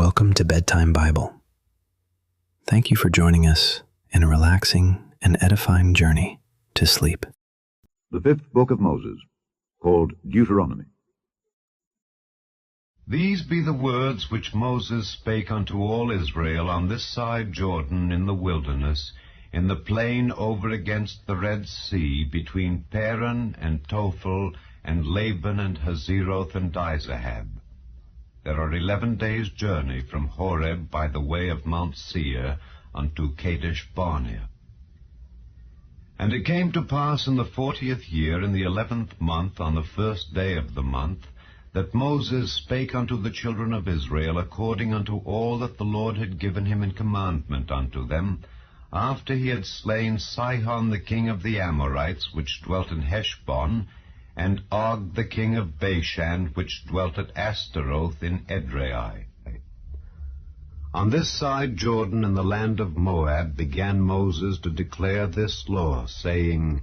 Welcome to Bedtime Bible. Thank you for joining us in a relaxing and edifying journey to sleep. The fifth book of Moses, called Deuteronomy. These be the words which Moses spake unto all Israel on this side Jordan in the wilderness, in the plain over against the Red Sea, between Paran and Tophel, and Laban and Hazeroth and Dizahab. There are 11 days' journey from Horeb by the way of Mount Seir unto Kadesh Barnea. And it came to pass in the 40th year, in the 11th month, on the first day of the month, that Moses spake unto the children of Israel according unto all that the Lord had given him in commandment unto them, after he had slain Sihon the king of the Amorites, which dwelt in Heshbon, and Og the king of Bashan, which dwelt at Astaroth in Edrei. On this side Jordan in the land of Moab began Moses to declare this law, saying,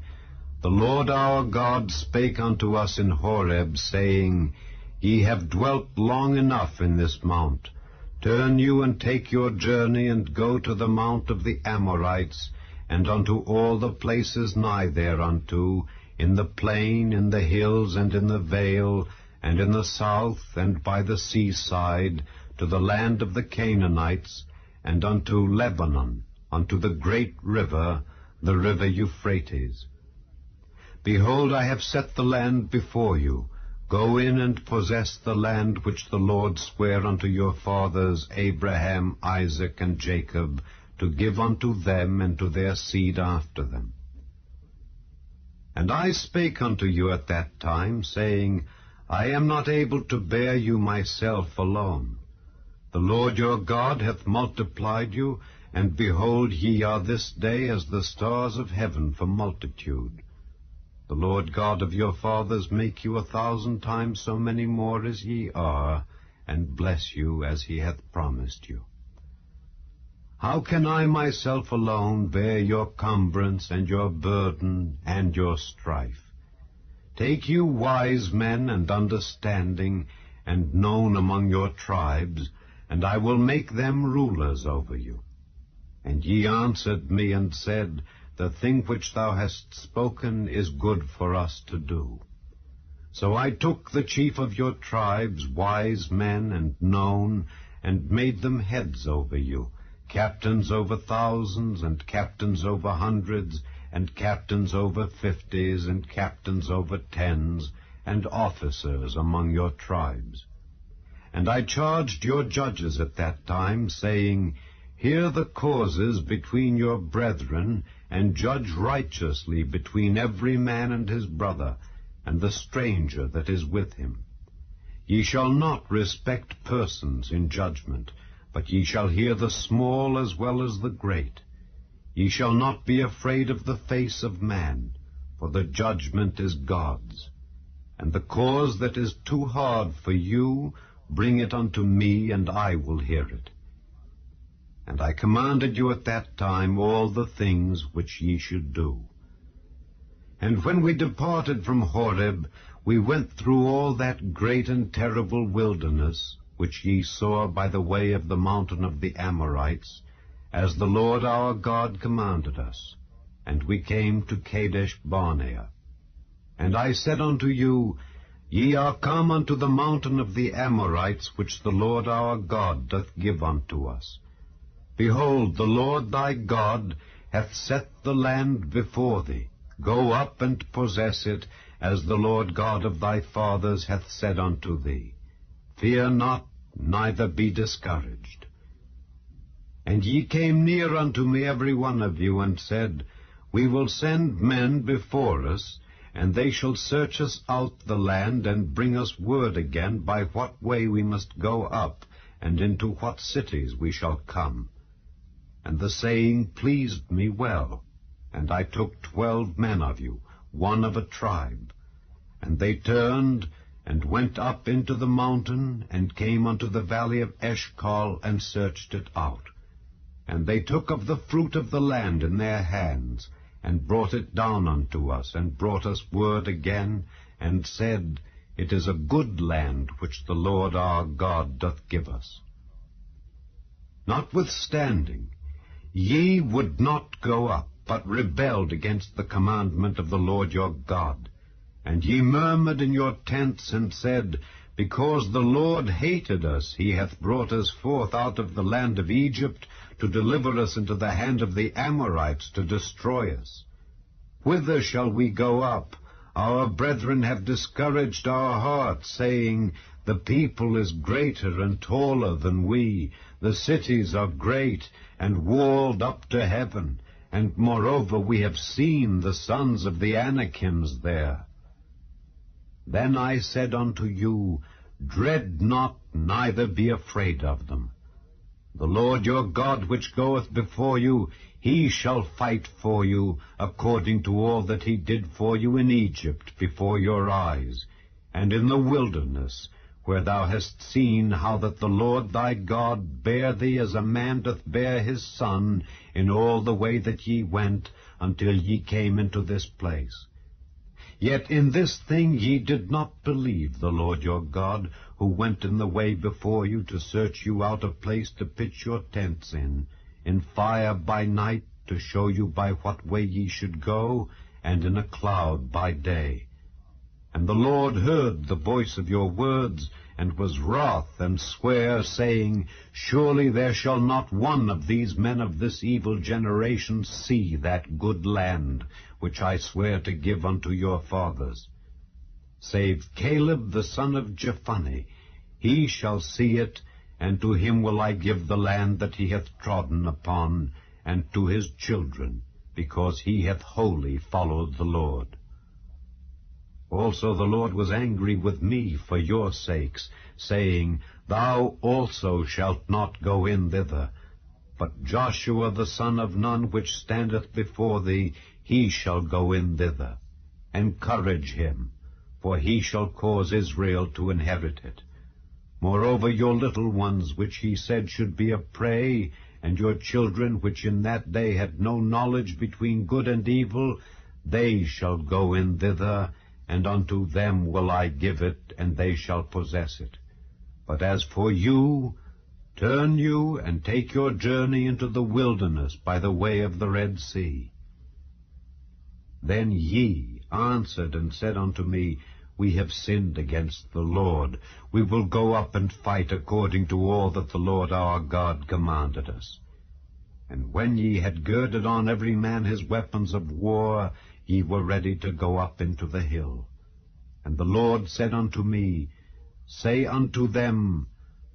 The Lord our God spake unto us in Horeb, saying, Ye have dwelt long enough in this mount. Turn you and take your journey, and go to the mount of the Amorites, and unto all the places nigh thereunto, in the plain, in the hills, and in the vale, and in the south, and by the seaside, to the land of the Canaanites, and unto Lebanon, unto the great river, the river Euphrates. Behold, I have set the land before you. Go in and possess the land which the Lord sware unto your fathers, Abraham, Isaac, and Jacob, to give unto them and to their seed after them. And I spake unto you at that time, saying, I am not able to bear you myself alone. The Lord your God hath multiplied you, and behold, ye are this day as the stars of heaven for multitude. The Lord God of your fathers make you 1,000 times so many more as ye are, and bless you as he hath promised you. How can I myself alone bear your cumbrance and your burden and your strife? Take you wise men and understanding, and known among your tribes, and I will make them rulers over you. And ye answered me and said, The thing which thou hast spoken is good for us to do. So I took the chief of your tribes, wise men and known, and made them heads over you, captains over thousands, and captains over hundreds, and captains over 50s, and captains over 10s, and officers among your tribes. And I charged your judges at that time, saying, Hear the causes between your brethren, and judge righteously between every man and his brother, and the stranger that is with him. Ye shall not respect persons in judgment, but ye shall hear the small as well as the great. Ye shall not be afraid of the face of man, for the judgment is God's. And the cause that is too hard for you, bring it unto me, and I will hear it. And I commanded you at that time all the things which ye should do. And when we departed from Horeb, we went through all that great and terrible wilderness, which ye saw by the way of the mountain of the Amorites, as the Lord our God commanded us. And we came to Kadesh Barnea. And I said unto you, Ye are come unto the mountain of the Amorites, which the Lord our God doth give unto us. Behold, the Lord thy God hath set the land before thee. Go up and possess it, as the Lord God of thy fathers hath said unto thee. Fear not, neither be discouraged. And ye came near unto me every one of you, and said, We will send men before us, and they shall search us out the land, and bring us word again by what way we must go up, and into what cities we shall come. And the saying pleased me well. And I took 12 men of you, one of a tribe. And they turned, and went up into the mountain, and came unto the valley of Eshcol, and searched it out. And they took of the fruit of the land in their hands, and brought it down unto us, and brought us word again, and said, It is a good land which the Lord our God doth give us. Notwithstanding, ye would not go up, but rebelled against the commandment of the Lord your God. And ye murmured in your tents, and said, Because the Lord hated us, he hath brought us forth out of the land of Egypt, to deliver us into the hand of the Amorites, to destroy us. Whither shall we go up? Our brethren have discouraged our hearts, saying, The people is greater and taller than we. The cities are great, and walled up to heaven. And moreover we have seen the sons of the Anakims there. Then I said unto you, Dread not, neither be afraid of them. The Lord your God which goeth before you, he shall fight for you, according to all that he did for you in Egypt before your eyes, and in the wilderness, where thou hast seen how that the Lord thy God bare thee as a man doth bear his son, in all the way that ye went, until ye came into this place. Yet in this thing ye did not believe the Lord your God, who went in the way before you to search you out a place to pitch your tents in fire by night to show you by what way ye should go, and in a cloud by day. And the Lord heard the voice of your words, and was wroth, and sware, saying, Surely there shall not one of these men of this evil generation see that good land, which I swear to give unto your fathers. Save Caleb the son of Jephunneh, he shall see it, and to him will I give the land that he hath trodden upon, and to his children, because he hath wholly followed the Lord. Also the Lord was angry with me for your sakes, saying, Thou also shalt not go in thither. But Joshua the son of Nun, which standeth before thee, he shall go in thither. Encourage him, for he shall cause Israel to inherit it. Moreover your little ones, which he said should be a prey, and your children, which in that day had no knowledge between good and evil, they shall go in thither, and unto them will I give it, and they shall possess it. But as for you, turn you, and take your journey into the wilderness by the way of the Red Sea. Then ye answered and said unto me, We have sinned against the Lord. We will go up and fight according to all that the Lord our God commanded us. And when ye had girded on every man his weapons of war, ye were ready to go up into the hill. And the Lord said unto me, Say unto them,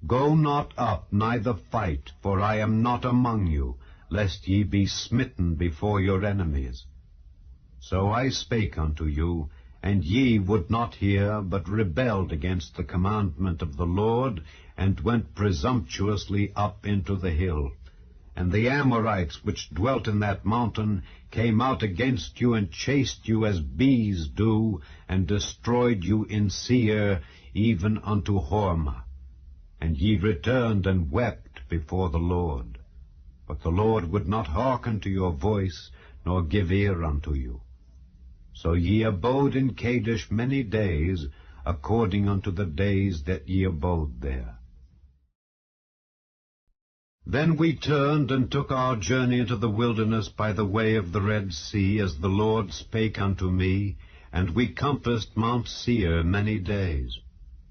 Go not up, neither fight, for I am not among you, lest ye be smitten before your enemies. So I spake unto you, and ye would not hear, but rebelled against the commandment of the Lord, and went presumptuously up into the hill. And the Amorites which dwelt in that mountain came out against you, and chased you as bees do, and destroyed you in Seir, even unto Hormah. And ye returned and wept before the Lord. But the Lord would not hearken to your voice, nor give ear unto you. So ye abode in Kadesh many days, according unto the days that ye abode there. Then we turned and took our journey into the wilderness by the way of the Red Sea, as the Lord spake unto me, and we compassed Mount Seir many days.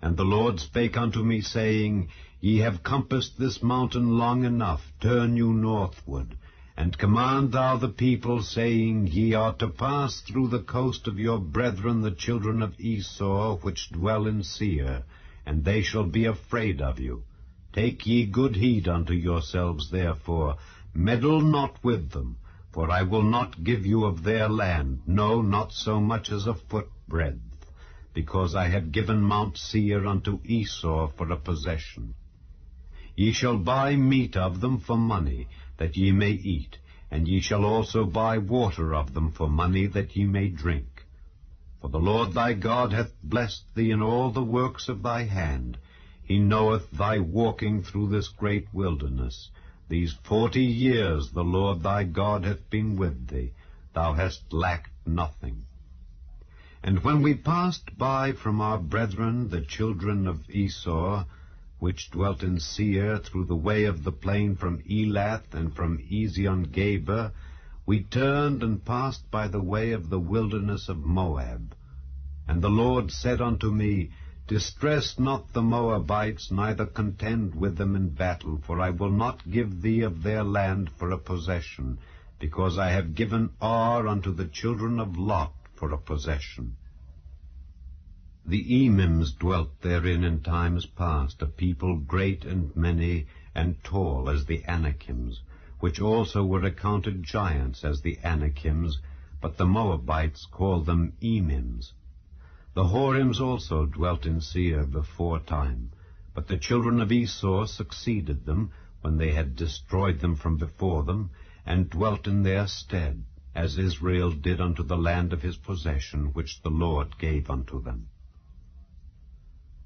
And the Lord spake unto me, saying, Ye have compassed this mountain long enough, turn you northward, and command thou the people, saying, Ye are to pass through the coast of your brethren the children of Esau, which dwell in Seir, and they shall be afraid of you. Take ye good heed unto yourselves, therefore, meddle not with them, for I will not give you of their land, no, not so much as a foot breadth, because I have given Mount Seir unto Esau for a possession. Ye shall buy meat of them for money, that ye may eat, and ye shall also buy water of them for money, that ye may drink. For the Lord thy God hath blessed thee in all the works of thy hand. He knoweth thy walking through this great wilderness. These 40 years the Lord thy God hath been with thee. Thou hast lacked nothing. And when we passed by from our brethren, the children of Esau, which dwelt in Seir, through the way of the plain from Elath and from Ezion-Geber, we turned and passed by the way of the wilderness of Moab. And the Lord said unto me, Distress not the Moabites, neither contend with them in battle, for I will not give thee of their land for a possession, because I have given Ar unto the children of Lot for a possession. The Emims dwelt therein in times past, a people great and many, and tall as the Anakims, which also were accounted giants as the Anakims, but the Moabites called them Emims. The Horims also dwelt in Seir before time, but the children of Esau succeeded them, when they had destroyed them from before them, and dwelt in their stead, as Israel did unto the land of his possession, which the Lord gave unto them.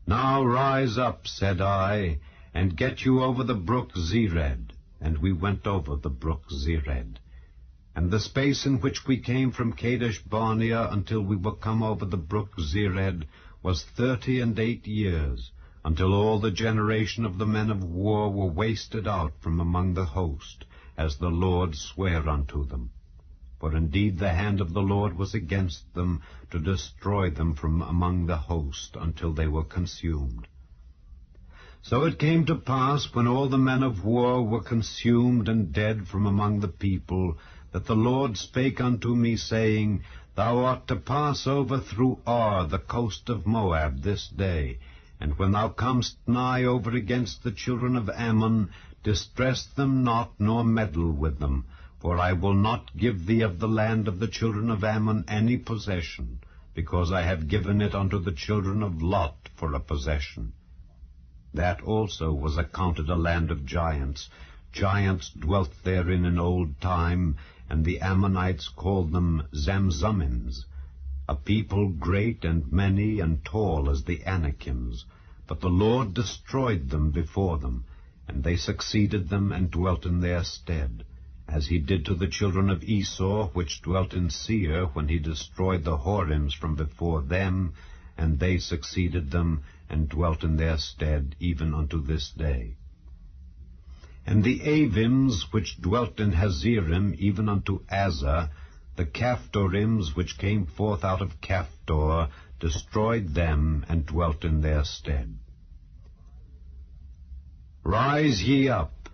Now rise up, said I, and get you over the brook Zered. And we went over the brook Zered. And the space in which we came from Kadesh Barnea until we were come over the brook Zered was 38 years, until all the generation of the men of war were wasted out from among the host, as the Lord sware unto them. For indeed the hand of the Lord was against them, to destroy them from among the host, until they were consumed. So it came to pass, when all the men of war were consumed and dead from among the people, that the Lord spake unto me, saying, Thou art to pass over through Ar, the coast of Moab, this day, and when thou comest nigh over against the children of Ammon, distress them not, nor meddle with them, for I will not give thee of the land of the children of Ammon any possession, because I have given it unto the children of Lot for a possession. That also was accounted a land of giants. Giants dwelt therein in old time, and the Ammonites called them Zamzummims, a people great and many and tall as the Anakims. But the Lord destroyed them before them, and they succeeded them and dwelt in their stead, as he did to the children of Esau, which dwelt in Seir, when he destroyed the Horims from before them, and they succeeded them, and dwelt in their stead, even unto this day. And the Avims, which dwelt in Hazerim, even unto Azza, the Caphtorims, which came forth out of Caphtor, destroyed them, and dwelt in their stead. Rise ye up,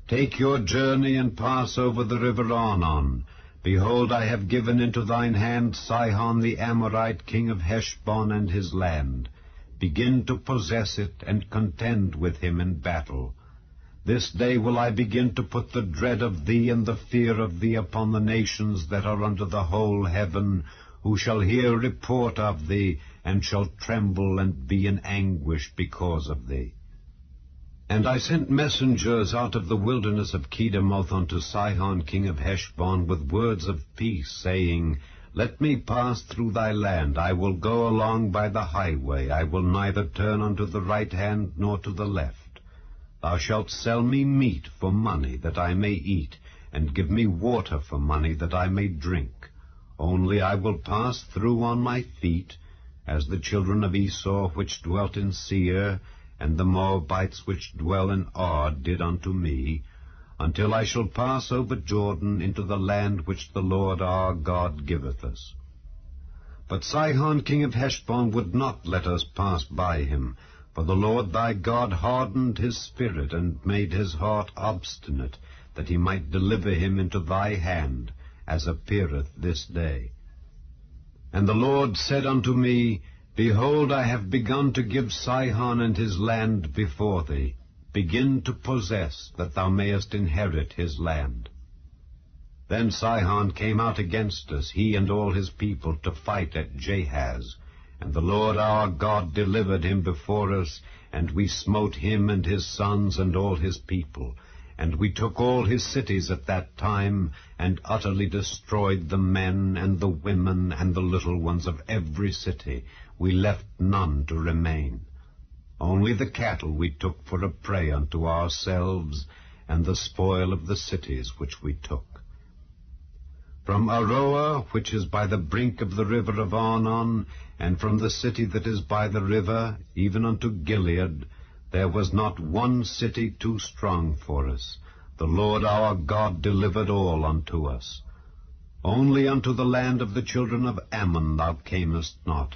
take your journey, and pass over the river Arnon. Behold, I have given into thine hand Sihon the Amorite, king of Heshbon, and his land. Begin to possess it, and contend with him in battle. This day will I begin to put the dread of thee and the fear of thee upon the nations that are under the whole heaven, who shall hear report of thee, and shall tremble and be in anguish because of thee. And I sent messengers out of the wilderness of Kedemoth unto Sihon king of Heshbon with words of peace, saying, Let me pass through thy land. I will go along by the highway. I will neither turn unto the right hand nor to the left. Thou shalt sell me meat for money, that I may eat, and give me water for money, that I may drink. Only I will pass through on my feet, as the children of Esau which dwelt in Seir, and the Moabites which dwell in Ar did unto me, until I shall pass over Jordan into the land which the Lord our God giveth us. But Sihon king of Heshbon would not let us pass by him, for the Lord thy God hardened his spirit, and made his heart obstinate, that he might deliver him into thy hand, as appeareth this day. And the Lord said unto me, Behold, I have begun to give Sihon and his land before thee. Begin to possess, that thou mayest inherit his land. Then Sihon came out against us, he and all his people, to fight at Jahaz. And the Lord our God delivered him before us, and we smote him and his sons and all his people. And we took all his cities at that time, and utterly destroyed the men and the women and the little ones of every city. We left none to remain. Only the cattle we took for a prey unto ourselves, and the spoil of the cities which we took. From Aroah, which is by the brink of the river of Arnon, and from the city that is by the river, even unto Gilead, There was not one city too strong for us. The Lord our God delivered all unto us. Only unto the land of the children of Ammon thou camest not,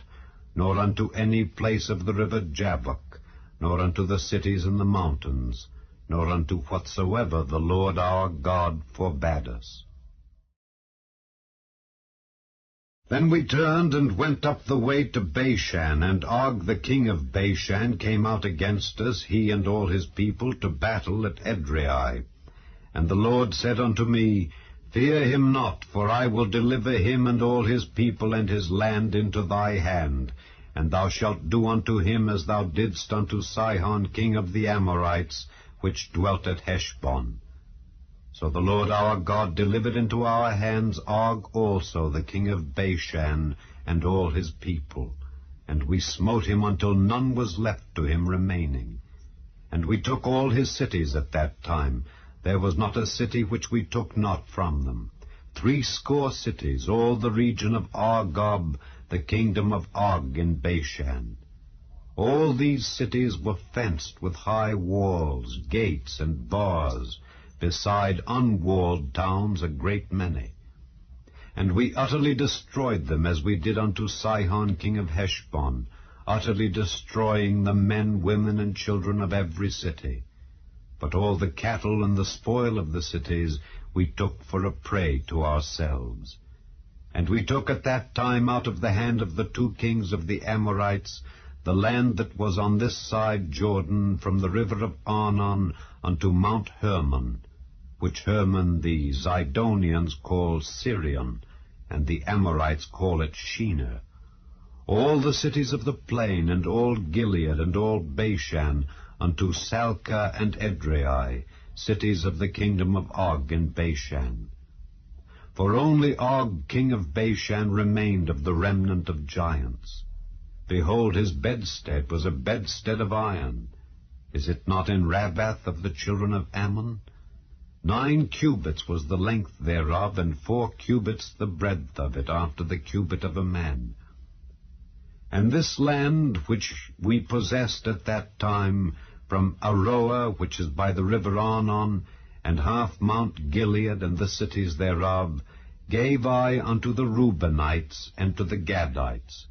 nor unto any place of the river Jabbok, nor unto the cities in the mountains, nor unto whatsoever the Lord our God forbade us. Then we turned and went up the way to Bashan, and Og the king of Bashan came out against us, he and all his people, to battle at Edrei. And the Lord said unto me, Fear him not, for I will deliver him and all his people and his land into thy hand, and thou shalt do unto him as thou didst unto Sihon king of the Amorites, which dwelt at Heshbon. So the Lord our God delivered into our hands Og also, the king of Bashan, and all his people. And we smote him until none was left to him remaining. And we took all his cities at that time. There was not a city which we took not from them. 60 cities, all the region of Argob, the kingdom of Og in Bashan. All these cities were fenced with high walls, gates, and bars, beside unwalled towns a great many. And we utterly destroyed them, as we did unto Sihon king of Heshbon, utterly destroying the men, women, and children of every city. But all the cattle and the spoil of the cities we took for a prey to ourselves. And we took at that time out of the hand of the 2 kings of the Amorites the land that was on this side Jordan, from the river of Arnon unto Mount Hermon, which Hermon the Zidonians call Sirion, and the Amorites call it Shinar. All the cities of the plain, and all Gilead, and all Bashan, unto Salcah and Edrei, cities of the kingdom of Og in Bashan. For only Og king of Bashan remained of the remnant of giants. Behold, his bedstead was a bedstead of iron. Is it not in Rabbath of the children of Ammon? 9 cubits was the length thereof, and 4 cubits the breadth of it, after the cubit of a man. And this land which we possessed at that time, from Aroah, which is by the river Arnon, and half Mount Gilead, and the cities thereof, gave I unto the Reubenites and to the Gadites.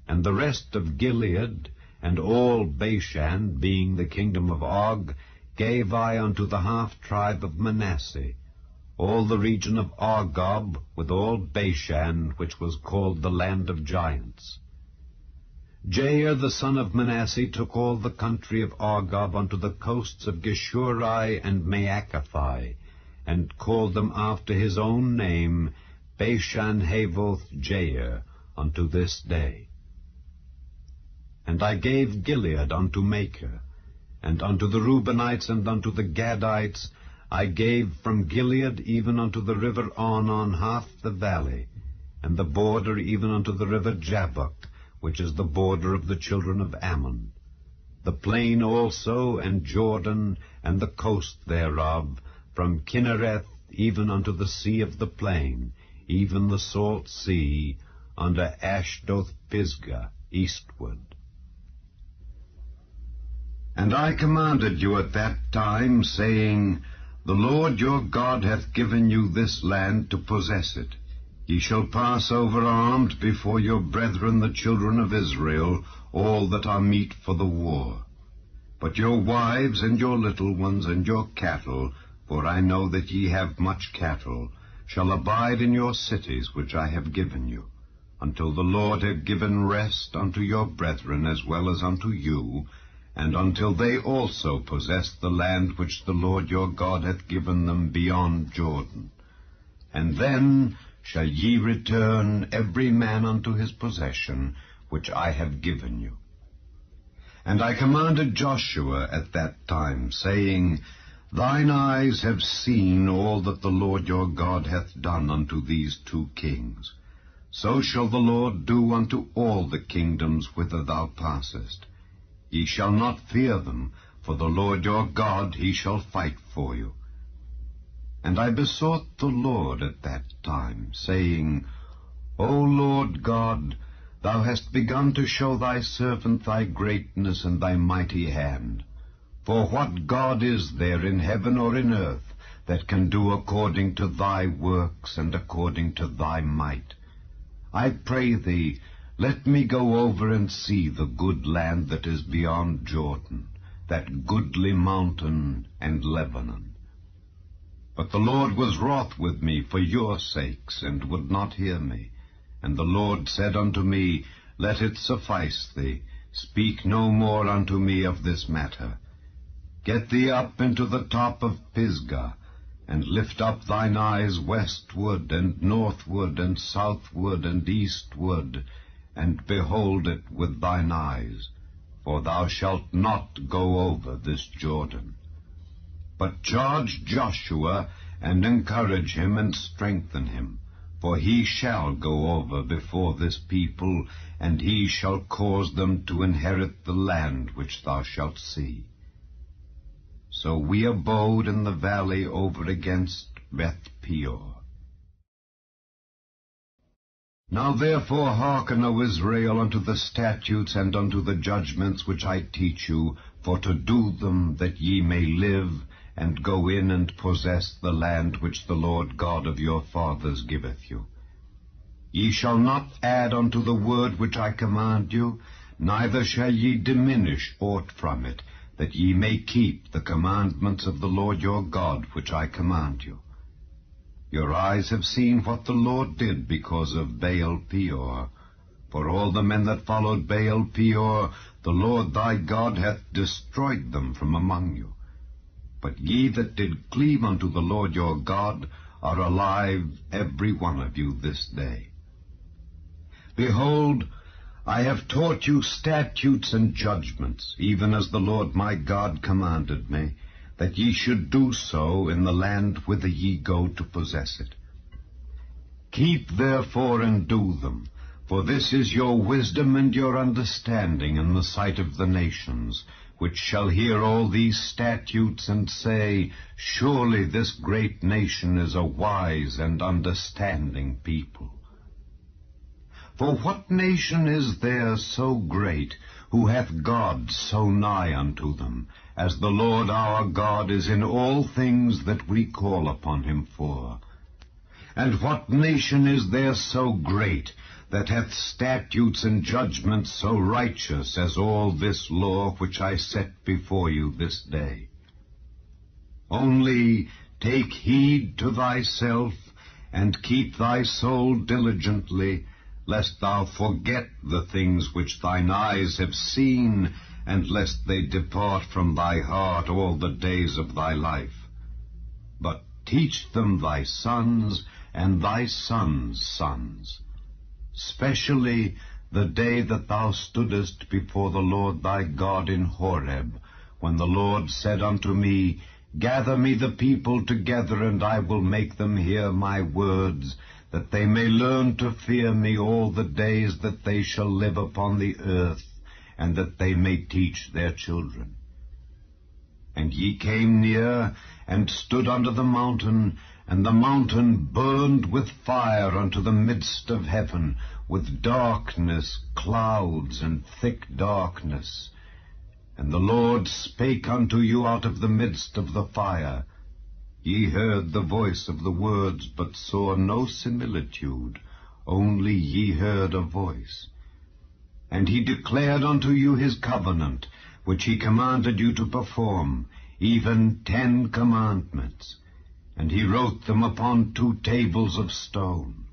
And the rest of Gilead, and all Bashan, being the kingdom of Og, gave I unto the half-tribe of Manasseh, all the region of Argob, with all Bashan, which was called the land of giants. Jair the son of Manasseh took all the country of Argob unto the coasts of Geshuri and Maacathai, and called them after his own name, Bashan Havoth Jair, unto this day. And I gave Gilead unto Machir, and unto the Reubenites and unto the Gadites I gave from Gilead even unto the river Arnon half the valley, and the border even unto the river Jabbok, which is the border of the children of Ammon, the plain also, and Jordan, and the coast thereof, from Kinnereth even unto the sea of the plain, even the salt sea, under Ashdoth-Pisgah, eastward. And I commanded you at that time, saying, The Lord your God hath given you this land to possess it. Ye shall pass over armed before your brethren the children of Israel, all that are meet for the war. But your wives and your little ones and your cattle, for I know that ye have much cattle, shall abide in your cities which I have given you, until the Lord have given rest unto your brethren as well as unto you, and until they also possess the land which the Lord your God hath given them beyond Jordan. And then shall ye return every man unto his possession, which I have given you. And I commanded Joshua at that time, saying, Thine eyes have seen all that the Lord your God hath done unto these 2 kings. So shall the Lord do unto all the kingdoms whither thou passest. Ye shall not fear them, for the Lord your God, he shall fight for you. And I besought the Lord at that time, saying, O Lord God, Thou hast begun to show thy servant thy greatness and thy mighty hand. For what God is there in heaven or in earth that can do according to thy works and according to thy might? I pray thee, let me go over and see the good land that is beyond Jordan, that goodly mountain and Lebanon. But the Lord was wroth with me for your sakes, and would not hear me. And the Lord said unto me, Let it suffice thee, speak no more unto me of this matter. Get thee up into the top of Pisgah, and lift up thine eyes westward, and northward, and southward, and eastward, and behold it with thine eyes, for thou shalt not go over this Jordan. But charge Joshua, and encourage him, and strengthen him, for he shall go over before this people, and he shall cause them to inherit the land which thou shalt see. So we abode in the valley over against Beth-peor. Now therefore hearken, O Israel, unto the statutes and unto the judgments which I teach you, for to do them, that ye may live, and go in and possess the land which the Lord God of your fathers giveth you. Ye shall not add unto the word which I command you, neither shall ye diminish aught from it, that ye may keep the commandments of the Lord your God which I command you. Your eyes have seen what the Lord did because of Baal-peor. For all the men that followed Baal-peor, the Lord thy God hath destroyed them from among you. But ye that did cleave unto the Lord your God are alive, every one of you, this day. Behold, I have taught you statutes and judgments, even as the Lord my God commanded me, that ye should do so in the land whither ye go to possess it. Keep therefore and do them, for this is your wisdom and your understanding in the sight of the nations, which shall hear all these statutes and say, Surely this great nation is a wise and understanding people. For what nation is there so great, who hath God so nigh unto them, as the Lord our God is in all things that we call upon him for? And what nation is there so great, that hath statutes and judgments so righteous as all this law which I set before you this day? Only take heed to thyself, and keep thy soul diligently, lest thou forget the things which thine eyes have seen, and lest they depart from thy heart all the days of thy life. But teach them thy sons, and thy sons' sons, specially the day that thou stoodest before the Lord thy God in Horeb, when the Lord said unto me, Gather me the people together, and I will make them hear my words, that they may learn to fear me all the days that they shall live upon the earth, and that they may teach their children. And ye came near, and stood under the mountain, and the mountain burned with fire unto the midst of heaven, with darkness, clouds, and thick darkness. And the Lord spake unto you out of the midst of the fire. Ye heard the voice of the words, but saw no similitude, only ye heard a voice. And he declared unto you his covenant, which he commanded you to perform, even 10 commandments. And he wrote them upon 2 tables of stone.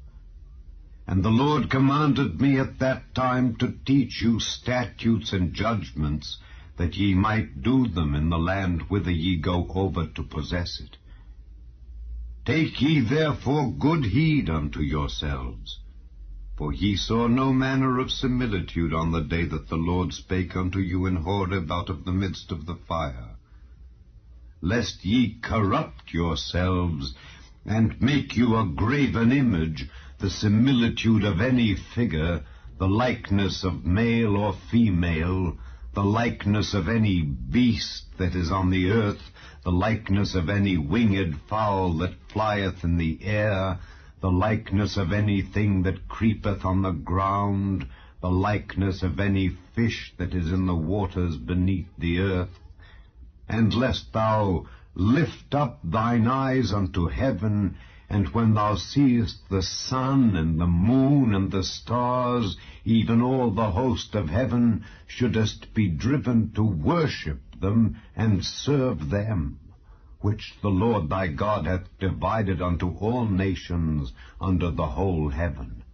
And the Lord commanded me at that time to teach you statutes and judgments, that ye might do them in the land whither ye go over to possess it. Take ye therefore good heed unto yourselves, for ye saw no manner of similitude on the day that the Lord spake unto you in Horeb out of the midst of the fire, lest ye corrupt yourselves, and make you a graven image, the similitude of any figure, the likeness of male or female, the likeness of any beast that is on the earth, the likeness of any winged fowl that flieth in the air, the likeness of anything that creepeth on the ground, the likeness of any fish that is in the waters beneath the earth, and lest thou lift up thine eyes unto heaven, and when thou seest the sun and the moon and the stars, even all the host of heaven, shouldest be driven to worship them and serve them, which the Lord thy God hath divided unto all nations under the whole heaven.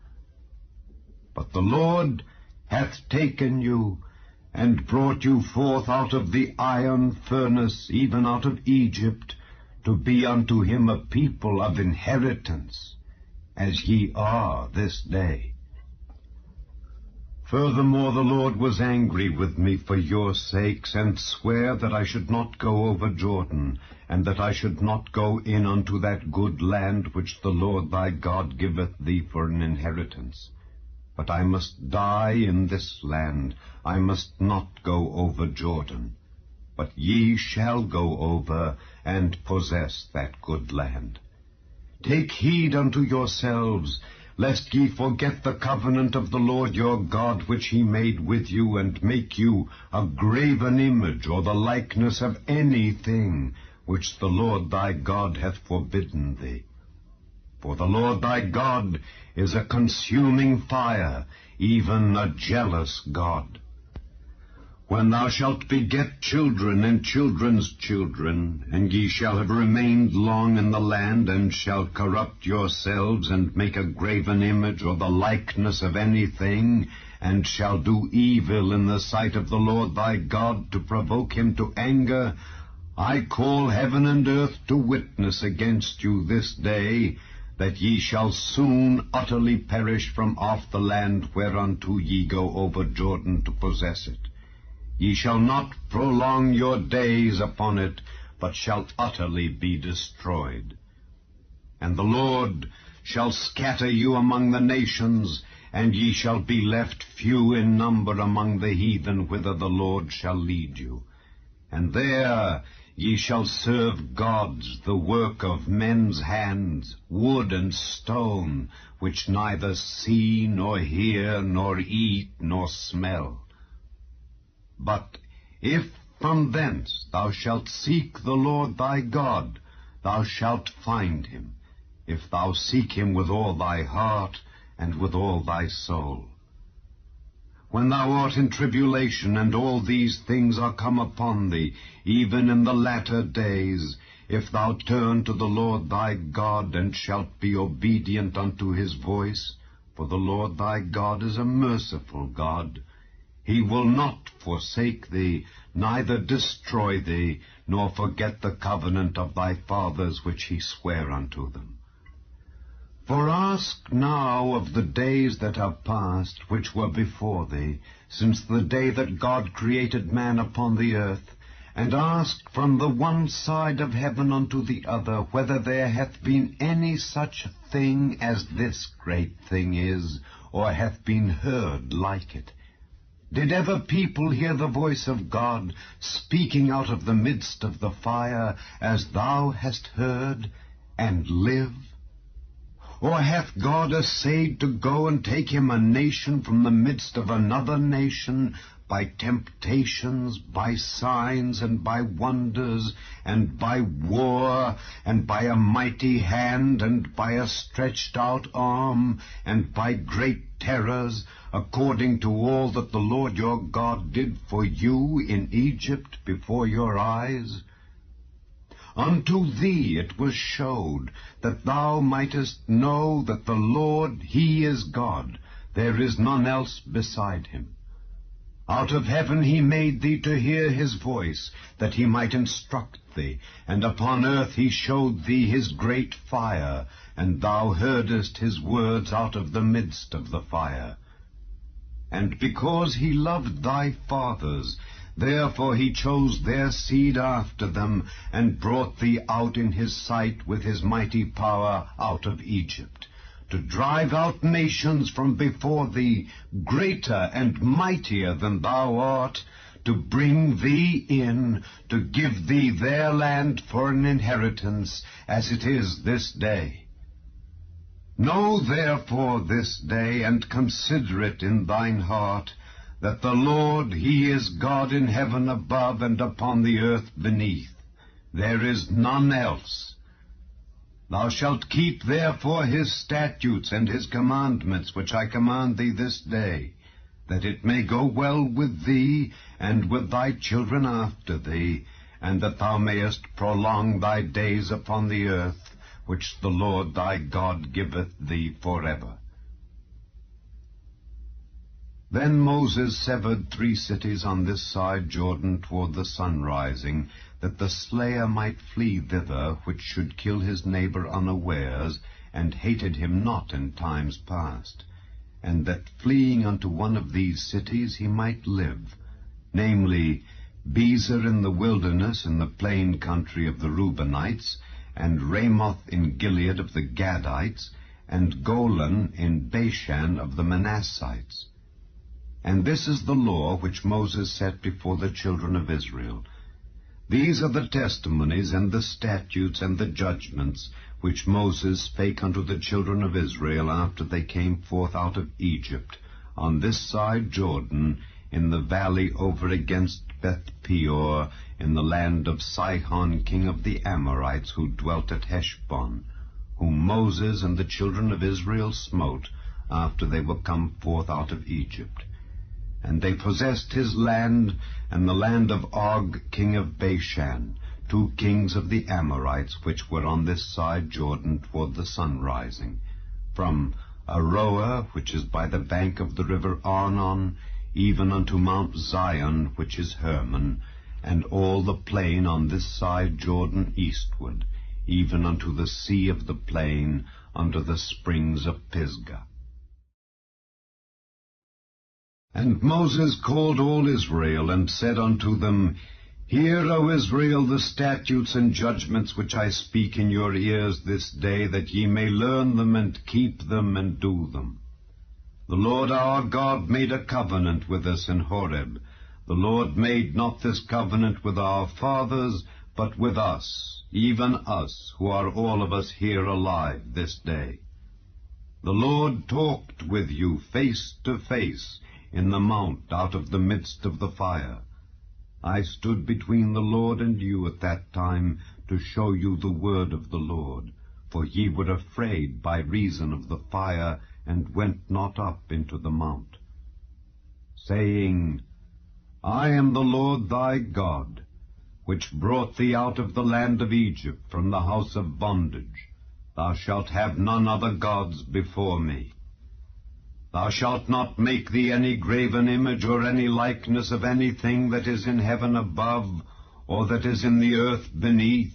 But the Lord hath taken you, and brought you forth out of the iron furnace, even out of Egypt, to be unto him a people of inheritance, as ye are this day. Furthermore, the Lord was angry with me for your sakes, and sware that I should not go over Jordan, and that I should not go in unto that good land which the Lord thy God giveth thee for an inheritance. But I must die in this land, I must not go over Jordan. But ye shall go over, and possess that good land. Take heed unto yourselves, lest ye forget the covenant of the Lord your God, which he made with you, and make you a graven image, or the likeness of anything which the Lord thy God hath forbidden thee. For the Lord thy God is a consuming fire, even a jealous God. When thou shalt beget children and children's children, and ye shall have remained long in the land, and shall corrupt yourselves, and make a graven image, or the likeness of anything, and shall do evil in the sight of the Lord thy God, to provoke him to anger, I call heaven and earth to witness against you this day, that ye shall soon utterly perish from off the land whereunto ye go over Jordan to possess it. Ye shall not prolong your days upon it, but shall utterly be destroyed. And the Lord shall scatter you among the nations, and ye shall be left few in number among the heathen, whither the Lord shall lead you. And there ye shall serve gods, the work of men's hands, wood and stone, which neither see, nor hear, nor eat, nor smell. But if from thence thou shalt seek the Lord thy God, thou shalt find him, if thou seek him with all thy heart and with all thy soul. When thou art in tribulation, and all these things are come upon thee, even in the latter days, if thou turn to the Lord thy God, and shalt be obedient unto his voice, for the Lord thy God is a merciful God, he will not forsake thee, neither destroy thee, nor forget the covenant of thy fathers which he sware unto them. For ask now of the days that are past, which were before thee, since the day that God created man upon the earth, and ask from the one side of heaven unto the other, whether there hath been any such thing as this great thing is, or hath been heard like it. Did ever people hear the voice of God, speaking out of the midst of the fire, as thou hast heard, and live? Or hath God essayed to go and take him a nation from the midst of another nation, by temptations, by signs, and by wonders, and by war, and by a mighty hand, and by a stretched out arm, and by great terrors, according to all that the Lord your God did for you in Egypt before your eyes? Unto thee it was showed, that thou mightest know that the Lord, he is God, there is none else beside him. Out of heaven he made thee to hear his voice, that he might instruct thee, and upon earth he showed thee his great fire, and thou heardest his words out of the midst of the fire. And because he loved thy fathers, therefore he chose their seed after them, and brought thee out in his sight with his mighty power out of Egypt, to drive out nations from before thee, greater and mightier than thou art, to bring thee in, to give thee their land for an inheritance, as it is this day. Know therefore this day, and consider it in thine heart, that the Lord, he is God in heaven above and upon the earth beneath. There is none else. Thou shalt keep therefore his statutes and his commandments, which I command thee this day, that it may go well with thee and with thy children after thee, and that thou mayest prolong thy days upon the earth, which the Lord thy God giveth thee forever. Then Moses severed 3 cities on this side Jordan toward the sun rising, that the slayer might flee thither, which should kill his neighbor unawares, and hated him not in times past, and that fleeing unto one of these cities he might live, namely, Bezer in the wilderness in the plain country of the Reubenites, and Ramoth in Gilead of the Gadites, and Golan in Bashan of the Manassites. And this is the law which Moses set before the children of Israel. These are the testimonies and the statutes and the judgments which Moses spake unto the children of Israel after they came forth out of Egypt, on this side Jordan, in the valley over against Beth-peor, in the land of Sihon king of the Amorites, who dwelt at Heshbon, whom Moses and the children of Israel smote after they were come forth out of Egypt. And they possessed his land, and the land of Og king of Bashan, 2 kings of the Amorites, which were on this side Jordan toward the sun rising, from Aroer, which is by the bank of the river Arnon, even unto Mount Zion, which is Hermon, and all the plain on this side Jordan eastward, even unto the sea of the plain, unto the springs of Pisgah. And Moses called all Israel, and said unto them, Hear, O Israel, the statutes and judgments which I speak in your ears this day, that ye may learn them, and keep them, and do them. The Lord our God made a covenant with us in Horeb. The Lord made not this covenant with our fathers, but with us, even us, who are all of us here alive this day. The Lord talked with you face to face, in the mount out of the midst of the fire. I stood between the Lord and you at that time, to show you the word of the Lord, for ye were afraid by reason of the fire, and went not up into the mount, saying, I am the Lord thy God, which brought thee out of the land of Egypt from the house of bondage. Thou shalt have none other gods before me. Thou shalt not make thee any graven image or any likeness of anything that is in heaven above, or that is in the earth beneath,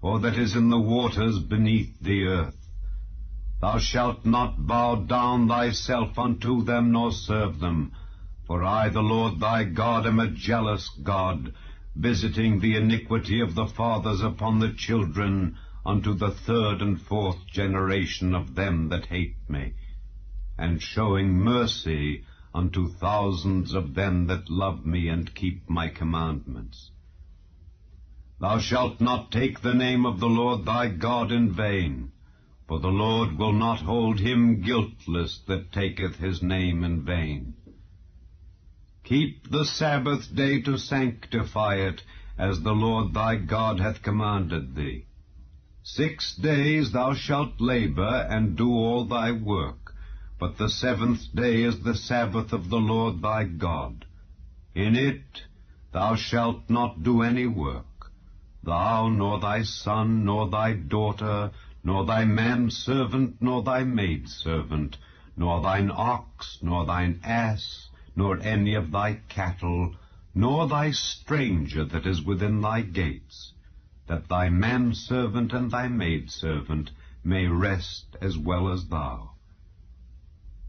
or that is in the waters beneath the earth. Thou shalt not bow down thyself unto them, nor serve them. For I, the Lord thy God, am a jealous God, visiting the iniquity of the fathers upon the children, unto the 3rd and 4th generation of them that hate me, and showing mercy unto thousands of them that love me and keep my commandments. Thou shalt not take the name of the Lord thy God in vain, for the Lord will not hold him guiltless that taketh his name in vain. Keep the Sabbath day to sanctify it, as the Lord thy God hath commanded thee. 6 days thou shalt labor, and do all thy work, but the 7th day is the Sabbath of the Lord thy God. In it thou shalt not do any work, thou, nor thy son, nor thy daughter, nor thy manservant, nor thy maidservant, nor thine ox, nor thine ass, nor any of thy cattle, nor thy stranger that is within thy gates, that thy manservant and thy maidservant may rest as well as thou.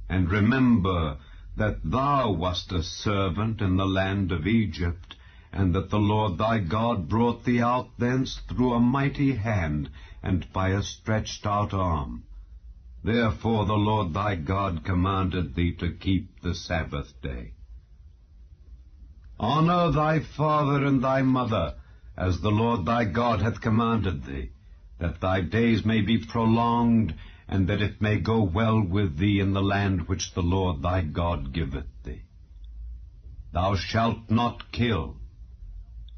And remember that thou wast a servant in the land of Egypt, and that the Lord thy God brought thee out thence through a mighty hand, and by a stretched out arm. Therefore the Lord thy God commanded thee to keep the Sabbath day. Honor thy father and thy mother, as the Lord thy God hath commanded thee, that thy days may be prolonged, and that it may go well with thee in the land which the Lord thy God giveth thee. Thou shalt not kill,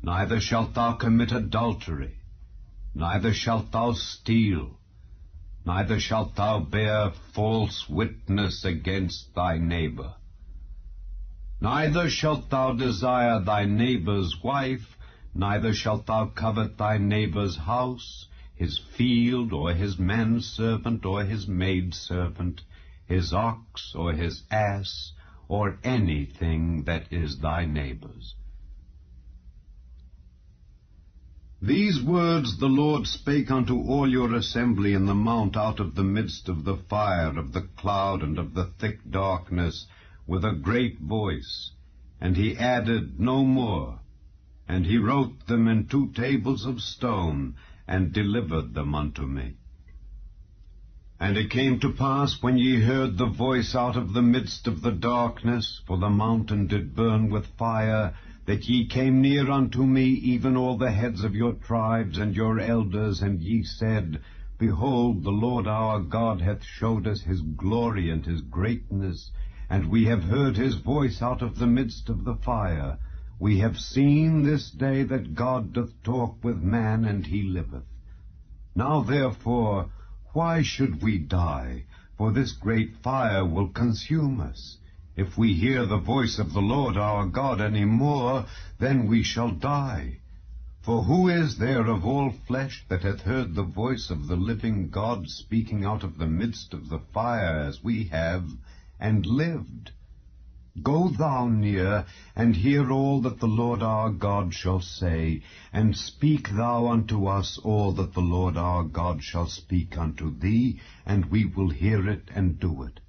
neither shalt thou commit adultery, neither shalt thou steal, neither shalt thou bear false witness against thy neighbor. Neither shalt thou desire thy neighbor's wife, neither shalt thou covet thy neighbor's house, his field, or his manservant, or his maidservant, his ox, or his ass, or anything that is thy neighbor's. These words the Lord spake unto all your assembly in the mount out of the midst of the fire, of the cloud, and of the thick darkness, with a great voice. And he added no more. And he wrote them in 2 tables of stone, and delivered them unto me. And it came to pass, when ye heard the voice out of the midst of the darkness, for the mountain did burn with fire, that ye came near unto me, even all the heads of your tribes and your elders, and ye said, Behold, the Lord our God hath showed us his glory and his greatness, and we have heard his voice out of the midst of the fire. We have seen this day that God doth talk with man, and he liveth. Now therefore, why should we die? For this great fire will consume us. If we hear the voice of the Lord our God any more, then we shall die. For who is there of all flesh that hath heard the voice of the living God speaking out of the midst of the fire, as we have, and lived? Go thou near, and hear all that the Lord our God shall say, and speak thou unto us all that the Lord our God shall speak unto thee, and we will hear it and do it.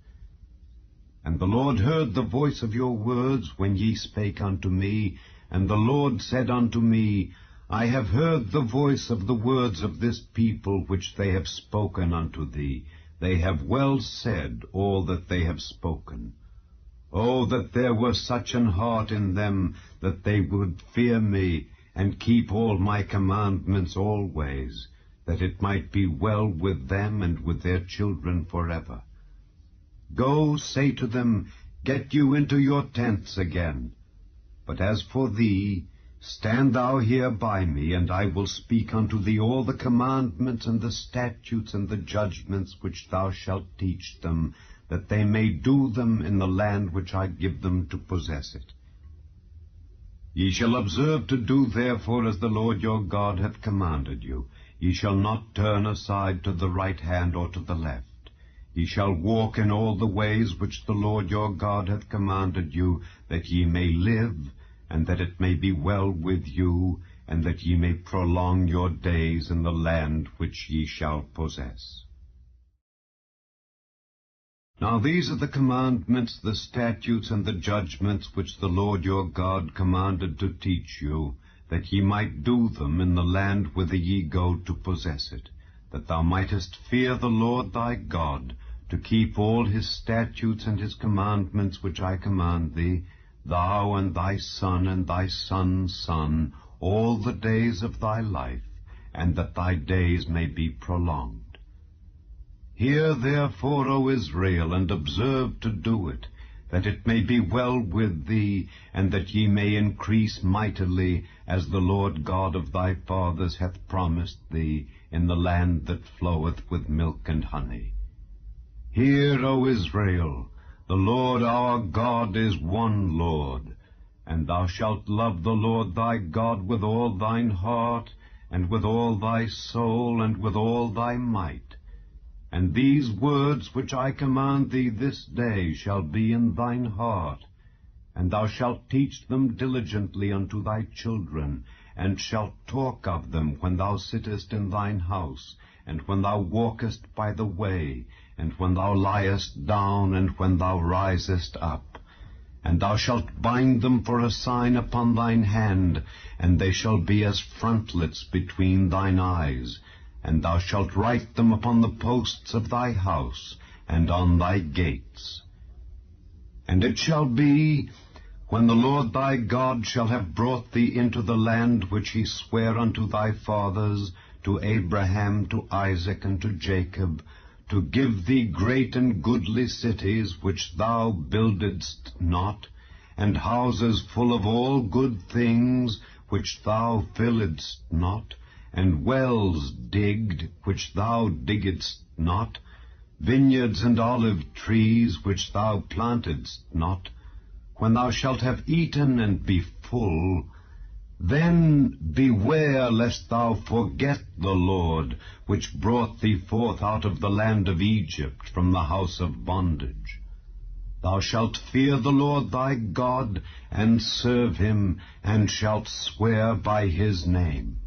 And the Lord heard the voice of your words when ye spake unto me, and the Lord said unto me, I have heard the voice of the words of this people which they have spoken unto thee. They have well said all that they have spoken. Oh, that there were such an heart in them, that they would fear me, and keep all my commandments always, that it might be well with them and with their children forever. Go, say to them, Get you into your tents again. But as for thee, stand thou here by me, and I will speak unto thee all the commandments and the statutes and the judgments which thou shalt teach them, that they may do them in the land which I give them to possess it. Ye shall observe to do therefore as the Lord your God hath commanded you. Ye shall not turn aside to the right hand or to the left. Ye shall walk in all the ways which the Lord your God hath commanded you, that ye may live, and that it may be well with you, and that ye may prolong your days in the land which ye shall possess. Now these are the commandments, the statutes, and the judgments which the Lord your God commanded to teach you, that ye might do them in the land whither ye go to possess it, that thou mightest fear the Lord thy God, to keep all his statutes and his commandments which I command thee, thou and thy son and thy son's son, all the days of thy life, and that thy days may be prolonged. Hear therefore, O Israel, and observe to do it, that it may be well with thee, and that ye may increase mightily, as the Lord God of thy fathers hath promised thee, in the land that floweth with milk and honey. Hear, O Israel, the Lord our God is one Lord, and thou shalt love the Lord thy God with all thine heart, and with all thy soul, and with all thy might. And these words which I command thee this day shall be in thine heart, and thou shalt teach them diligently unto thy children, and shalt talk of them when thou sittest in thine house, and when thou walkest by the way, and when thou liest down, and when thou risest up. And thou shalt bind them for a sign upon thine hand, and they shall be as frontlets between thine eyes. And thou shalt write them upon the posts of thy house, and on thy gates. And it shall be, when the Lord thy God shall have brought thee into the land which he sware unto thy fathers, to Abraham, to Isaac, and to Jacob, to give thee great and goodly cities which thou buildedst not, and houses full of all good things which thou filledst not, and wells digged which thou diggedst not, vineyards and olive trees which thou plantedst not. When thou shalt have eaten and be full, then beware lest thou forget the Lord, which brought thee forth out of the land of Egypt from the house of bondage. Thou shalt fear the Lord thy God, and serve him, and shalt swear by his name.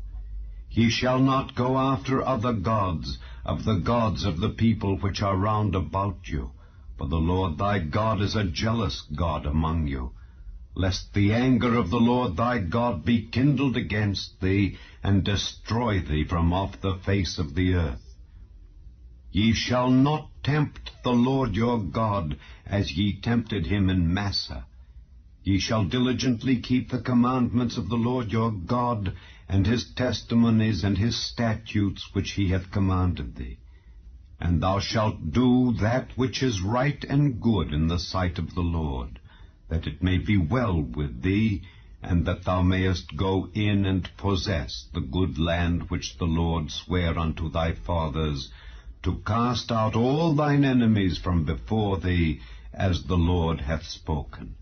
Ye shall not go after other gods, of the people which are round about you, for the Lord thy God is a jealous God among you, lest the anger of the Lord thy God be kindled against thee, and destroy thee from off the face of the earth. Ye shall not tempt the Lord your God, as ye tempted him in Massah. Ye shall diligently keep the commandments of the Lord your God, and his testimonies and his statutes which he hath commanded thee. And thou shalt do that which is right and good in the sight of the Lord, that it may be well with thee, and that thou mayest go in and possess the good land which the Lord sware unto thy fathers, to cast out all thine enemies from before thee, as the Lord hath spoken.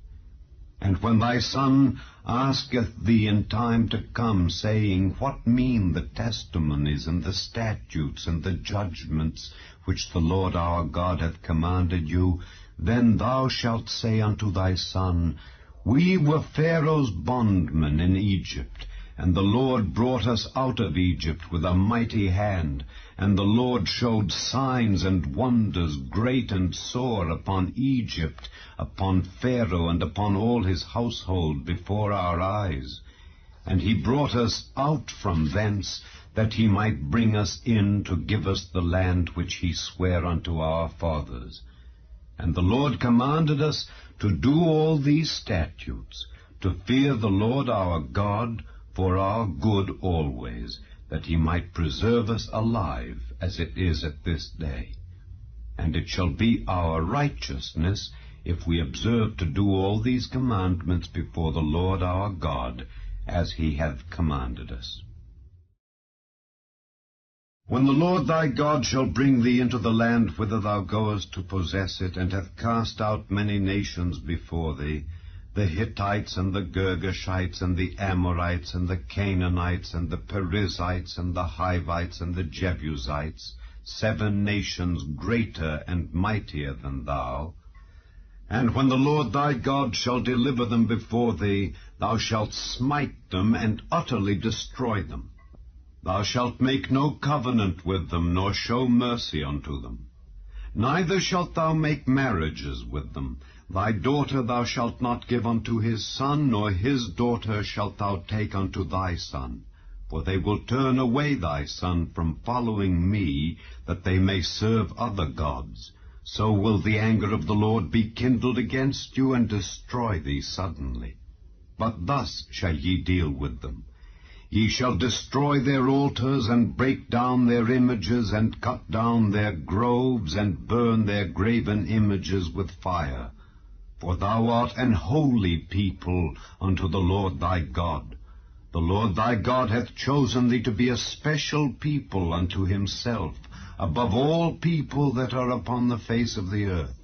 And when thy son asketh thee in time to come, saying, What mean the testimonies and the statutes and the judgments which the Lord our God hath commanded you, then thou shalt say unto thy son, We were Pharaoh's bondmen in Egypt, and the Lord brought us out of Egypt with a mighty hand, and the Lord showed signs and wonders great and sore upon Egypt, upon Pharaoh, and upon all his household before our eyes. And he brought us out from thence, that he might bring us in to give us the land which he sware unto our fathers. And the Lord commanded us to do all these statutes, to fear the Lord our God for our good always, that he might preserve us alive, as it is at this day. And it shall be our righteousness, if we observe to do all these commandments before the Lord our God, as he hath commanded us. When the Lord thy God shall bring thee into the land whither thou goest to possess it, and hath cast out many nations before thee, the Hittites, and the Girgashites, and the Amorites, and the Canaanites, and the Perizzites, and the Hivites, and the Jebusites, 7 nations greater and mightier than thou. And when the Lord thy God shall deliver them before thee, thou shalt smite them, and utterly destroy them. Thou shalt make no covenant with them, nor show mercy unto them. Neither shalt thou make marriages with them. Thy daughter thou shalt not give unto his son, nor his daughter shalt thou take unto thy son. For they will turn away thy son from following me, that they may serve other gods. So will the anger of the Lord be kindled against you, and destroy thee suddenly. But thus shall ye deal with them. Ye shall destroy their altars, and break down their images, and cut down their groves, and burn their graven images with fire. For thou art an holy people unto the Lord thy God. The Lord thy God hath chosen thee to be a special people unto himself, above all people that are upon the face of the earth.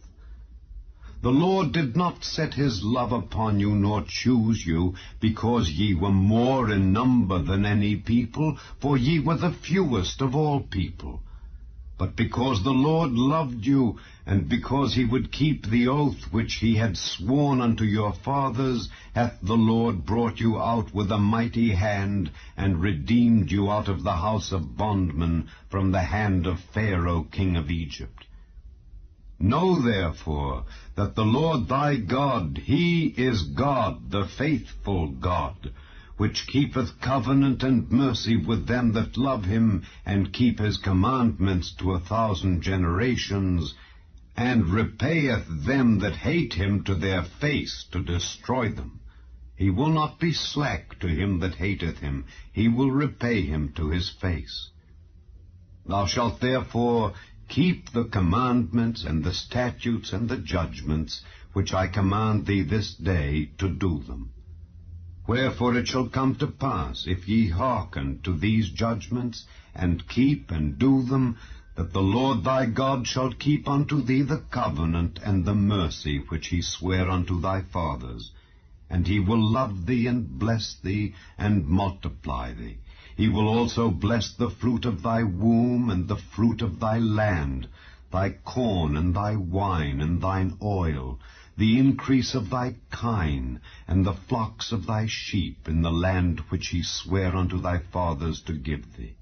The Lord did not set his love upon you, nor choose you, because ye were more in number than any people, for ye were the fewest of all people. But because the Lord loved you, and because he would keep the oath which he had sworn unto your fathers, hath the Lord brought you out with a mighty hand, and redeemed you out of the house of bondmen, from the hand of Pharaoh king of Egypt. Know therefore that the Lord thy God, he is God, the faithful God, which keepeth covenant and mercy with them that love him, and keep his commandments to 1,000 generations, and repayeth them that hate him to their face, to destroy them. He will not be slack to him that hateth him, he will repay him to his face. Thou shalt therefore keep the commandments and the statutes and the judgments which I command thee this day to do them. Wherefore it shall come to pass, if ye hearken to these judgments, and keep and do them, that the Lord thy God shall keep unto thee the covenant and the mercy which he sware unto thy fathers. And he will love thee and bless thee and multiply thee. He will also bless the fruit of thy womb and the fruit of thy land, thy corn and thy wine and thine oil, the increase of thy kine, and the flocks of thy sheep in the land which he sware unto thy fathers to give thee.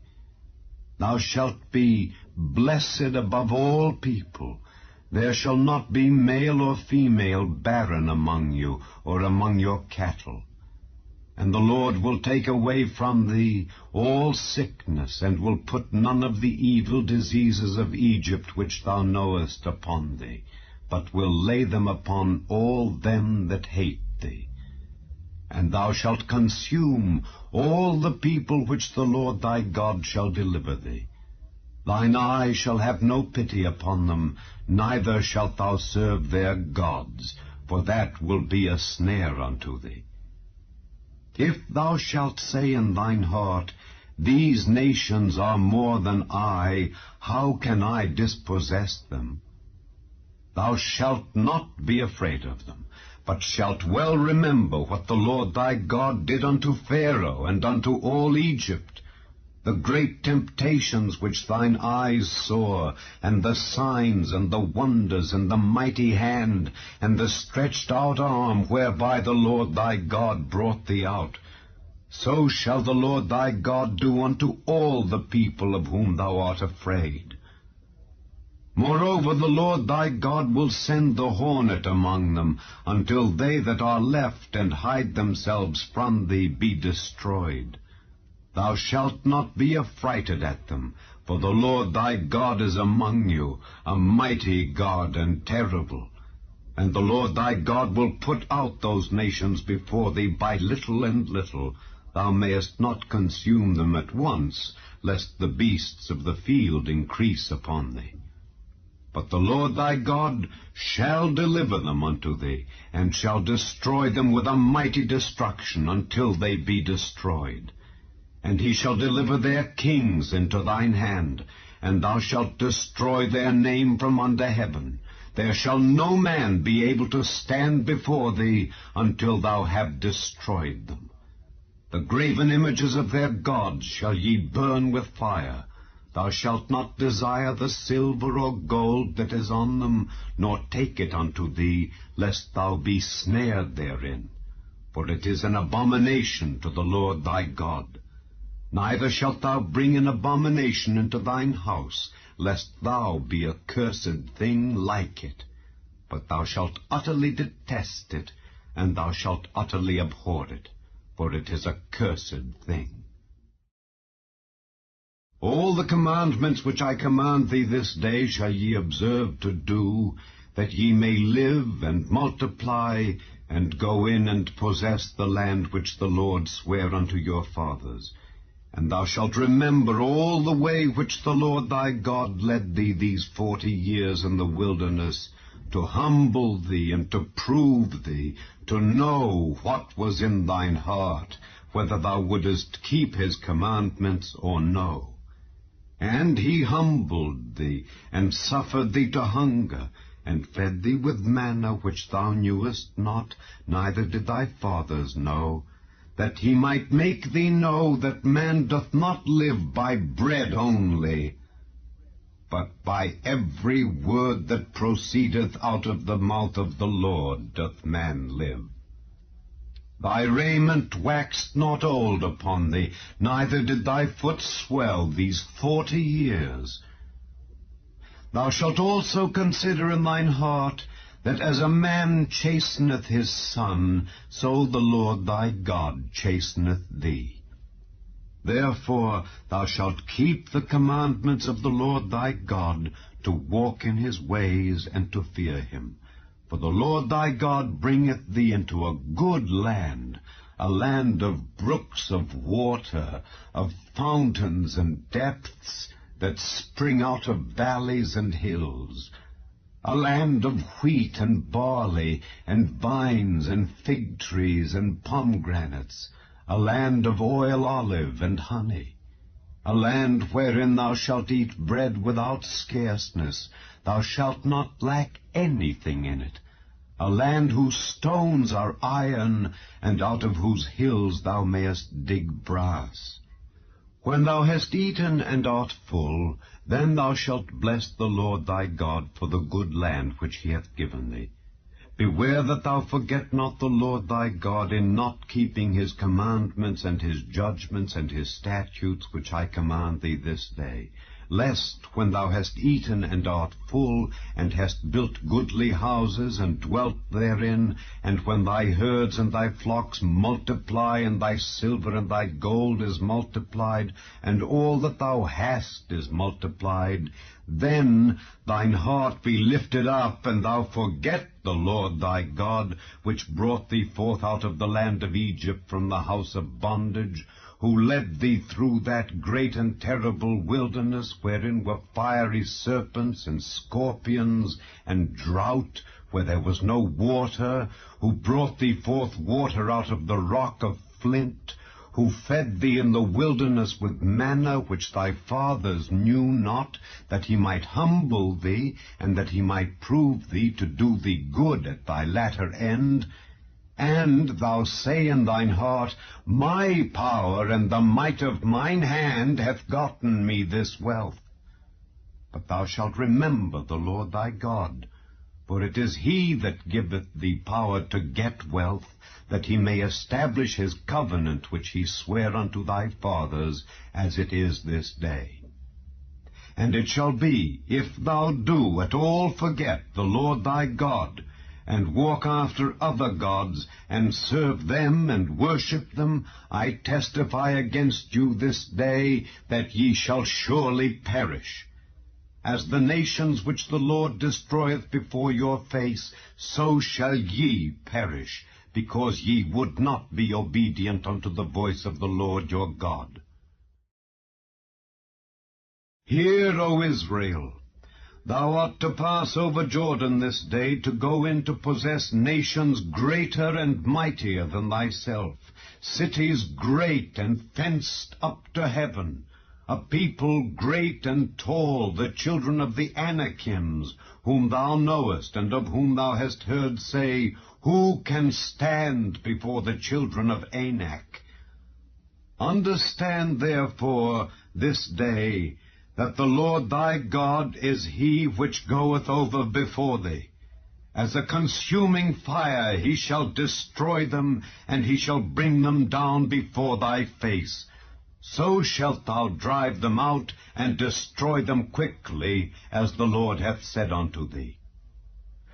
Thou shalt be blessed above all people. There shall not be male or female barren among you, or among your cattle. And the Lord will take away from thee all sickness, and will put none of the evil diseases of Egypt which thou knowest upon thee, but will lay them upon all them that hate thee. And thou shalt consume all the people which the Lord thy God shall deliver thee. Thine eye shall have no pity upon them, neither shalt thou serve their gods, for that will be a snare unto thee. If thou shalt say in thine heart, These nations are more than I, how can I dispossess them? Thou shalt not be afraid of them, but shalt well remember what the Lord thy God did unto Pharaoh and unto all Egypt, the great temptations which thine eyes saw, and the signs and the wonders, and the mighty hand, and the stretched out arm, whereby the Lord thy God brought thee out. So shall the Lord thy God do unto all the people of whom thou art afraid. Moreover, the Lord thy God will send the hornet among them, until they that are left and hide themselves from thee be destroyed. Thou shalt not be affrighted at them, for the Lord thy God is among you, a mighty God and terrible. And the Lord thy God will put out those nations before thee by little and little. Thou mayest not consume them at once, lest the beasts of the field increase upon thee. But the Lord thy God shall deliver them unto thee, and shall destroy them with a mighty destruction until they be destroyed. And he shall deliver their kings into thine hand, and thou shalt destroy their name from under heaven. There shall no man be able to stand before thee until thou have destroyed them. The graven images of their gods shall ye burn with fire. Thou shalt not desire the silver or gold that is on them, nor take it unto thee, lest thou be snared therein. For it is an abomination to the Lord thy God. Neither shalt thou bring an abomination into thine house, lest thou be a cursed thing like it. But thou shalt utterly detest it, and thou shalt utterly abhor it, for it is a cursed thing. All the commandments which I command thee this day shall ye observe to do, that ye may live and multiply, and go in and possess the land which the Lord sware unto your fathers. And thou shalt remember all the way which the Lord thy God led thee these 40 years in the wilderness, to humble thee and to prove thee, to know what was in thine heart, whether thou wouldest keep his commandments or no. And he humbled thee, and suffered thee to hunger, and fed thee with manna which thou knewest not, neither did thy fathers know, that he might make thee know that man doth not live by bread only, but by every word that proceedeth out of the mouth of the Lord doth man live. Thy raiment waxed not old upon thee, neither did thy foot swell these 40 years. Thou shalt also consider in thine heart, that as a man chasteneth his son, so the Lord thy God chasteneth thee. Therefore thou shalt keep the commandments of the Lord thy God, to walk in his ways, and to fear him. For the Lord thy God bringeth thee into a good land, a land of brooks of water, of fountains and depths, that spring out of valleys and hills, a land of wheat and barley, and vines and fig trees and pomegranates, a land of oil, olive, and honey, a land wherein thou shalt eat bread without scarceness, thou shalt not lack anything in it, a land whose stones are iron, and out of whose hills thou mayest dig brass. When thou hast eaten and art full, then thou shalt bless the Lord thy God for the good land which he hath given thee. Beware that thou forget not the Lord thy God in not keeping his commandments and his judgments and his statutes which I command thee this day, lest, when thou hast eaten and art full, and hast built goodly houses, and dwelt therein, and when thy herds and thy flocks multiply, and thy silver and thy gold is multiplied, and all that thou hast is multiplied, then thine heart be lifted up, and thou forget the Lord thy God, which brought thee forth out of the land of Egypt from the house of bondage, who led thee through that great and terrible wilderness, wherein were fiery serpents and scorpions, and drought, where there was no water, who brought thee forth water out of the rock of flint, who fed thee in the wilderness with manna, which thy fathers knew not, that he might humble thee, and that he might prove thee to do thee good at thy latter end. And thou say in thine heart, My power and the might of mine hand hath gotten me this wealth. But thou shalt remember the Lord thy God, for it is he that giveth thee power to get wealth, that he may establish his covenant which he sware unto thy fathers, as it is this day. And it shall be, if thou do at all forget the Lord thy God, and walk after other gods, and serve them, and worship them, I testify against you this day, that ye shall surely perish. As the nations which the Lord destroyeth before your face, so shall ye perish, because ye would not be obedient unto the voice of the Lord your God. Hear, O Israel, thou art to pass over Jordan this day, to go in to possess nations greater and mightier than thyself, cities great and fenced up to heaven, a people great and tall, the children of the Anakims, whom thou knowest, and of whom thou hast heard say, Who can stand before the children of Anak? Understand therefore this day, that the Lord thy God is he which goeth over before thee. As a consuming fire he shall destroy them, and he shall bring them down before thy face. So shalt thou drive them out, and destroy them quickly, as the Lord hath said unto thee.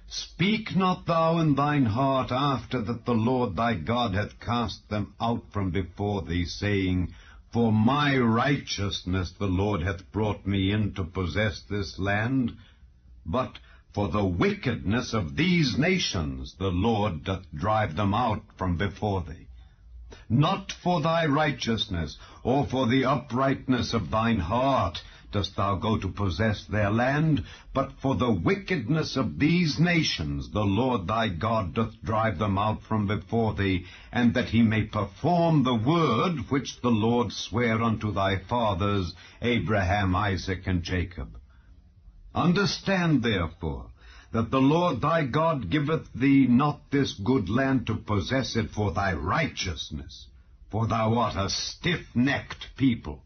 Speak not thou in thine heart after that the Lord thy God hath cast them out from before thee, saying, For my righteousness the Lord hath brought me in to possess this land. But for the wickedness of these nations the Lord doth drive them out from before thee. Not for thy righteousness, or for the uprightness of thine heart, dost thou go to possess their land, but for the wickedness of these nations the Lord thy God doth drive them out from before thee, and that he may perform the word which the Lord sware unto thy fathers, Abraham, Isaac, and Jacob. Understand therefore that the Lord thy God giveth thee not this good land to possess it for thy righteousness, for thou art a stiff-necked people.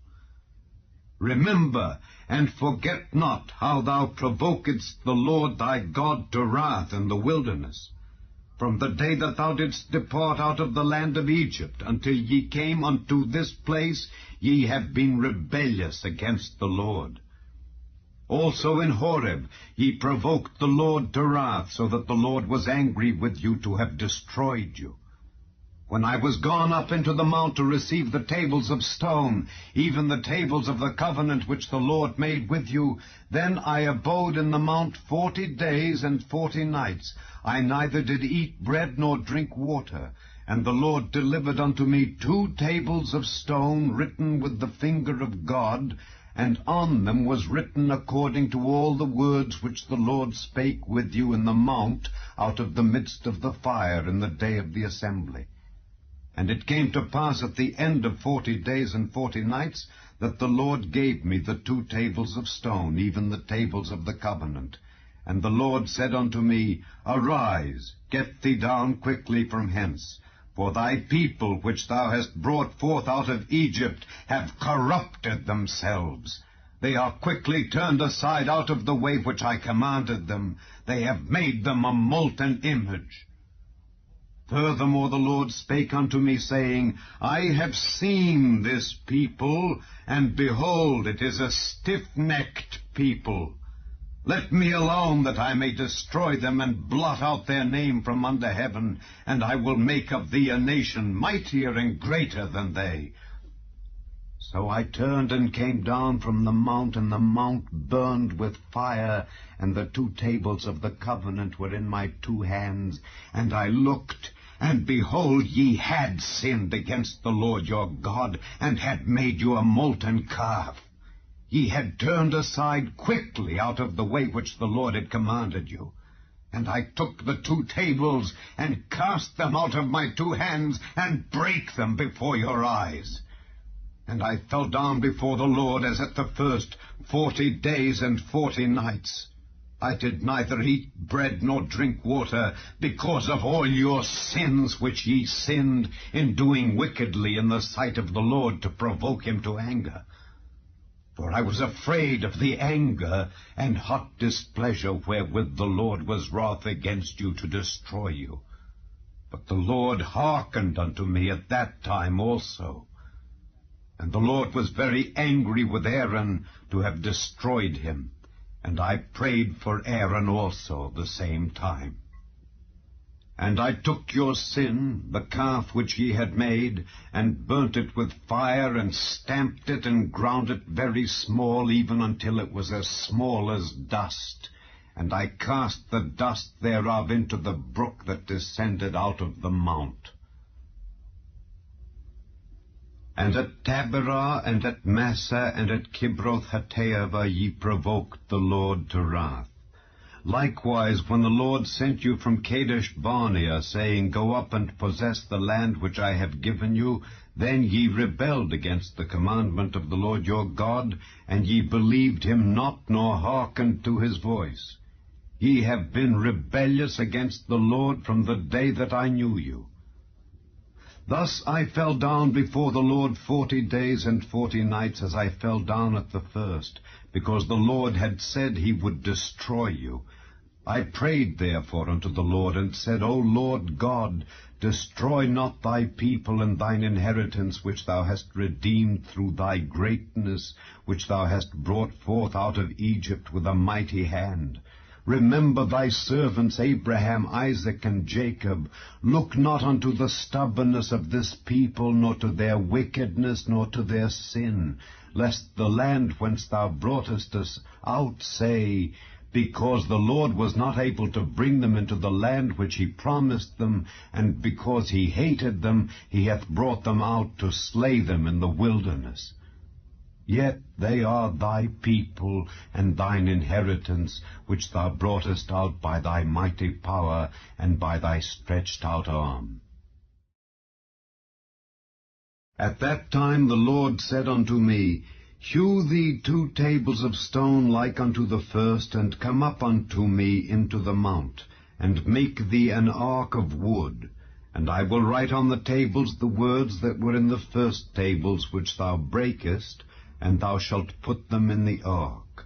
Remember, and forget not how thou provokedst the Lord thy God to wrath in the wilderness. From the day that thou didst depart out of the land of Egypt, until ye came unto this place, ye have been rebellious against the Lord. Also in Horeb ye provoked the Lord to wrath, so that the Lord was angry with you to have destroyed you. When I was gone up into the mount to receive the tables of stone, even the tables of the covenant which the Lord made with you, then I abode in the mount 40 days and 40 nights. I neither did eat bread nor drink water. And the Lord delivered unto me 2 tables of stone written with the finger of God, and on them was written according to all the words which the Lord spake with you in the mount out of the midst of the fire in the day of the assembly. And it came to pass at the end of 40 days and 40 nights that the Lord gave me the 2 tables of stone, even the tables of the covenant. And the Lord said unto me, Arise, get thee down quickly from hence, for thy people which thou hast brought forth out of Egypt have corrupted themselves. They are quickly turned aside out of the way which I commanded them. They have made them a molten image. Furthermore the Lord spake unto me, saying, I have seen this people, and behold, it is a stiff-necked people. Let me alone, that I may destroy them, and blot out their name from under heaven, and I will make of thee a nation mightier and greater than they. So I turned and came down from the mount, and the mount burned with fire, and the 2 tables of the covenant were in my 2 hands. And I looked, and behold, ye had sinned against the Lord your God, and had made you a molten calf. Ye had turned aside quickly out of the way which the Lord had commanded you. And I took the 2 tables, and cast them out of my 2 hands, and brake them before your eyes. And I fell down before the Lord as at the first 40 days and 40 nights. I did neither eat bread nor drink water, because of all your sins which ye sinned in doing wickedly in the sight of the Lord, to provoke him to anger. For I was afraid of the anger and hot displeasure wherewith the Lord was wroth against you to destroy you. But the Lord hearkened unto me at that time also. And the Lord was very angry with Aaron to have destroyed him. And I prayed for Aaron also the same time. And I took your sin, the calf which ye had made, and burnt it with fire, and stamped it, and ground it very small, even until it was as small as dust. And I cast the dust thereof into the brook that descended out of the mount. And at Taberah, and at Massa, and at Kibroth-Hattaavah ye provoked the Lord to wrath. Likewise, when the Lord sent you from Kadesh-barnea, saying, Go up and possess the land which I have given you, then ye rebelled against the commandment of the Lord your God, and ye believed him not, nor hearkened to his voice. Ye have been rebellious against the Lord from the day that I knew you. Thus I fell down before the Lord 40 days and 40 nights, as I fell down at the first, because the Lord had said he would destroy you. I prayed therefore unto the Lord, and said, O Lord God, destroy not thy people and thine inheritance, which thou hast redeemed through thy greatness, which thou hast brought forth out of Egypt with a mighty hand. Remember thy servants Abraham, Isaac, and Jacob. Look not unto the stubbornness of this people, nor to their wickedness, nor to their sin, lest the land whence thou broughtest us out say, Because the Lord was not able to bring them into the land which he promised them, and because he hated them, he hath brought them out to slay them in the wilderness. Yet they are thy people, and thine inheritance, which thou broughtest out by thy mighty power, and by thy stretched out arm. At that time the Lord said unto me, Hew thee 2 tables of stone like unto the first, and come up unto me into the mount, and make thee an ark of wood. And I will write on the tables the words that were in the first tables which thou breakest, and thou shalt put them in the ark.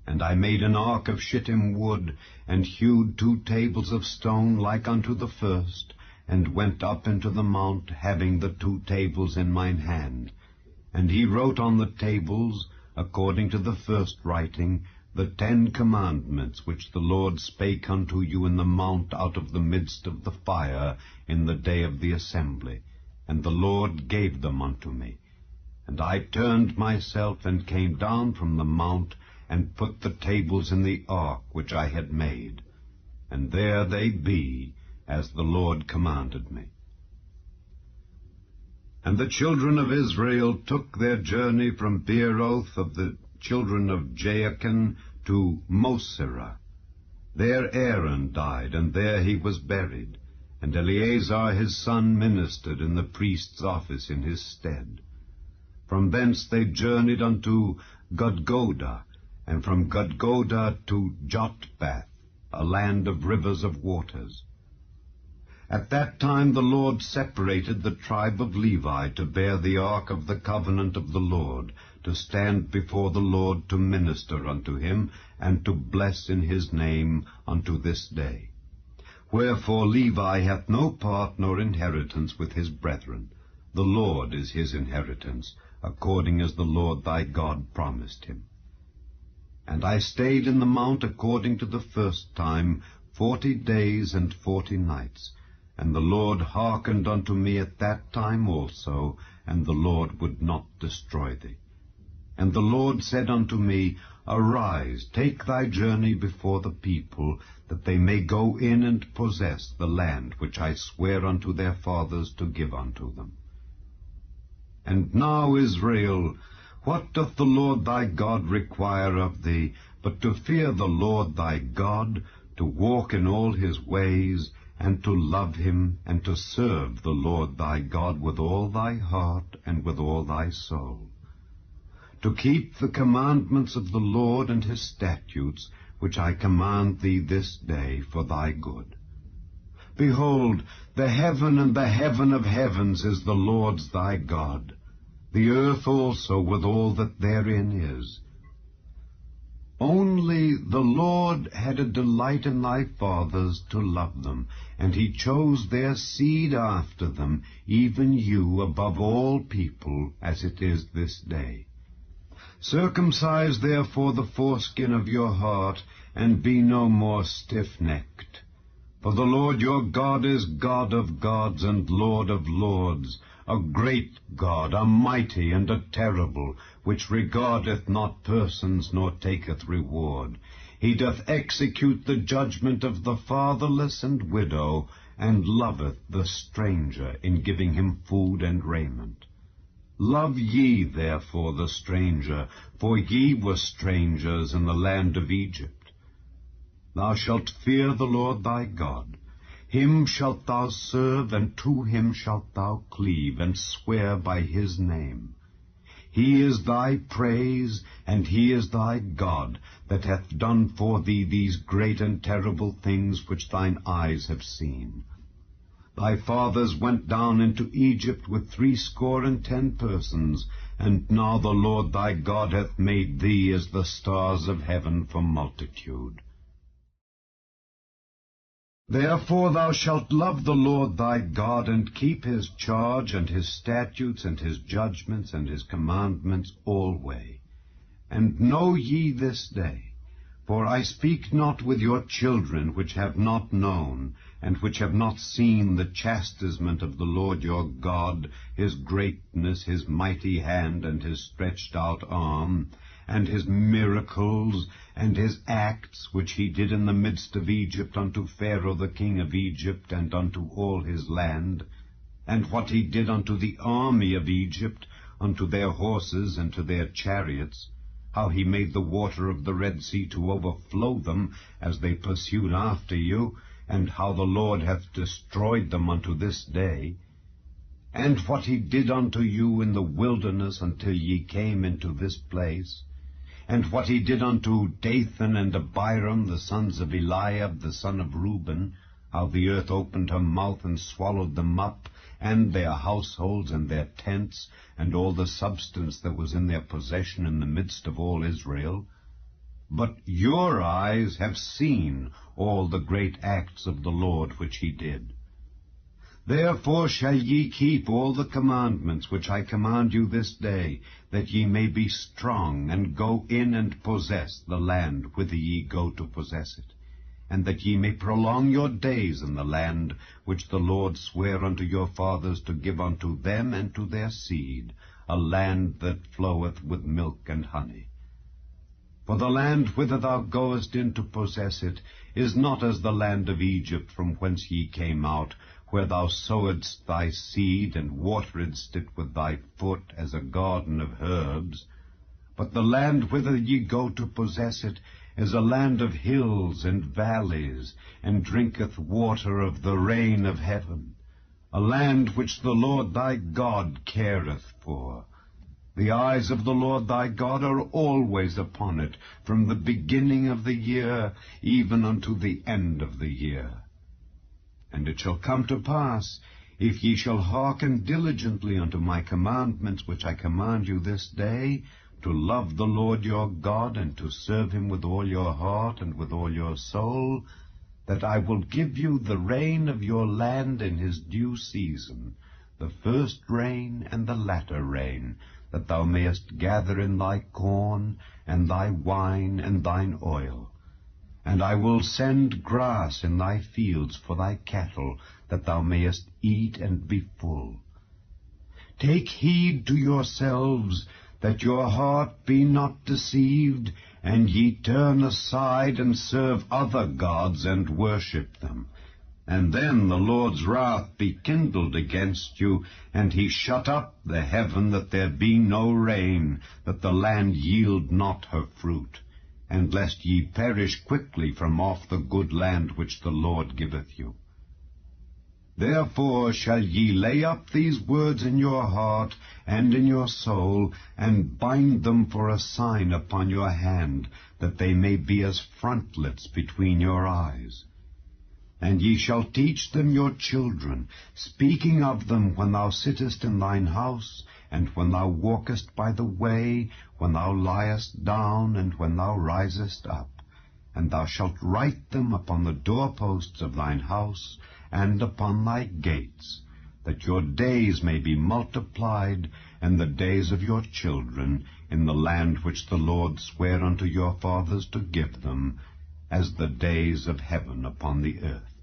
And I made an ark of shittim wood, and hewed 2 tables of stone like unto the first, and went up into the mount, having the 2 tables in mine hand. And he wrote on the tables, according to the first writing, the 10 commandments which the Lord spake unto you in the mount out of the midst of the fire in the day of the assembly. And the Lord gave them unto me. And I turned myself, and came down from the mount, and put the tables in the ark which I had made. And there they be, as the Lord commanded me. And the children of Israel took their journey from Beeroth of the children of Jaachan to Mosera. There Aaron died, and there he was buried, and Eleazar his son ministered in the priest's office in his stead. From thence they journeyed unto Gudgodah, and from Gudgodah to Jotbath, a land of rivers of waters. At that time the Lord separated the tribe of Levi to bear the ark of the covenant of the Lord, to stand before the Lord to minister unto him, and to bless in his name unto this day. Wherefore Levi hath no part nor inheritance with his brethren. The Lord is his inheritance, according as the Lord thy God promised him. And I stayed in the mount according to the first time 40 days and 40 nights. And the Lord hearkened unto me at that time also, and the Lord would not destroy thee. And the Lord said unto me, Arise, take thy journey before the people, that they may go in and possess the land which I swear unto their fathers to give unto them. And now, Israel, what doth the Lord thy God require of thee, but to fear the Lord thy God, to walk in all his ways, and to love him, and to serve the Lord thy God with all thy heart and with all thy soul, to keep the commandments of the Lord and his statutes, which I command thee this day for thy good. Behold, the heaven and the heaven of heavens is the Lord's thy God, the earth also with all that therein is. Only the Lord had a delight in thy fathers to love them, and he chose their seed after them, even you above all people, as it is this day. Circumcise therefore the foreskin of your heart, and be no more stiff-necked. For the Lord your God is God of gods and Lord of lords, a great God, a mighty and a terrible, which regardeth not persons, nor taketh reward. He doth execute the judgment of the fatherless and widow, and loveth the stranger, in giving him food and raiment. Love ye therefore the stranger, for ye were strangers in the land of Egypt. Thou shalt fear the Lord thy God. Him shalt thou serve, and to him shalt thou cleave, and swear by his name. He is thy praise, and he is thy God, that hath done for thee these great and terrible things which thine eyes have seen. Thy fathers went down into Egypt with 70 persons, and now the Lord thy God hath made thee as the stars of heaven for multitude. Therefore thou shalt love the Lord thy God, and keep his charge, and his statutes, and his judgments, and his commandments alway. And know ye this day, for I speak not with your children which have not known, and which have not seen the chastisement of the Lord your God, his greatness, his mighty hand, and his stretched out arm, and his miracles, and his acts, which he did in the midst of Egypt unto Pharaoh the king of Egypt, and unto all his land, and what he did unto the army of Egypt, unto their horses and to their chariots, how he made the water of the Red Sea to overflow them as they pursued after you, and how the Lord hath destroyed them unto this day, and what he did unto you in the wilderness until ye came into this place, and what he did unto Dathan and Abiram, the sons of Eliab, the son of Reuben, how the earth opened her mouth and swallowed them up, and their households and their tents, and all the substance that was in their possession in the midst of all Israel. But your eyes have seen all the great acts of the Lord which he did. Therefore shall ye keep all the commandments which I command you this day, that ye may be strong, and go in and possess the land whither ye go to possess it, and that ye may prolong your days in the land which the Lord sware unto your fathers to give unto them and to their seed, a land that floweth with milk and honey. For the land whither thou goest in to possess it is not as the land of Egypt from whence ye came out, where thou sowedst thy seed, and wateredst it with thy foot as a garden of herbs. But the land whither ye go to possess it is a land of hills and valleys, and drinketh water of the rain of heaven, a land which the Lord thy God careth for. The eyes of the Lord thy God are always upon it, from the beginning of the year even unto the end of the year. And it shall come to pass, if ye shall hearken diligently unto my commandments which I command you this day, to love the Lord your God, and to serve him with all your heart and with all your soul, that I will give you the rain of your land in his due season, the first rain and the latter rain, that thou mayest gather in thy corn, and thy wine, and thine oil. And I will send grass in thy fields for thy cattle, that thou mayest eat and be full. Take heed to yourselves, that your heart be not deceived, and ye turn aside and serve other gods and worship them. And then the Lord's wrath be kindled against you, and he shut up the heaven, that there be no rain, that the land yield not her fruit, and lest ye perish quickly from off the good land which the Lord giveth you. Therefore shall ye lay up these words in your heart and in your soul, and bind them for a sign upon your hand, that they may be as frontlets between your eyes. And ye shall teach them your children, speaking of them when thou sittest in thine house, and when thou walkest by the way, when thou liest down, and when thou risest up. And thou shalt write them upon the doorposts of thine house, and upon thy gates, that your days may be multiplied, and the days of your children, in the land which the Lord sware unto your fathers to give them, as the days of heaven upon the earth.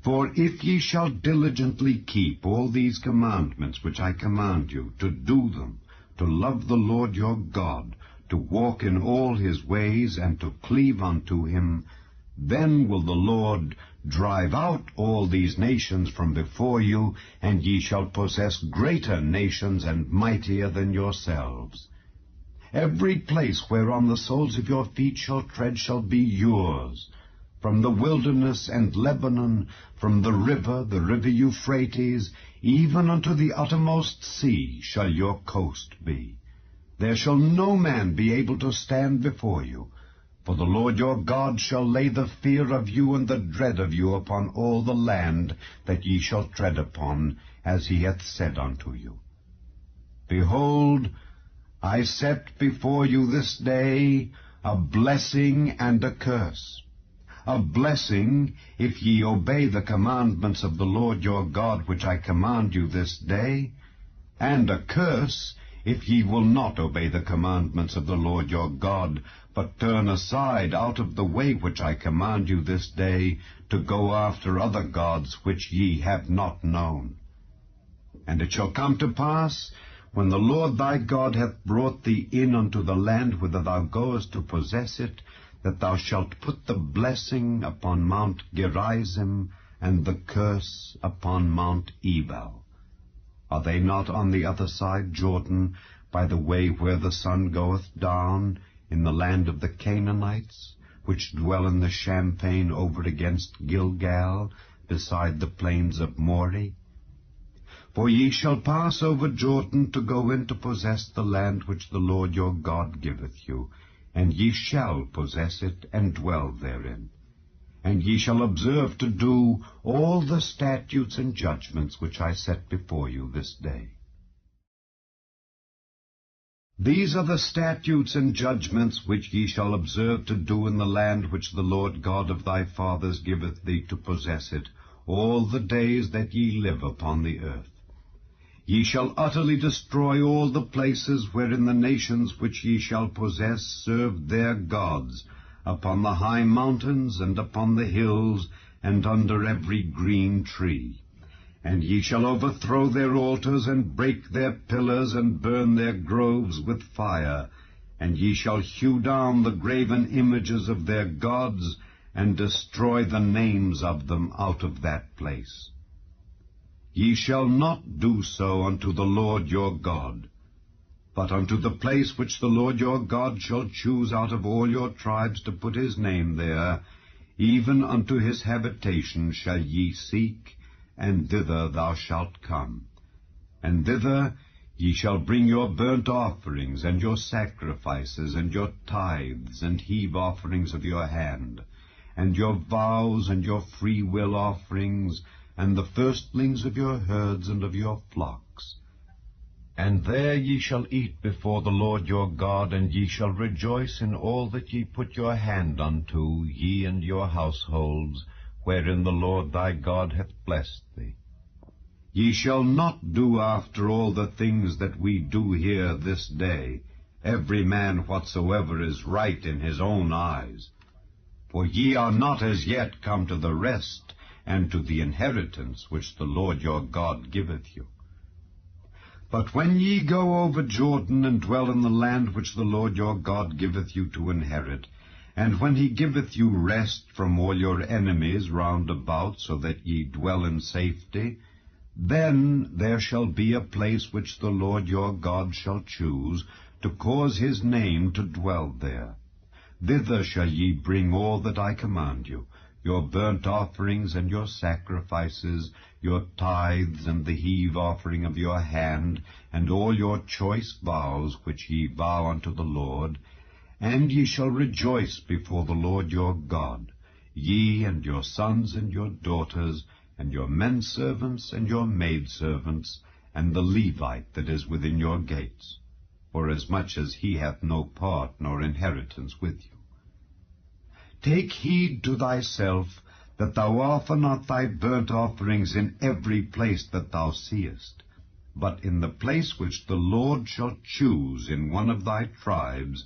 For if ye shall diligently keep all these commandments which I command you, to do them, to love the Lord your God, to walk in all his ways, and to cleave unto him, then will the Lord drive out all these nations from before you, and ye shall possess greater nations and mightier than yourselves. Every place whereon the soles of your feet shall tread shall be yours. From the wilderness and Lebanon, from the river Euphrates, even unto the uttermost sea shall your coast be. There shall no man be able to stand before you. For the Lord your God shall lay the fear of you and the dread of you upon all the land that ye shall tread upon, as he hath said unto you. Behold, I set before you this day a blessing and a curse. A blessing, if ye obey the commandments of the Lord your God which I command you this day, and a curse, if ye will not obey the commandments of the Lord your God, but turn aside out of the way which I command you this day, to go after other gods which ye have not known. And it shall come to pass, when the Lord thy God hath brought thee in unto the land whither thou goest to possess it, that thou shalt put the blessing upon Mount Gerizim, and the curse upon Mount Ebal. Are they not on the other side Jordan, by the way where the sun goeth down, in the land of the Canaanites, which dwell in the champaign over against Gilgal, beside the plains of Moreh? For ye shall pass over Jordan to go in to possess the land which the Lord your God giveth you, and ye shall possess it, and dwell therein. And ye shall observe to do all the statutes and judgments which I set before you this day. These are the statutes and judgments which ye shall observe to do in the land which the Lord God of thy fathers giveth thee to possess it, all the days that ye live upon the earth. Ye shall utterly destroy all the places wherein the nations which ye shall possess serve their gods, upon the high mountains, and upon the hills, and under every green tree. And ye shall overthrow their altars, and break their pillars, and burn their groves with fire. And ye shall hew down the graven images of their gods, and destroy the names of them out of that place. Ye shall not do so unto the Lord your God, but unto the place which the Lord your God shall choose out of all your tribes to put his name there, even unto his habitation shall ye seek, and thither thou shalt come. And thither ye shall bring your burnt offerings, and your sacrifices, and your tithes, and heave offerings of your hand, and your vows, and your freewill offerings, and the firstlings of your herds and of your flocks. And there ye shall eat before the Lord your God, and ye shall rejoice in all that ye put your hand unto, ye and your households, wherein the Lord thy God hath blessed thee. Ye shall not do after all the things that we do here this day, every man whatsoever is right in his own eyes. For ye are not as yet come to the rest, and to the inheritance which the Lord your God giveth you. But when ye go over Jordan, and dwell in the land which the Lord your God giveth you to inherit, and when he giveth you rest from all your enemies round about, so that ye dwell in safety, then there shall be a place which the Lord your God shall choose, to cause his name to dwell there. Thither shall ye bring all that I command you, your burnt offerings and your sacrifices, your tithes and the heave offering of your hand, and all your choice vows which ye vow unto the Lord. And ye shall rejoice before the Lord your God, ye and your sons and your daughters, and your menservants and your maidservants, and the Levite that is within your gates, forasmuch as he hath no part nor inheritance with you. Take heed to thyself, that thou offer not thy burnt offerings in every place that thou seest, but in the place which the Lord shall choose in one of thy tribes,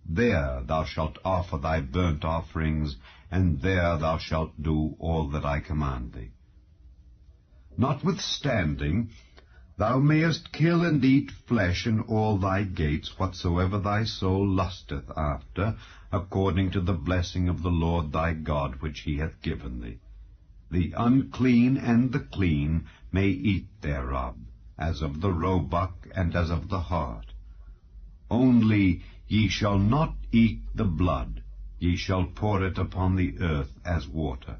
there thou shalt offer thy burnt offerings, and there thou shalt do all that I command thee. Notwithstanding, thou mayest kill and eat flesh in all thy gates, whatsoever thy soul lusteth after, according to the blessing of the Lord thy God which he hath given thee. The unclean and the clean may eat thereof, as of the roebuck and as of the hart. Only ye shall not eat the blood, ye shall pour it upon the earth as water.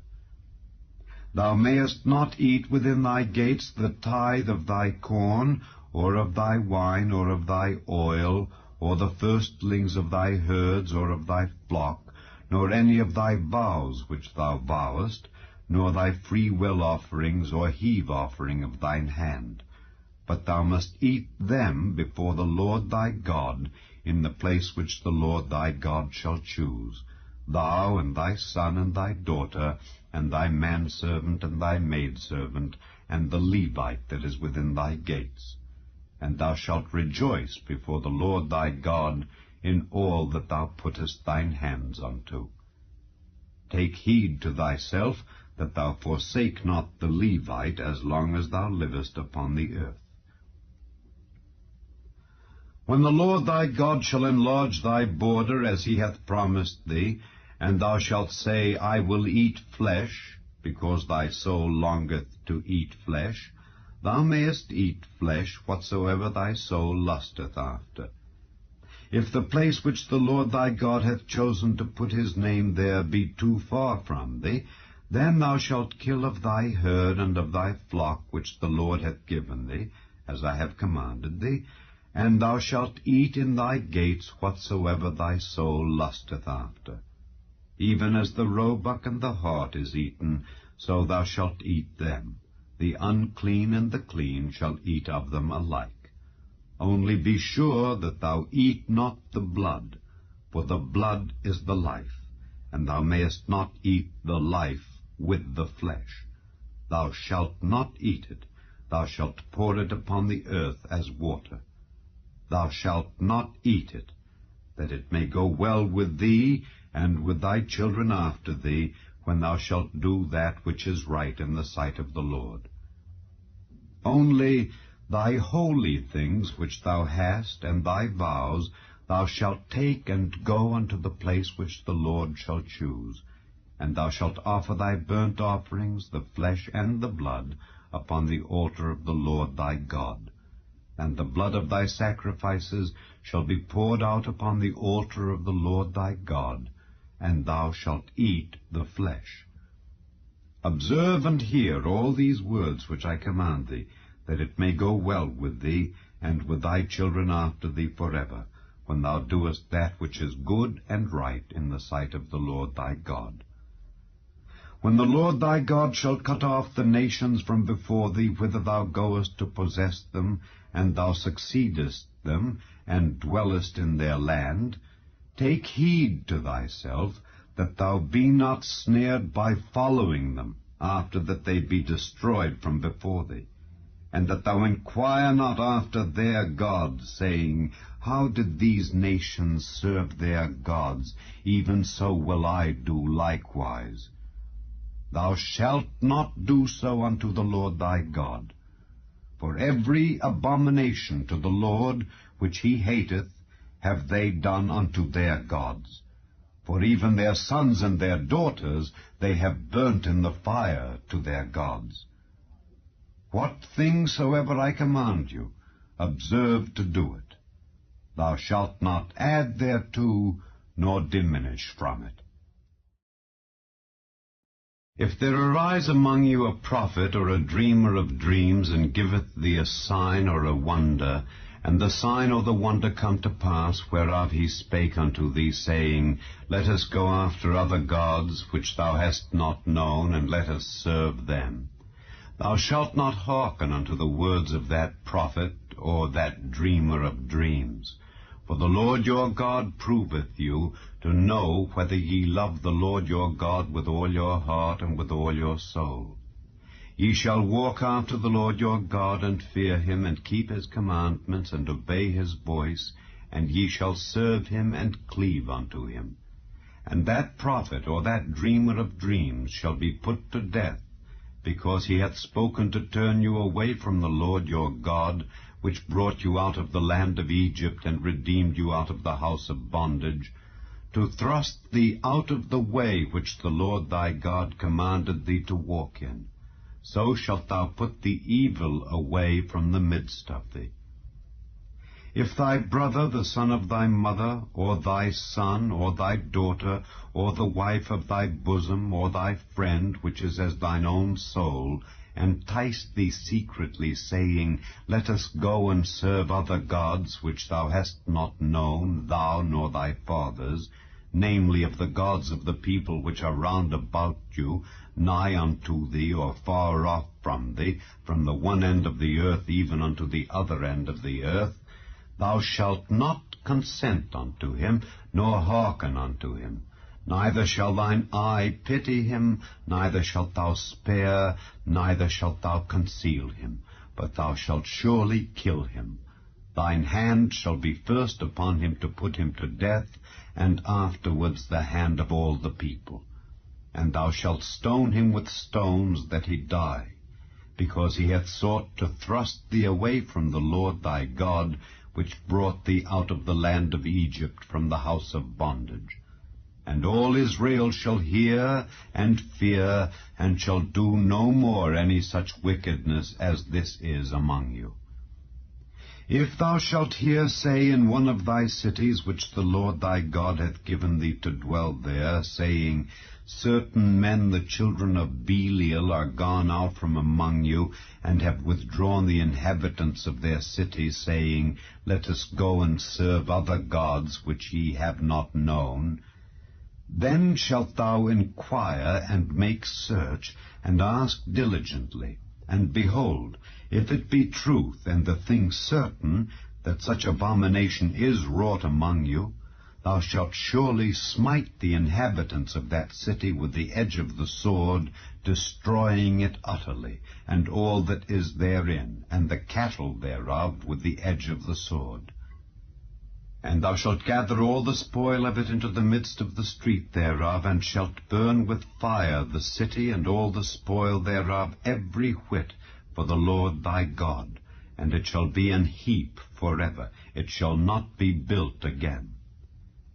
Thou mayest not eat within thy gates the tithe of thy corn, or of thy wine, or of thy oil, or the firstlings of thy herds, or of thy flock, nor any of thy vows which thou vowest, nor thy freewill offerings, or heave offering of thine hand. But thou must eat them before the Lord thy God, in the place which the Lord thy God shall choose, thou and thy son and thy daughter, and thy manservant and thy maidservant, and the Levite that is within thy gates. And thou shalt rejoice before the Lord thy God in all that thou puttest thine hands unto. Take heed to thyself that thou forsake not the Levite as long as thou livest upon the earth. When the Lord thy God shall enlarge thy border as he hath promised thee, and thou shalt say, I will eat flesh, because thy soul longeth to eat flesh, thou mayest eat flesh whatsoever thy soul lusteth after. If the place which the Lord thy God hath chosen to put his name there be too far from thee, then thou shalt kill of thy herd and of thy flock which the Lord hath given thee, as I have commanded thee, and thou shalt eat in thy gates whatsoever thy soul lusteth after. Even as the roebuck and the hart is eaten, so thou shalt eat them. The unclean and the clean shall eat of them alike. Only be sure that thou eat not the blood, for the blood is the life, and thou mayest not eat the life with the flesh. Thou shalt not eat it, thou shalt pour it upon the earth as water. Thou shalt not eat it, that it may go well with thee, and with thy children after thee, when thou shalt do that which is right in the sight of the Lord. Only thy holy things which thou hast, and thy vows, thou shalt take and go unto the place which the Lord shall choose, And thou shalt offer thy burnt offerings, the flesh and the blood, upon the altar of the Lord thy God. And the blood of thy sacrifices shall be poured out upon the altar of the Lord thy God, and thou shalt eat the flesh. Observe and hear all these words which I command thee, that it may go well with thee, and with thy children after thee forever, when thou doest that which is good and right in the sight of the Lord thy God. When the Lord thy God shall cut off the nations from before thee, whither thou goest to possess them, and thou succeedest them, and dwellest in their land, take heed to thyself, that thou be not snared by following them, after that they be destroyed from before thee, and that thou inquire not after their gods, saying, How did these nations serve their gods? Even so will I do likewise. Thou shalt not do so unto the Lord thy God. For every abomination to the Lord which he hateth have they done unto their gods. For even their sons and their daughters they have burnt in the fire to their gods. What thing soever I command you, observe to do it. Thou shalt not add thereto, nor diminish from it. If there arise among you a prophet or a dreamer of dreams, and giveth thee a sign or a wonder, and the sign or the wonder come to pass, whereof he spake unto thee, saying, Let us go after other gods, which thou hast not known, and let us serve them, thou shalt not hearken unto the words of that prophet or that dreamer of dreams. For the Lord your God proveth you, to know whether ye love the Lord your God with all your heart and with all your soul. Ye shall walk after the Lord your God, and fear him, and keep his commandments, and obey his voice, and ye shall serve him, and cleave unto him. And that prophet or that dreamer of dreams shall be put to death, because he hath spoken to turn you away from the Lord your God, which brought you out of the land of Egypt, and redeemed you out of the house of bondage, to thrust thee out of the way which the Lord thy God commanded thee to walk in. So shalt thou put the evil away from the midst of thee. If thy brother, the son of thy mother, or thy son, or thy daughter, or the wife of thy bosom, or thy friend, which is as thine own soul, entice thee secretly, saying, Let us go and serve other gods, which thou hast not known, thou nor thy fathers, namely of the gods of the people which are round about you, nigh unto thee, or far off from thee, from the one end of the earth even unto the other end of the earth, thou shalt not consent unto him, nor hearken unto him. Neither shall thine eye pity him, neither shalt thou spare, neither shalt thou conceal him, but thou shalt surely kill him. Thine hand shall be first upon him to put him to death, and afterwards the hand of all the people. And thou shalt stone him with stones, that he die, because he hath sought to thrust thee away from the Lord thy God, which brought thee out of the land of Egypt from the house of bondage. And all Israel shall hear and fear, and shall do no more any such wickedness as this is among you. If thou shalt hear say in one of thy cities, which the Lord thy God hath given thee to dwell there, saying, Certain men, the children of Belial, are gone out from among you, and have withdrawn the inhabitants of their cities, saying, Let us go and serve other gods, which ye have not known, then shalt thou inquire, and make search, and ask diligently. And behold, if it be truth, and the thing certain, that such abomination is wrought among you, thou shalt surely smite the inhabitants of that city with the edge of the sword, destroying it utterly, and all that is therein, and the cattle thereof with the edge of the sword. And thou shalt gather all the spoil of it into the midst of the street thereof, and shalt burn with fire the city and all the spoil thereof, every whit, for the Lord thy God. And it shall be an heap forever, it shall not be built again.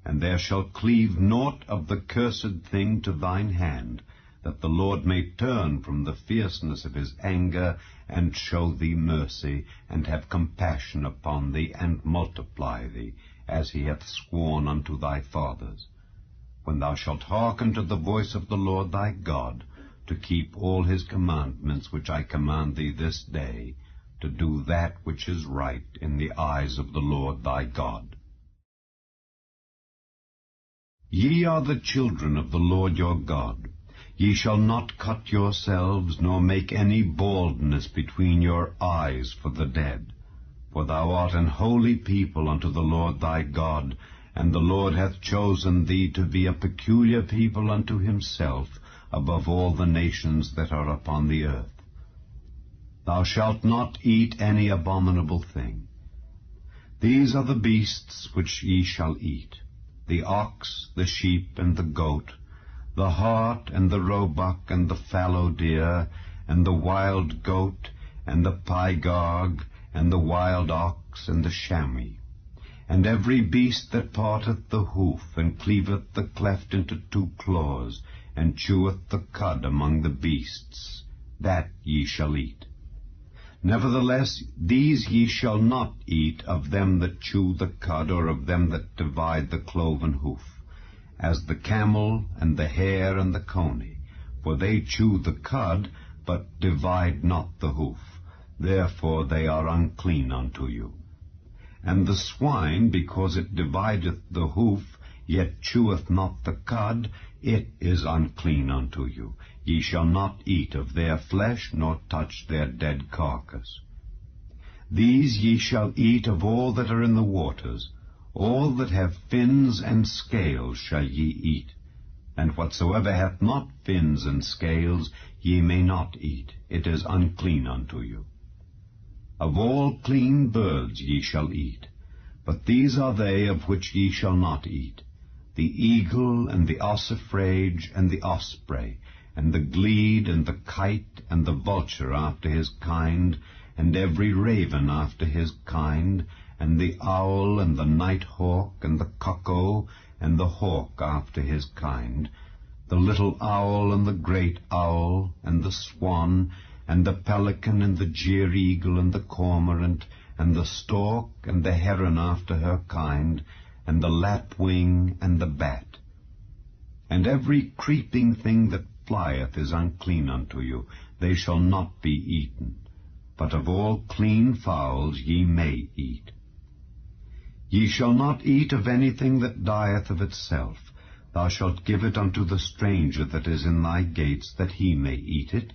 and there shall cleave naught of the cursed thing to thine hand, that the Lord may turn from the fierceness of his anger, and show thee mercy, and have compassion upon thee, and multiply thee, as he hath sworn unto thy fathers. When thou shalt hearken to the voice of the Lord thy God, to keep all his commandments which I command thee this day, to do that which is right in the eyes of the Lord thy God. Ye are the children of the Lord your God. Ye shall not cut yourselves, nor make any baldness between your eyes for the dead. For thou art an holy people unto the Lord thy God, and the Lord hath chosen thee to be a peculiar people unto himself, above all the nations that are upon the earth. Thou shalt not eat any abominable thing. These are the beasts which ye shall eat: the ox, the sheep, and the goat, the hart, and the roebuck, and the fallow deer, and the wild goat, and the pygarg, and the wild ox, and the chamois, and every beast that parteth the hoof, and cleaveth the cleft into two claws, and cheweth the cud among the beasts, that ye shall eat. Nevertheless, these ye shall not eat of them that chew the cud, or of them that divide the cloven hoof, as the camel, and the hare, and the coney, for they chew the cud, but divide not the hoof, therefore they are unclean unto you. And the swine, because it divideth the hoof, yet cheweth not the cud, it is unclean unto you. Ye shall not eat of their flesh, nor touch their dead carcass. These ye shall eat of all that are in the waters. All that have fins and scales shall ye eat. And whatsoever hath not fins and scales ye may not eat. It is unclean unto you. Of all clean birds ye shall eat. But these are they of which ye shall not eat: the eagle, and the ossifrage, and the osprey, and the glede, and the kite, and the vulture after his kind, and every raven after his kind, and the owl, and the night hawk, and the cuckoo, and the hawk after his kind, the little owl, and the great owl, and the swan, and the pelican, and the jeer-eagle, and the cormorant, and the stork, and the heron after her kind, and the lapwing, and the bat. And every creeping thing that flieth is unclean unto you. They shall not be eaten. But of all clean fowls ye may eat. Ye shall not eat of anything that dieth of itself. Thou shalt give it unto the stranger that is in thy gates, that he may eat it,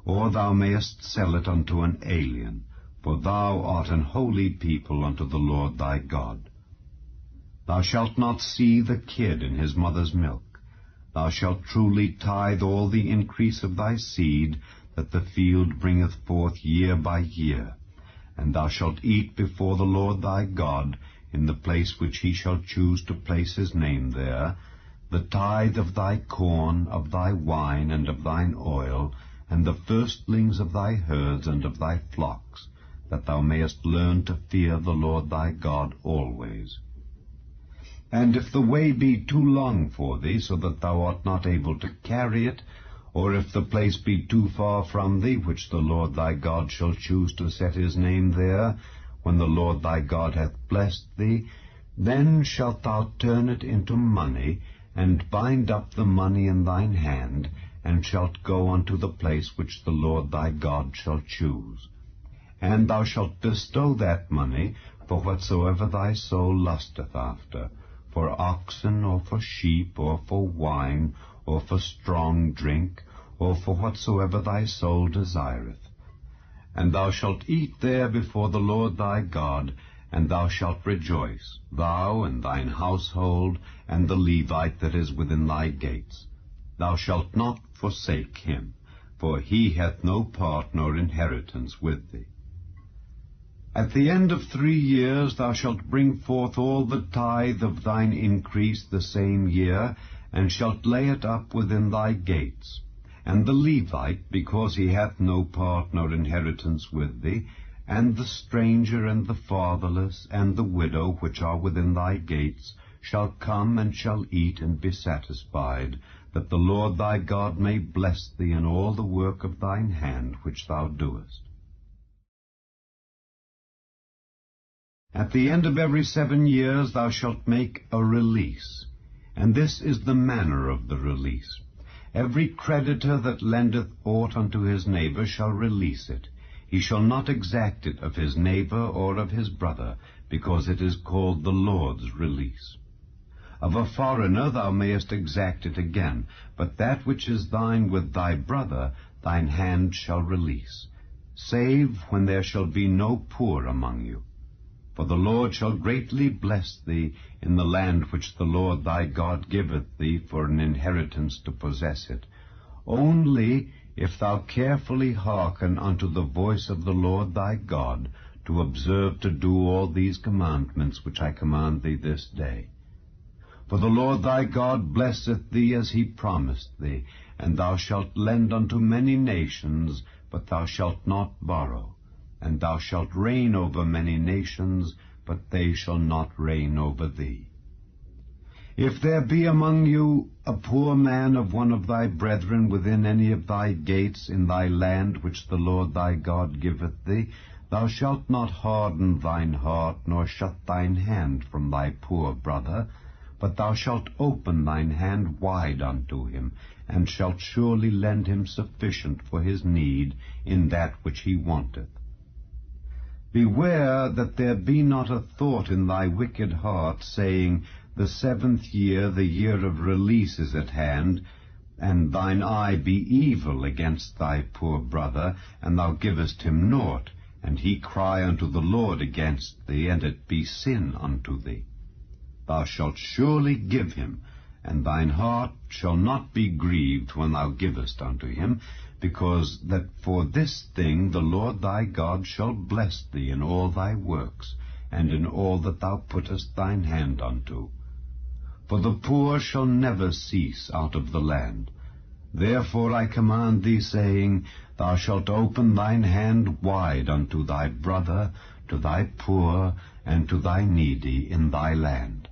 or thou mayest sell it unto an alien, for thou art an holy people unto the Lord thy God. Thou shalt not see the kid in his mother's milk. Thou shalt truly tithe all the increase of thy seed, that the field bringeth forth year by year. And thou shalt eat before the Lord thy God, in the place which he shall choose to place his name there, the tithe of thy corn, of thy wine, and of thine oil, and the firstlings of thy herds and of thy flocks, that thou mayest learn to fear the Lord thy God always. And if the way be too long for thee, so that thou art not able to carry it, or if the place be too far from thee, which the Lord thy God shall choose to set his name there, when the Lord thy God hath blessed thee, then shalt thou turn it into money, and bind up the money in thine hand, and shalt go unto the place which the Lord thy God shall choose. And thou shalt bestow that money for whatsoever thy soul lusteth after, for oxen, or for sheep, or for wine, or for strong drink, or for whatsoever thy soul desireth. And thou shalt eat there before the Lord thy God, and thou shalt rejoice, thou and thine household, and the Levite that is within thy gates. Thou shalt not forsake him, for he hath no part nor inheritance with thee. At the end of 3 years thou shalt bring forth all the tithe of thine increase the same year, and shalt lay it up within thy gates. And the Levite, because he hath no part nor inheritance with thee, and the stranger, and the fatherless, and the widow, which are within thy gates, shall come and shall eat and be satisfied, that the Lord thy God may bless thee in all the work of thine hand which thou doest. At the end of every 7 years thou shalt make a release, and this is the manner of the release. Every creditor that lendeth aught unto his neighbor shall release it. He shall not exact it of his neighbor or of his brother, because it is called the Lord's release. Of a foreigner thou mayest exact it again, but that which is thine with thy brother thine hand shall release, save when there shall be no poor among you. For the Lord shall greatly bless thee in the land which the Lord thy God giveth thee for an inheritance to possess it, only if thou carefully hearken unto the voice of the Lord thy God, to observe to do all these commandments which I command thee this day. For the Lord thy God blesseth thee as he promised thee, and thou shalt lend unto many nations, but thou shalt not borrow. And thou shalt reign over many nations, but they shall not reign over thee. If there be among you a poor man of one of thy brethren within any of thy gates in thy land which the Lord thy God giveth thee, thou shalt not harden thine heart, nor shut thine hand from thy poor brother, but thou shalt open thine hand wide unto him, and shalt surely lend him sufficient for his need in that which he wanteth. Beware that there be not a thought in thy wicked heart, saying, The 7th year, the year of release, is at hand, and thine eye be evil against thy poor brother, and thou givest him naught, and he cry unto the Lord against thee, and it be sin unto thee. Thou shalt surely give him, and thine heart shall not be grieved when thou givest unto him, because that for this thing the Lord thy God shall bless thee in all thy works, and in all that thou puttest thine hand unto. For the poor shall never cease out of the land. Therefore I command thee, saying, Thou shalt open thine hand wide unto thy brother, to thy poor, and to thy needy in thy land.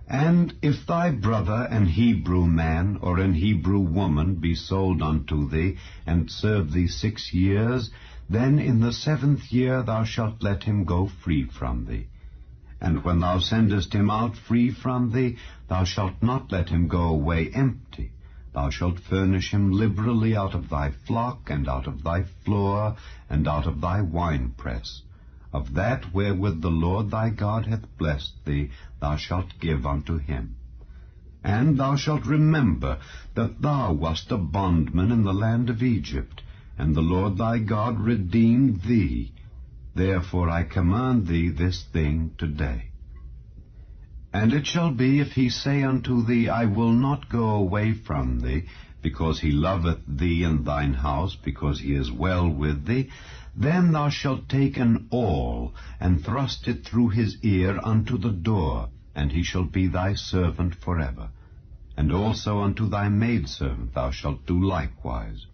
And if thy brother, an Hebrew man, or an Hebrew woman, be sold unto thee, and serve thee 6 years, then in the 7th year thou shalt let him go free from thee. And when thou sendest him out free from thee, thou shalt not let him go away empty. Thou shalt furnish him liberally out of thy flock, and out of thy floor, and out of thy winepress. Of that wherewith the Lord thy God hath blessed thee, thou shalt give unto him. And thou shalt remember that thou wast a bondman in the land of Egypt, and the Lord thy God redeemed thee. Therefore I command thee this thing today. And it shall be, if he say unto thee, I will not go away from thee, because he loveth thee and thine house, because he is well with thee, then thou shalt take an awl, and thrust it through his ear unto the door, and he shall be thy servant forever. And also unto thy maidservant thou shalt do likewise.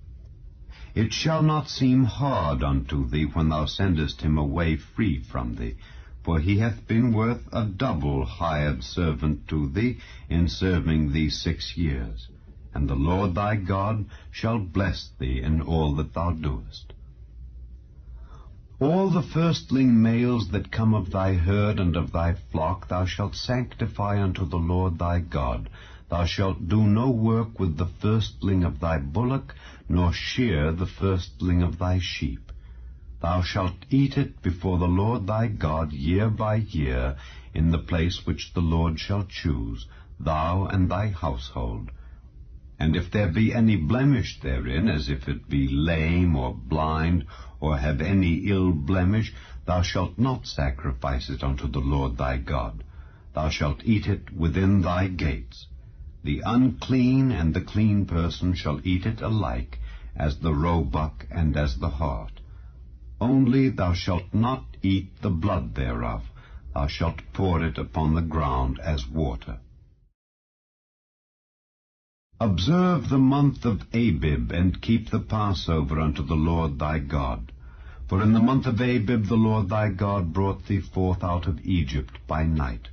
It shall not seem hard unto thee when thou sendest him away free from thee, for he hath been worth a double hired servant to thee in serving thee 6 years. And the Lord thy God shall bless thee in all that thou doest. All the firstling males that come of thy herd and of thy flock thou shalt sanctify unto the Lord thy God. Thou shalt do no work with the firstling of thy bullock, nor shear the firstling of thy sheep. Thou shalt eat it before the Lord thy God year by year, in the place which the Lord shall choose, thou and thy household. And if there be any blemish therein, as if it be lame or blind, or have any ill blemish, thou shalt not sacrifice it unto the Lord thy God. Thou shalt eat it within thy gates. The unclean and the clean person shall eat it alike, as the roebuck and as the hart. Only thou shalt not eat the blood thereof. Thou shalt pour it upon the ground as water. Observe the month of Abib, and keep the Passover unto the Lord thy God. For in the month of Abib the Lord thy God brought thee forth out of Egypt by night.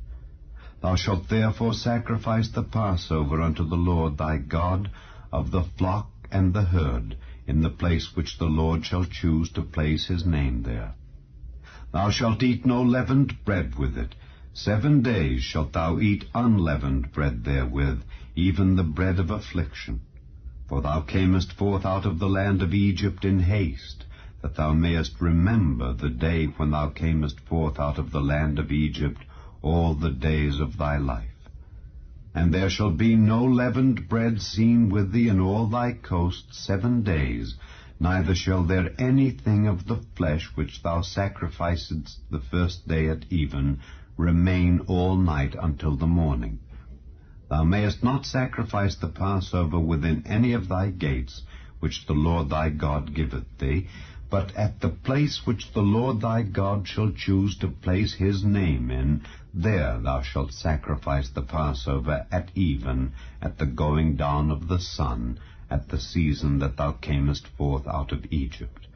Thou shalt therefore sacrifice the Passover unto the Lord thy God of the flock and the herd, in the place which the Lord shall choose to place his name there. Thou shalt eat no leavened bread with it. 7 days shalt thou eat unleavened bread therewith, even the bread of affliction. For thou camest forth out of the land of Egypt in haste, that thou mayest remember the day when thou camest forth out of the land of Egypt all the days of thy life. And there shall be no leavened bread seen with thee in all thy coasts 7 days, neither shall there anything of the flesh which thou sacrificedst the first day at even remain all night until the morning. Thou mayest not sacrifice the Passover within any of thy gates, which the Lord thy God giveth thee, but at the place which the Lord thy God shall choose to place his name in, there thou shalt sacrifice the Passover at even, at the going down of the sun, at the season that thou camest forth out of Egypt.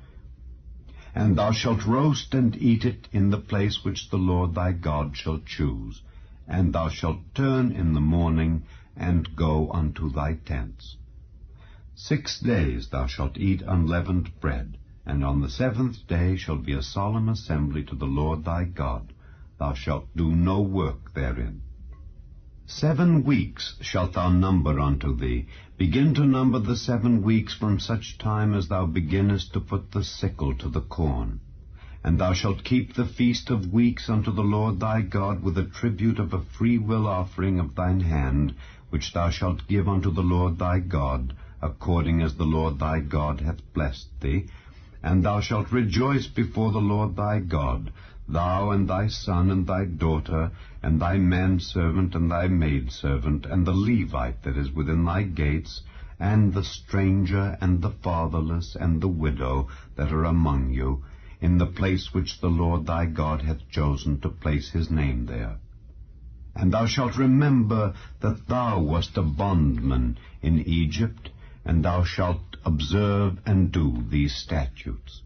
And thou shalt roast and eat it in the place which the Lord thy God shall choose, and thou shalt turn in the morning, and go unto thy tents. 6 days thou shalt eat unleavened bread, and on the 7th day shall be a solemn assembly to the Lord thy God. Thou shalt do no work therein. 7 weeks shalt thou number unto thee. Begin to number the 7 weeks from such time as thou beginnest to put the sickle to the corn. And thou shalt keep the feast of weeks unto the Lord thy God with a tribute of a freewill offering of thine hand, which thou shalt give unto the Lord thy God, according as the Lord thy God hath blessed thee. And thou shalt rejoice before the Lord thy God, thou and thy son and thy daughter, and thy manservant and thy maidservant, and the Levite that is within thy gates, and the stranger and the fatherless and the widow that are among you, in the place which the Lord thy God hath chosen to place his name there. And thou shalt remember that thou wast a bondman in Egypt, and thou shalt observe and do these statutes.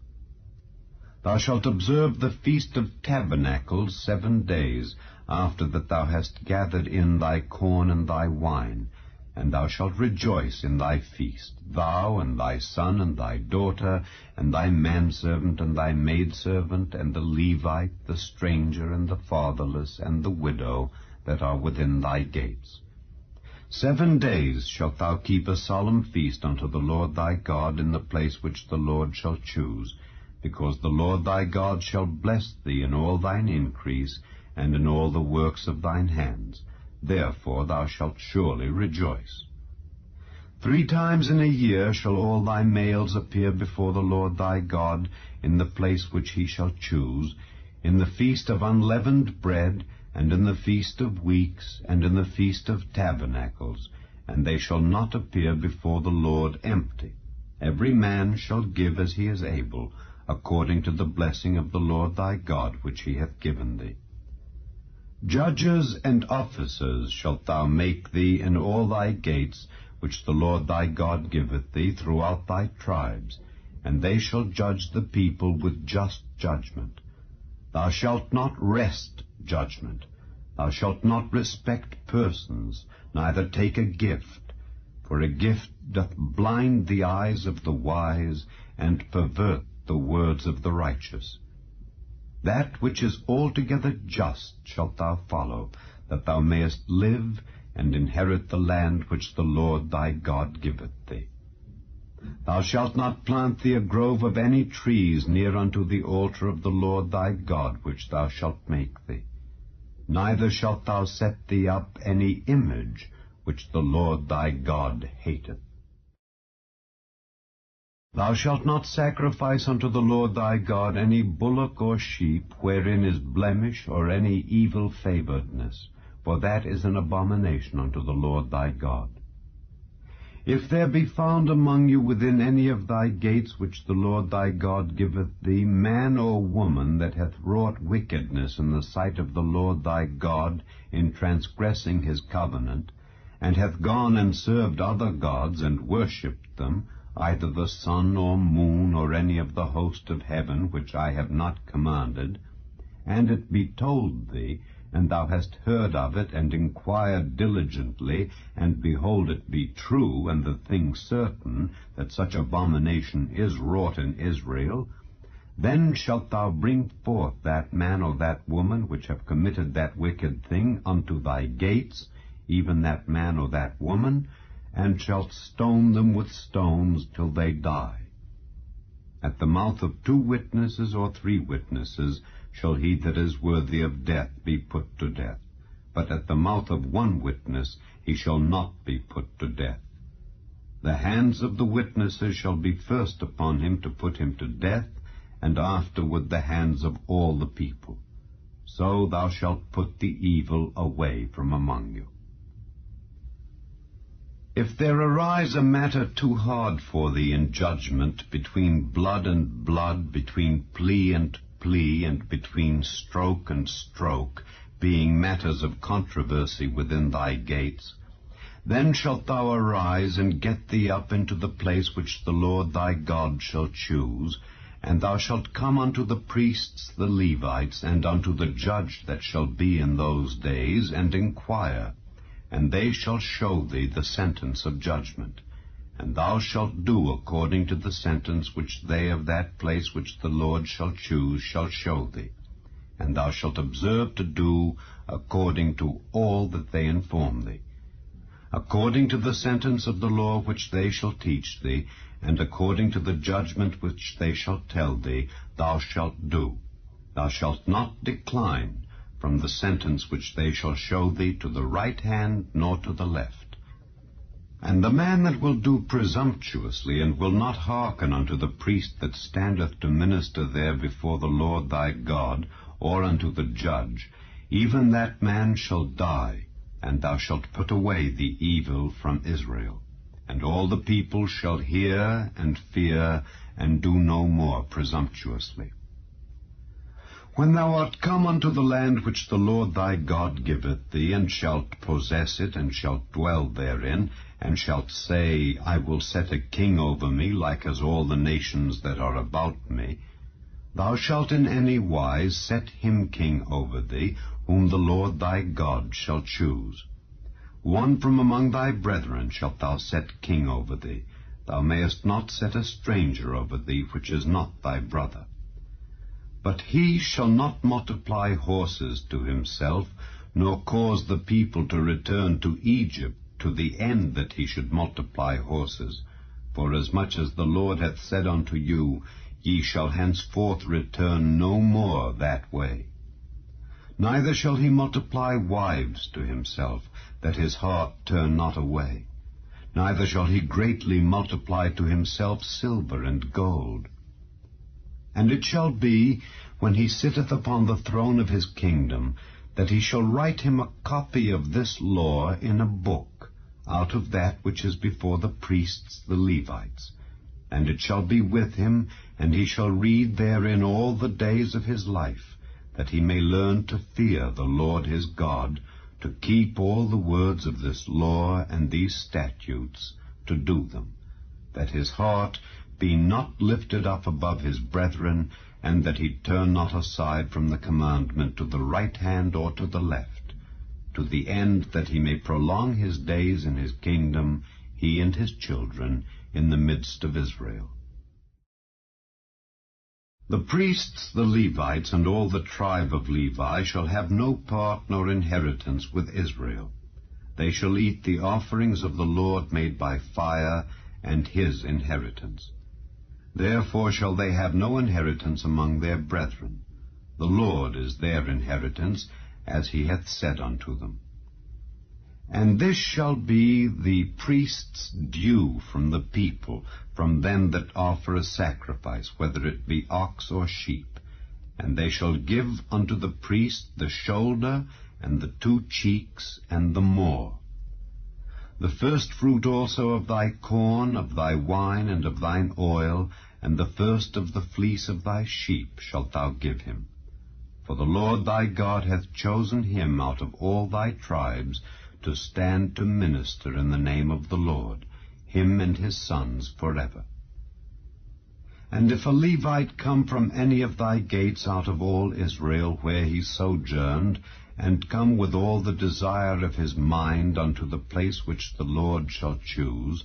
Thou shalt observe the Feast of Tabernacles 7 days, after that thou hast gathered in thy corn and thy wine, and thou shalt rejoice in thy feast, thou and thy son and thy daughter, and thy manservant and thy maidservant, and the Levite, the stranger, and the fatherless, and the widow that are within thy gates. 7 days shalt thou keep a solemn feast unto the Lord thy God in the place which the Lord shall choose, because the Lord thy God shall bless thee in all thine increase, and in all the works of thine hands. Therefore thou shalt surely rejoice. 3 times in a year shall all thy males appear before the Lord thy God in the place which he shall choose, in the feast of unleavened bread, and in the feast of weeks, and in the feast of tabernacles, and they shall not appear before the Lord empty. Every man shall give as he is able, according to the blessing of the Lord thy God which he hath given thee. Judges and officers shalt thou make thee in all thy gates, which the Lord thy God giveth thee throughout thy tribes, and they shall judge the people with just judgment. Thou shalt not wrest judgment. Thou shalt not respect persons, neither take a gift, for a gift doth blind the eyes of the wise, and pervert the words of the righteous. That which is altogether just shalt thou follow, that thou mayest live and inherit the land which the Lord thy God giveth thee. Thou shalt not plant thee a grove of any trees near unto the altar of the Lord thy God which thou shalt make thee. Neither shalt thou set thee up any image which the Lord thy God hateth. Thou shalt not sacrifice unto the Lord thy God any bullock or sheep, wherein is blemish or any evil favouredness, for that is an abomination unto the Lord thy God. If there be found among you within any of thy gates which the Lord thy God giveth thee, man or woman that hath wrought wickedness in the sight of the Lord thy God in transgressing his covenant, and hath gone and served other gods and worshipped them, either the sun or moon or any of the host of heaven which I have not commanded, and it be told thee, and thou hast heard of it, and inquired diligently, and behold, it be true, and the thing certain, that such abomination is wrought in Israel, then shalt thou bring forth that man or that woman which have committed that wicked thing unto thy gates, even that man or that woman, and shalt stone them with stones till they die. At the mouth of 2 witnesses or 3 witnesses shall he that is worthy of death be put to death. But at the mouth of 1 witness he shall not be put to death. The hands of the witnesses shall be first upon him to put him to death, and afterward the hands of all the people. So thou shalt put the evil away from among you. If there arise a matter too hard for thee in judgment, between blood and blood, between plea and plea, and between stroke and stroke, being matters of controversy within thy gates, then shalt thou arise and get thee up into the place which the Lord thy God shall choose, and thou shalt come unto the priests the Levites, and unto the judge that shall be in those days, and inquire, and they shall show thee the sentence of judgment. And thou shalt do according to the sentence which they of that place which the Lord shall choose shall show thee. And thou shalt observe to do according to all that they inform thee. According to the sentence of the law which they shall teach thee, and according to the judgment which they shall tell thee, thou shalt do. Thou shalt not decline from the sentence which they shall show thee to the right hand nor to the left. And the man that will do presumptuously, and will not hearken unto the priest that standeth to minister there before the Lord thy God, or unto the judge, even that man shall die, and thou shalt put away the evil from Israel. And all the people shall hear and fear, and do no more presumptuously. When thou art come unto the land which the Lord thy God giveth thee, and shalt possess it, and shalt dwell therein, and shalt say, I will set a king over me, like as all the nations that are about me, thou shalt in any wise set him king over thee, whom the Lord thy God shall choose. 1 from among thy brethren shalt thou set king over thee. Thou mayest not set a stranger over thee, which is not thy brother. But he shall not multiply horses to himself, nor cause the people to return to Egypt, to the end that he should multiply horses. Forasmuch as the Lord hath said unto you, Ye shall henceforth return no more that way. Neither shall he multiply wives to himself, that his heart turn not away. Neither shall he greatly multiply to himself silver and gold. And it shall be, when he sitteth upon the throne of his kingdom, that he shall write him a copy of this law in a book, out of that which is before the priests the Levites. And it shall be with him, and he shall read therein all the days of his life, that he may learn to fear the Lord his God, to keep all the words of this law and these statutes, to do them, that his heart be not lifted up above his brethren, and that he turn not aside from the commandment to the right hand or to the left, to the end that he may prolong his days in his kingdom, he and his children, in the midst of Israel. The priests, the Levites, and all the tribe of Levi shall have no part nor inheritance with Israel. They shall eat the offerings of the Lord made by fire, and his inheritance. Therefore shall they have no inheritance among their brethren. The Lord is their inheritance, as he hath said unto them. And this shall be the priest's due from the people, from them that offer a sacrifice, whether it be ox or sheep. And they shall give unto the priest the shoulder, and the 2 cheeks, and the more. The first fruit also of thy corn, of thy wine, and of thine oil, and the first of the fleece of thy sheep shalt thou give him. For the Lord thy God hath chosen him out of all thy tribes, to stand to minister in the name of the Lord, him and his sons forever. And if a Levite come from any of thy gates out of all Israel where he sojourned, and come with all the desire of his mind unto the place which the Lord shall choose,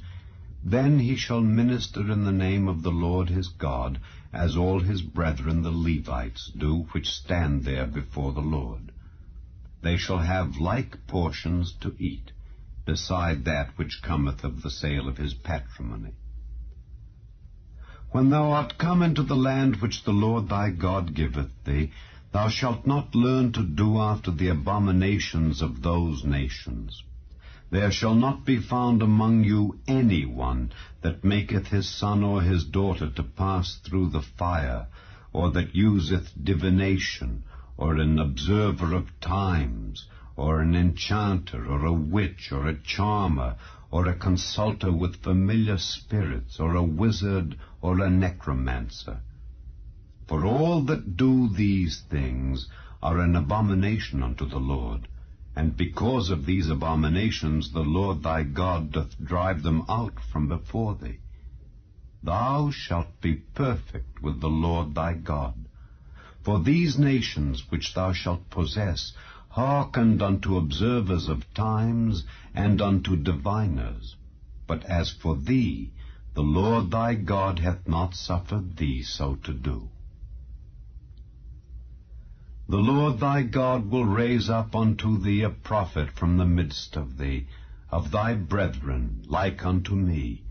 then he shall minister in the name of the Lord his God, as all his brethren the Levites do, which stand there before the Lord. They shall have like portions to eat, beside that which cometh of the sale of his patrimony. When thou art come into the land which the Lord thy God giveth thee, thou shalt not learn to do after the abominations of those nations. There shall not be found among you any one that maketh his son or his daughter to pass through the fire, or that useth divination, or an observer of times, or an enchanter, or a witch, or a charmer, or a consulter with familiar spirits, or a wizard, or a necromancer. For all that do these things are an abomination unto the Lord, and because of these abominations the Lord thy God doth drive them out from before thee. Thou shalt be perfect with the Lord thy God. For these nations which thou shalt possess hearkened unto observers of times and unto diviners. But as for thee, the Lord thy God hath not suffered thee so to do. The Lord thy God will raise up unto thee a prophet from the midst of thee, of thy brethren, like unto me.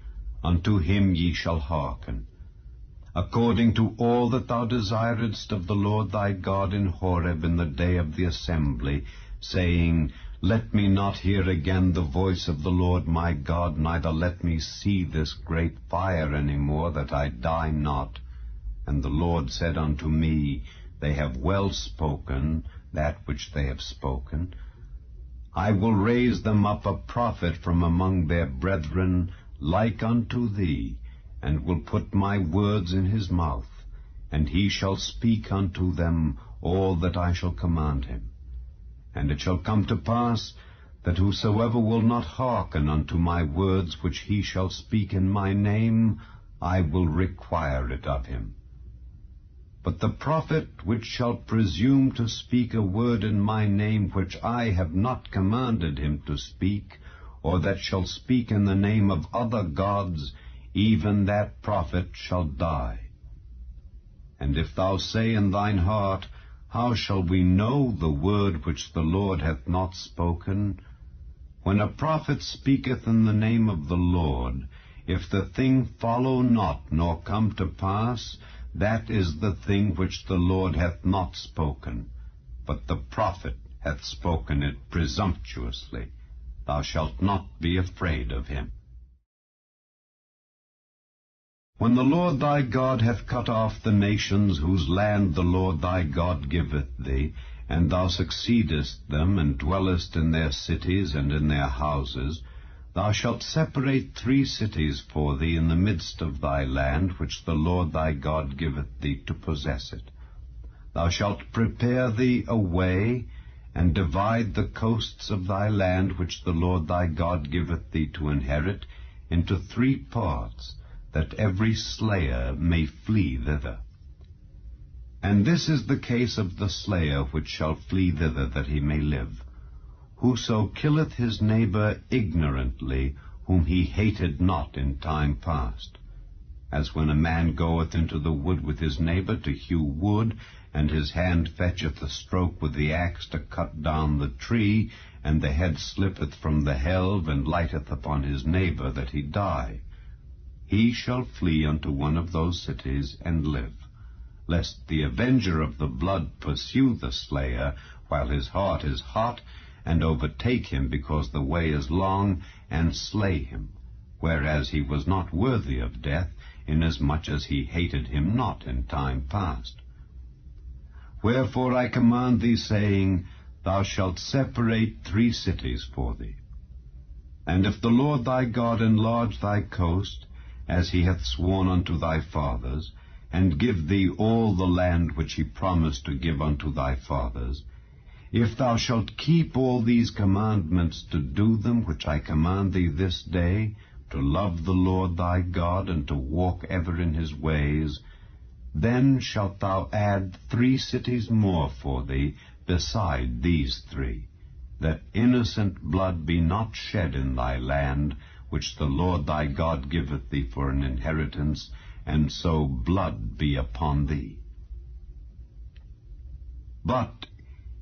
Unto him ye shall hearken. According to all that thou desiredst of the Lord thy God in Horeb in the day of the assembly, saying, Let me not hear again the voice of the Lord my God, neither let me see this great fire any more, that I die not. And the Lord said unto me, They have well spoken that which they have spoken. I will raise them up a prophet from among their brethren, like unto thee, and will put my words in his mouth, and he shall speak unto them all that I shall command him. And it shall come to pass, that whosoever will not hearken unto my words which he shall speak in my name, I will require it of him. But the prophet which shall presume to speak a word in my name which I have not commanded him to speak, or that shall speak in the name of other gods, even that prophet shall die. And if thou say in thine heart, How shall we know the word which the Lord hath not spoken? When a prophet speaketh in the name of the Lord, if the thing follow not, nor come to pass, that is the thing which the Lord hath not spoken, but the prophet hath spoken it presumptuously. Thou shalt not be afraid of him. When the Lord thy God hath cut off the nations whose land the Lord thy God giveth thee, and thou succeedest them, and dwellest in their cities and in their houses, thou shalt separate 3 cities for thee in the midst of thy land, which the Lord thy God giveth thee to possess it. Thou shalt prepare thee a way, and divide the coasts of thy land, which the Lord thy God giveth thee to inherit, into 3 parts, that every slayer may flee thither. And this is the case of the slayer which shall flee thither, that he may live. Whoso killeth his neighbor ignorantly, whom he hated not in time past. As when a man goeth into the wood with his neighbor to hew wood, and his hand fetcheth a stroke with the axe to cut down the tree, and the head slippeth from the helve, and lighteth upon his neighbor, that he die. He shall flee unto one of those cities, and live, lest the avenger of the blood pursue the slayer, while his heart is hot, and overtake him, because the way is long, and slay him, whereas he was not worthy of death, inasmuch as he hated him not in time past. Wherefore I command thee, saying, Thou shalt separate 3 cities for thee. And if the Lord thy God enlarge thy coast, as he hath sworn unto thy fathers, and give thee all the land which he promised to give unto thy fathers, if thou shalt keep all these commandments to do them which I command thee this day, to love the Lord thy God, and to walk ever in his ways, then shalt thou add 3 cities more for thee beside these three, that innocent blood be not shed in thy land, which the Lord thy God giveth thee for an inheritance, and so blood be upon thee. But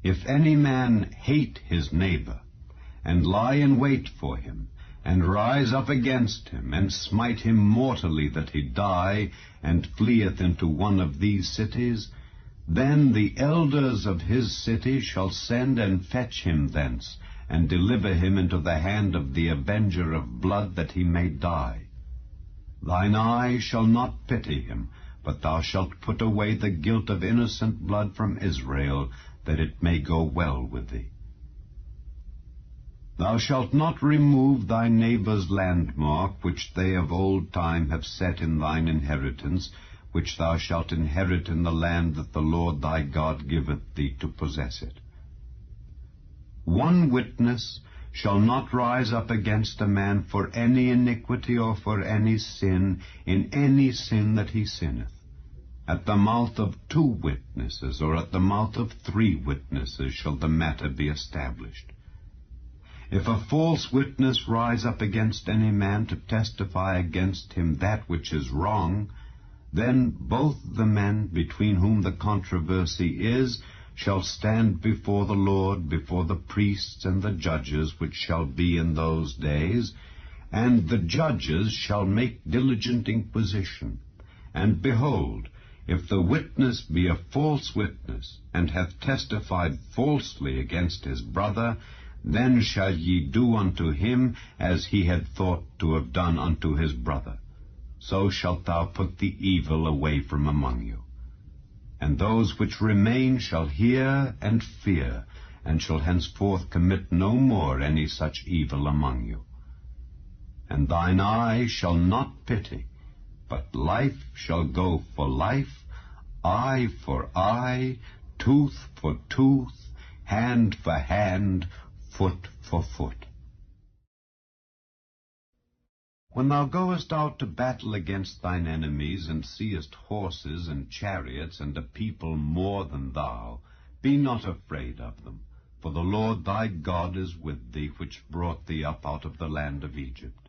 if any man hate his neighbor, and lie in wait for him, and rise up against him, and smite him mortally that he die, and fleeth into one of these cities, then the elders of his city shall send and fetch him thence, and deliver him into the hand of the avenger of blood, that he may die. Thine eye shall not pity him, but thou shalt put away the guilt of innocent blood from Israel, that it may go well with thee. Thou shalt not remove thy neighbour's landmark, which they of old time have set in thine inheritance, which thou shalt inherit in the land that the Lord thy God giveth thee to possess it. One witness shall not rise up against a man for any iniquity or for any sin, in any sin that he sinneth. At the mouth of 2 witnesses, or at the mouth of 3 witnesses, shall the matter be established. If a false witness rise up against any man to testify against him that which is wrong, then both the men between whom the controversy is shall stand before the Lord, before the priests and the judges which shall be in those days, and the judges shall make diligent inquisition. And behold, if the witness be a false witness, and hath testified falsely against his brother, then shall ye do unto him as he had thought to have done unto his brother. So shalt thou put the evil away from among you. And those which remain shall hear and fear, and shall henceforth commit no more any such evil among you. And thine eye shall not pity, but life shall go for life, eye for eye, tooth for tooth, hand for hand, foot for foot. When thou goest out to battle against thine enemies, and seest horses and chariots, and a people more than thou, be not afraid of them, for the Lord thy God is with thee, which brought thee up out of the land of Egypt.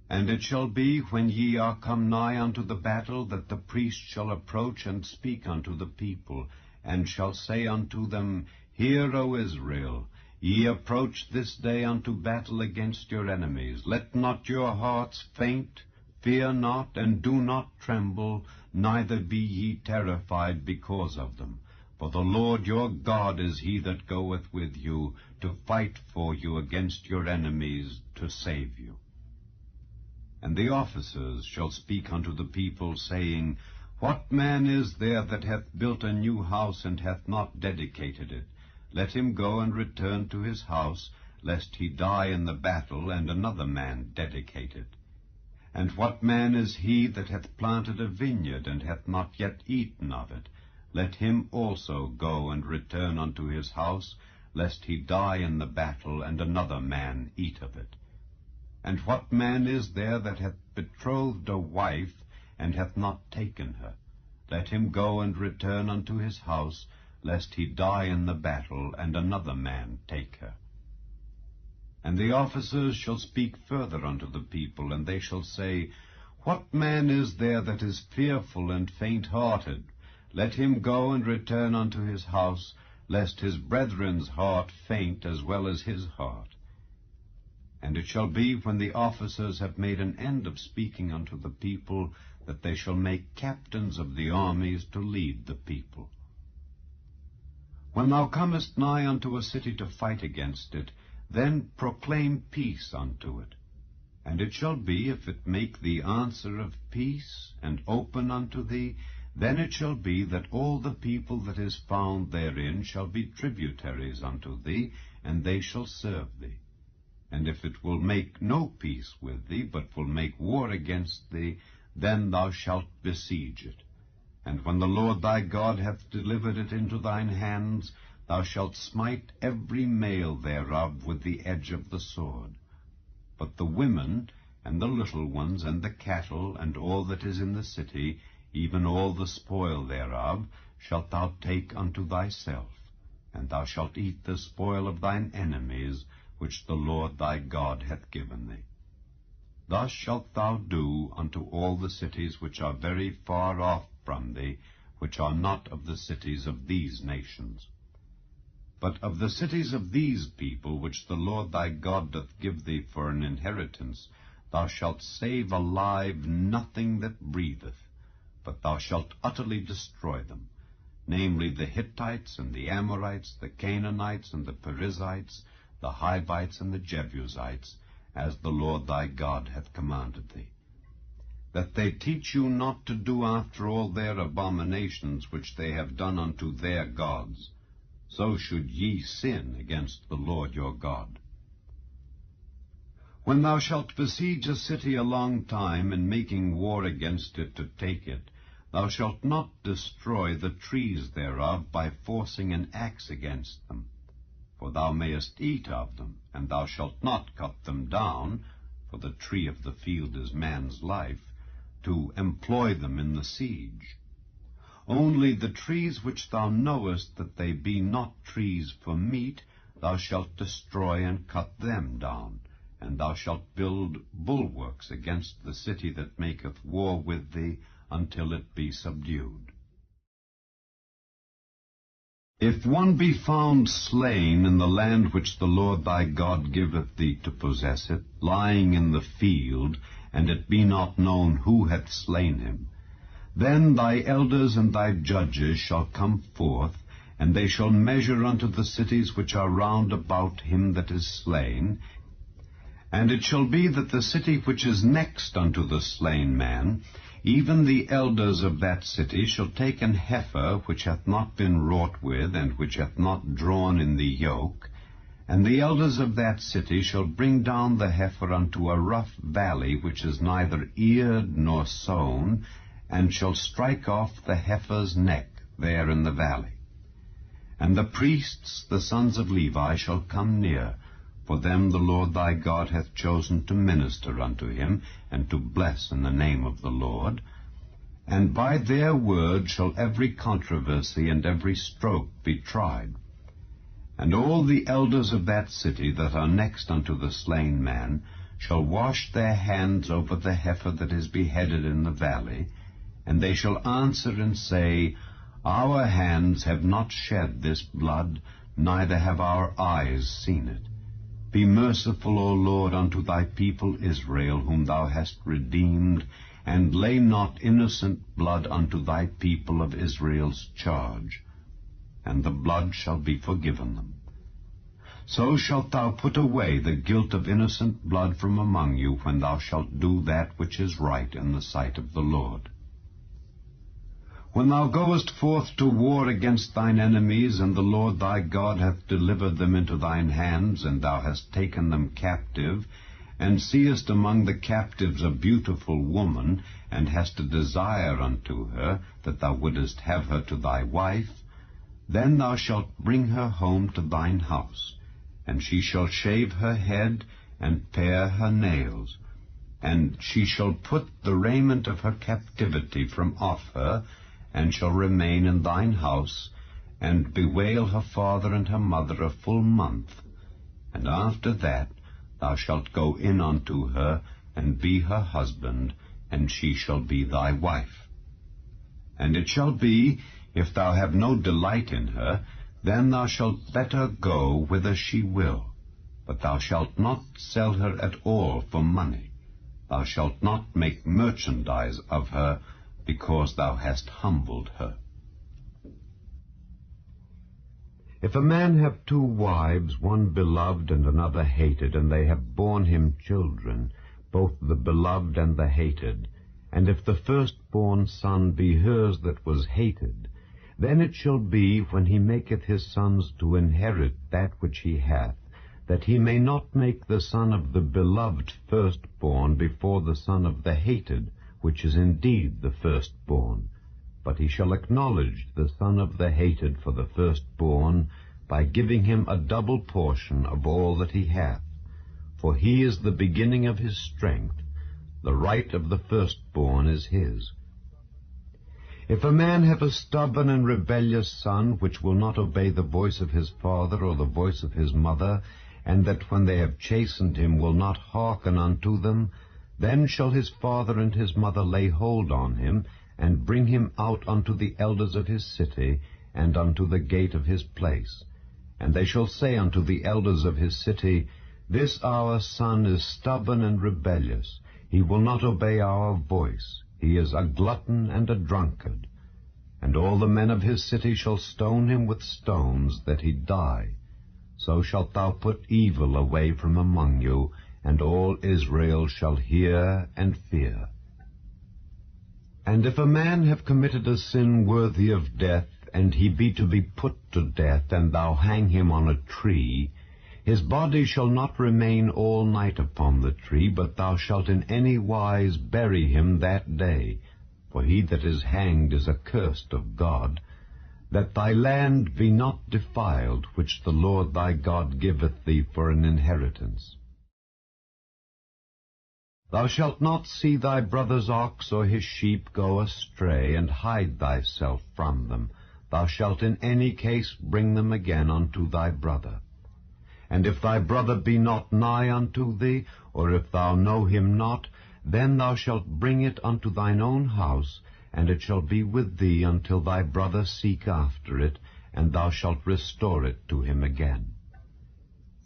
And it shall be, when ye are come nigh unto the battle, that the priest shall approach and speak unto the people, and shall say unto them, Hear, O Israel, ye approach this day unto battle against your enemies. Let not your hearts faint, fear not, and do not tremble, neither be ye terrified because of them. For the Lord your God is he that goeth with you, to fight for you against your enemies, to save you. And the officers shall speak unto the people, saying, What man is there that hath built a new house, and hath not dedicated it? Let him go and return to his house, lest he die in the battle, and another man dedicate it. And what man is he that hath planted a vineyard, and hath not yet eaten of it? Let him also go and return unto his house, lest he die in the battle, and another man eat of it. And what man is there that hath betrothed a wife, and hath not taken her? Let him go and return unto his house, lest he die in the battle, and another man take her. And the officers shall speak further unto the people, and they shall say, What man is there that is fearful and faint-hearted? Let him go and return unto his house, lest his brethren's heart faint as well as his heart. And it shall be, when the officers have made an end of speaking unto the people, that they shall make captains of the armies to lead the people. When thou comest nigh unto a city to fight against it, then proclaim peace unto it. And it shall be, if it make thee answer of peace, and open unto thee, then it shall be that all the people that is found therein shall be tributaries unto thee, and they shall serve thee. And if it will make no peace with thee, but will make war against thee, then thou shalt besiege it. And when the Lord thy God hath delivered it into thine hands, thou shalt smite every male thereof with the edge of the sword. But the women, and the little ones, and the cattle, and all that is in the city, even all the spoil thereof, shalt thou take unto thyself. and thou shalt eat the spoil of thine enemies, which the Lord thy God hath given thee. Thus shalt thou do unto all the cities which are very far off from thee, which are not of the cities of these nations. But of the cities of these people, which the Lord thy God doth give thee for an inheritance, thou shalt save alive nothing that breatheth, but thou shalt utterly destroy them, namely the Hittites and the Amorites, the Canaanites and the Perizzites, the Hivites and the Jebusites, as the Lord thy God hath commanded thee, that they teach you not to do after all their abominations which they have done unto their gods. So should ye sin against the Lord your God. When thou shalt besiege a city a long time, in making war against it to take it, thou shalt not destroy the trees thereof by forcing an axe against them. For thou mayest eat of them, and thou shalt not cut them down, for the tree of the field is man's life, to employ them in the siege. Only the trees which thou knowest that they be not trees for meat, thou shalt destroy and cut them down, and thou shalt build bulwarks against the city that maketh war with thee, until it be subdued. If one be found slain in the land which the Lord thy God giveth thee to possess it, lying in the field, and it be not known who hath slain him, then thy elders and thy judges shall come forth, and they shall measure unto the cities which are round about him that is slain. And it shall be that the city which is next unto the slain man, even the elders of that city shall take an heifer which hath not been wrought with, and which hath not drawn in the yoke, and the elders of that city shall bring down the heifer unto a rough valley which is neither eared nor sown, and shall strike off the heifer's neck there in the valley. And the priests, the sons of Levi, shall come near, for them the Lord thy God hath chosen to minister unto him, and to bless in the name of the Lord. And by their word shall every controversy and every stroke be tried. And all the elders of that city that are next unto the slain man shall wash their hands over the heifer that is beheaded in the valley, and they shall answer and say, Our hands have not shed this blood, neither have our eyes seen it. Be merciful, O Lord, unto thy people Israel, whom thou hast redeemed, and lay not innocent blood unto thy people of Israel's charge, and the blood shall be forgiven them. So shalt thou put away the guilt of innocent blood from among you, when thou shalt do that which is right in the sight of the Lord. When thou goest forth to war against thine enemies, and the Lord thy God hath delivered them into thine hands, and thou hast taken them captive, and seest among the captives a beautiful woman, and hast a desire unto her, that thou wouldest have her to thy wife, then thou shalt bring her home to thine house, and she shall shave her head, and pare her nails, and she shall put the raiment of her captivity from off her, and shall remain in thine house, and bewail her father and her mother a full month. And after that thou shalt go in unto her, and be her husband, and she shall be thy wife. And it shall be, if thou have no delight in her, then thou shalt let her go whither she will, but thou shalt not sell her at all for money. Thou shalt not make merchandise of her, because thou hast humbled her. If a man have two wives, one beloved and another hated, and they have borne him children, both the beloved and the hated, and if the firstborn son be hers that was hated, then it shall be, when he maketh his sons to inherit that which he hath, that he may not make the son of the beloved firstborn before the son of the hated, which is indeed the firstborn, but he shall acknowledge the son of the hated for the firstborn, by giving him a double portion of all that he hath. For he is the beginning of his strength, the right of the firstborn is his. If a man have a stubborn and rebellious son, which will not obey the voice of his father or the voice of his mother, and that when they have chastened him will not hearken unto them, then shall his father and his mother lay hold on him, and bring him out unto the elders of his city, and unto the gate of his place. And they shall say unto the elders of his city, This our son is stubborn and rebellious. He will not obey our voice. He is a glutton and a drunkard. And all the men of his city shall stone him with stones, that he die. So shalt thou put evil away from among you, and all Israel shall hear and fear. And if a man have committed a sin worthy of death, and he be to be put to death, and thou hang him on a tree, his body shall not remain all night upon the tree, but thou shalt in any wise bury him that day. For he that is hanged is accursed of God, that thy land be not defiled, which the Lord thy God giveth thee for an inheritance. Thou shalt not see thy brother's ox or his sheep go astray, and hide thyself from them. Thou shalt in any case bring them again unto thy brother. And if thy brother be not nigh unto thee, or if thou know him not, then thou shalt bring it unto thine own house, and it shall be with thee until thy brother seek after it, and thou shalt restore it to him again.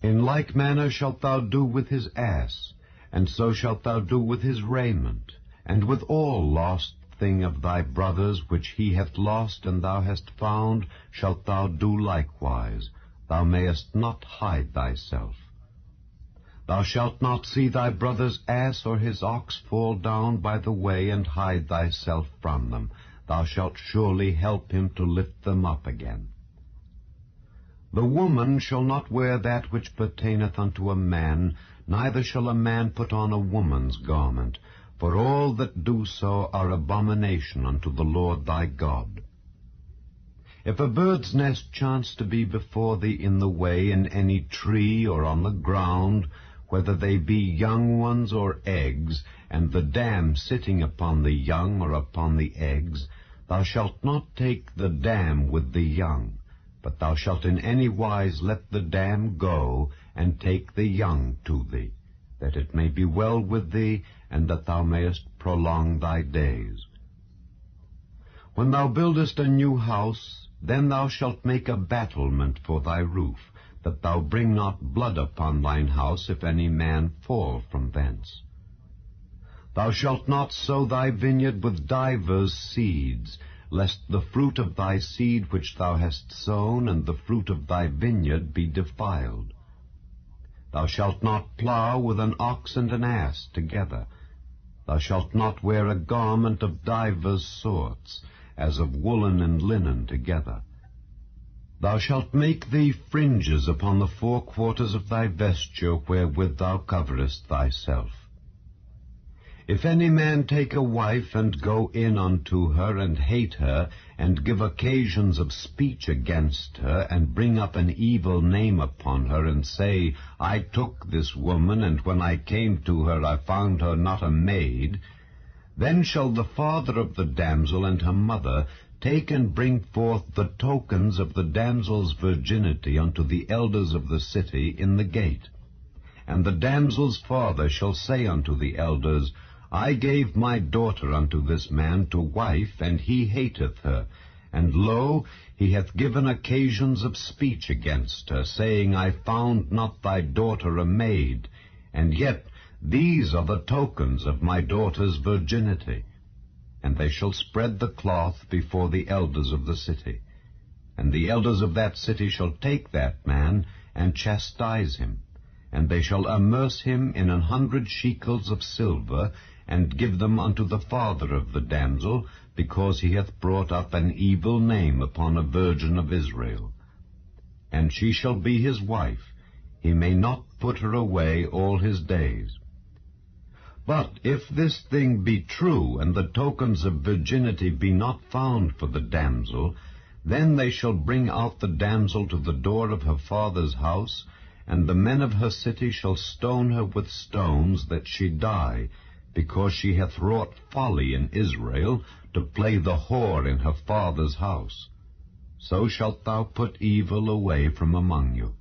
In like manner shalt thou do with his ass, and so shalt thou do with his raiment, and with all lost thing of thy brother's which he hath lost and thou hast found, shalt thou do likewise. Thou mayest not hide thyself. Thou shalt not see thy brother's ass or his ox fall down by the way, and hide thyself from them. Thou shalt surely help him to lift them up again. The woman shall not wear that which pertaineth unto a man, neither shall a man put on a woman's garment, for all that do so are abomination unto the Lord thy God. If a bird's nest chance to be before thee in the way, in any tree or on the ground, whether they be young ones or eggs, and the dam sitting upon the young or upon the eggs, thou shalt not take the dam with the young, but thou shalt in any wise let the dam go, and take the young to thee, that it may be well with thee, and that thou mayest prolong thy days. When thou buildest a new house, then thou shalt make a battlement for thy roof, that thou bring not blood upon thine house, if any man fall from thence. Thou shalt not sow thy vineyard with divers seeds, lest the fruit of thy seed which thou hast sown and the fruit of thy vineyard be defiled. Thou shalt not plow with an ox and an ass together. Thou shalt not wear a garment of divers sorts, as of woolen and linen together. Thou shalt make thee fringes upon the four quarters of thy vesture, wherewith thou coverest thyself. If any man take a wife, and go in unto her, and hate her, and give occasions of speech against her, and bring up an evil name upon her, and say, I took this woman, and when I came to her I found her not a maid, then shall the father of the damsel and her mother take and bring forth the tokens of the damsel's virginity unto the elders of the city in the gate. And the damsel's father shall say unto the elders, I gave my daughter unto this man to wife, and he hateth her. And lo, he hath given occasions of speech against her, saying, I found not thy daughter a maid, and yet these are the tokens of my daughter's virginity. And they shall spread the cloth before the elders of the city. And the elders of that city shall take that man, and chastise him. And they shall amerce him in 100 shekels of silver, and give them unto the father of the damsel, because he hath brought up an evil name upon a virgin of Israel. And she shall be his wife. He may not put her away all his days. But if this thing be true, and the tokens of virginity be not found for the damsel, then they shall bring out the damsel to the door of her father's house, and the men of her city shall stone her with stones, that she die, because she hath wrought folly in Israel, to play the whore in her father's house. So shalt thou put evil away from among you.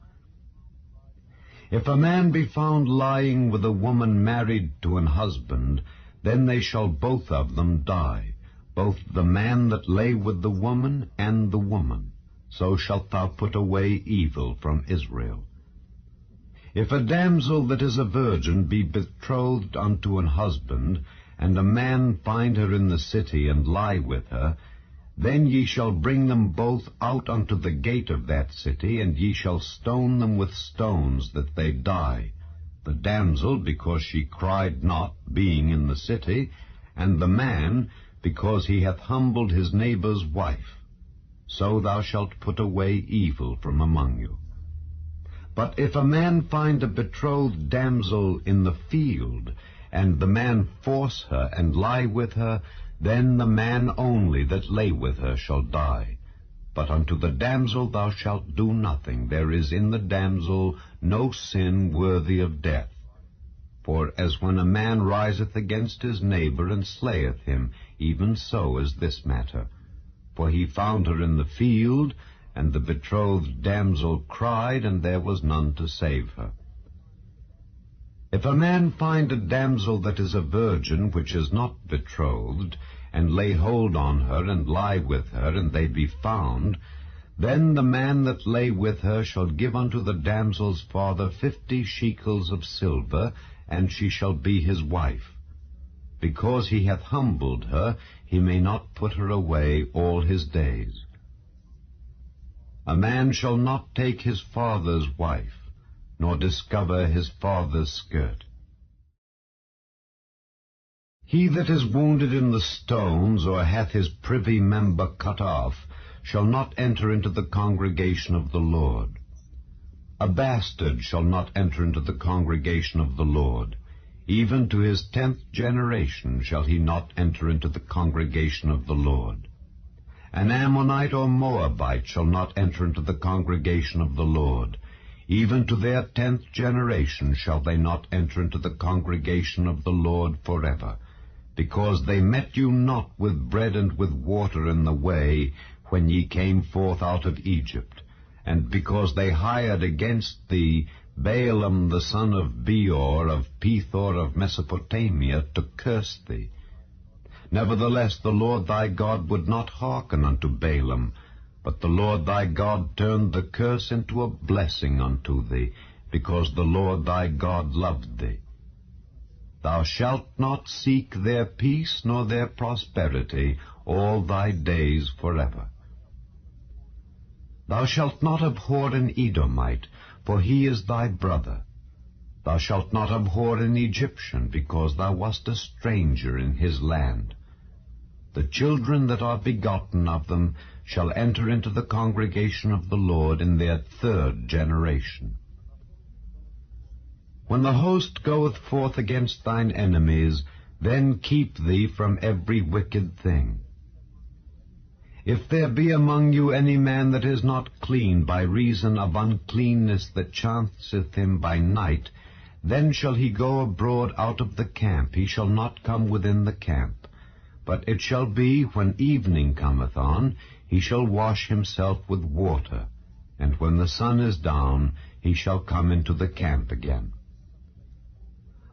If a man be found lying with a woman married to an husband, then they shall both of them die, both the man that lay with the woman and the woman. So shalt thou put away evil from Israel. If a damsel that is a virgin be betrothed unto an husband, and a man find her in the city, and lie with her, then ye shall bring them both out unto the gate of that city, and ye shall stone them with stones, that they die, the damsel because she cried not, being in the city, and the man because he hath humbled his neighbour's wife. So thou shalt put away evil from among you. But if a man find a betrothed damsel in the field, and the man force her, and lie with her, then the man only that lay with her shall die. But unto the damsel thou shalt do nothing. There is in the damsel no sin worthy of death. For as when a man riseth against his neighbour, and slayeth him, even so is this matter. For he found her in the field, and the betrothed damsel cried, and there was none to save her. If a man find a damsel that is a virgin, which is not betrothed, and lay hold on her, and lie with her, and they be found, then the man that lay with her shall give unto the damsel's father 50 shekels of silver, and she shall be his wife. Because he hath humbled her, he may not put her away all his days. A man shall not take his father's wife, nor discover his father's skirt. He that is wounded in the stones, or hath his privy member cut off, shall not enter into the congregation of the Lord. A bastard shall not enter into the congregation of the Lord. Even to his 10th generation shall he not enter into the congregation of the Lord. An Ammonite or Moabite shall not enter into the congregation of the Lord. Even to their 10th generation shall they not enter into the congregation of the Lord forever, because they met you not with bread and with water in the way, when ye came forth out of Egypt, and because they hired against thee Balaam the son of Beor of Pethor of Mesopotamia to curse thee. Nevertheless the Lord thy God would not hearken unto Balaam, but the Lord thy God turned the curse into a blessing unto thee, because the Lord thy God loved thee. Thou shalt not seek their peace nor their prosperity all thy days forever. Thou shalt not abhor an Edomite, for he is thy brother. Thou shalt not abhor an Egyptian, because thou wast a stranger in his land. The children that are begotten of them shall enter into the congregation of the Lord in their 3rd generation. When the host goeth forth against thine enemies, then keep thee from every wicked thing. If there be among you any man that is not clean by reason of uncleanness that chanceth him by night, then shall he go abroad out of the camp. He shall not come within the camp. But it shall be, when evening cometh on, he shall wash himself with water, and when the sun is down, he shall come into the camp again.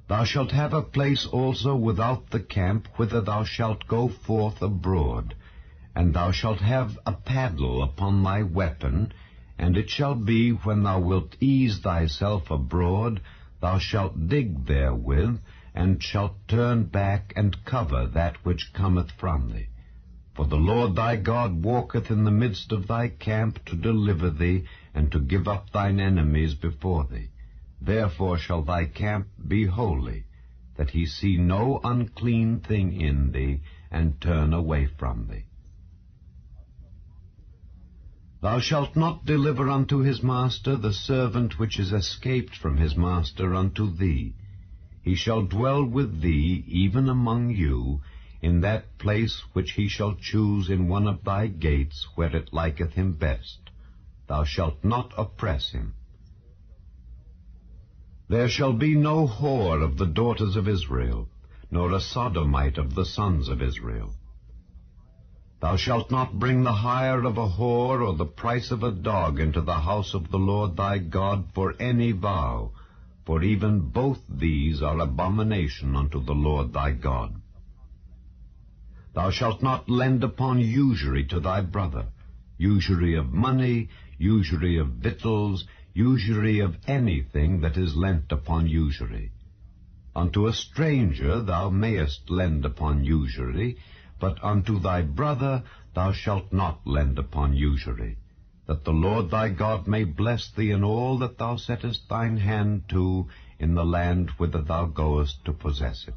Thou shalt have a place also without the camp, whither thou shalt go forth abroad, and thou shalt have a paddle upon thy weapon, and it shall be, when thou wilt ease thyself abroad, thou shalt dig therewith, and shalt turn back and cover that which cometh from thee. For the Lord thy God walketh in the midst of thy camp to deliver thee, and to give up thine enemies before thee. Therefore shall thy camp be holy, that he see no unclean thing in thee, and turn away from thee. Thou shalt not deliver unto his master the servant which is escaped from his master unto thee. He shall dwell with thee, even among you, in that place which he shall choose in one of thy gates, where it liketh him best. Thou shalt not oppress him. There shall be no whore of the daughters of Israel. nor a sodomite of the sons of Israel. Thou shalt not bring the hire of a whore or the price of a dog into the house of the Lord thy God for any vow, for even both these are abomination unto the Lord thy God. Thou shalt not lend upon usury to thy brother, usury of money, usury of victuals, usury of anything that is lent upon usury. Unto a stranger thou mayest lend upon usury, but unto thy brother thou shalt not lend upon usury, that the Lord thy God may bless thee in all that thou settest thine hand to in the land whither thou goest to possess it.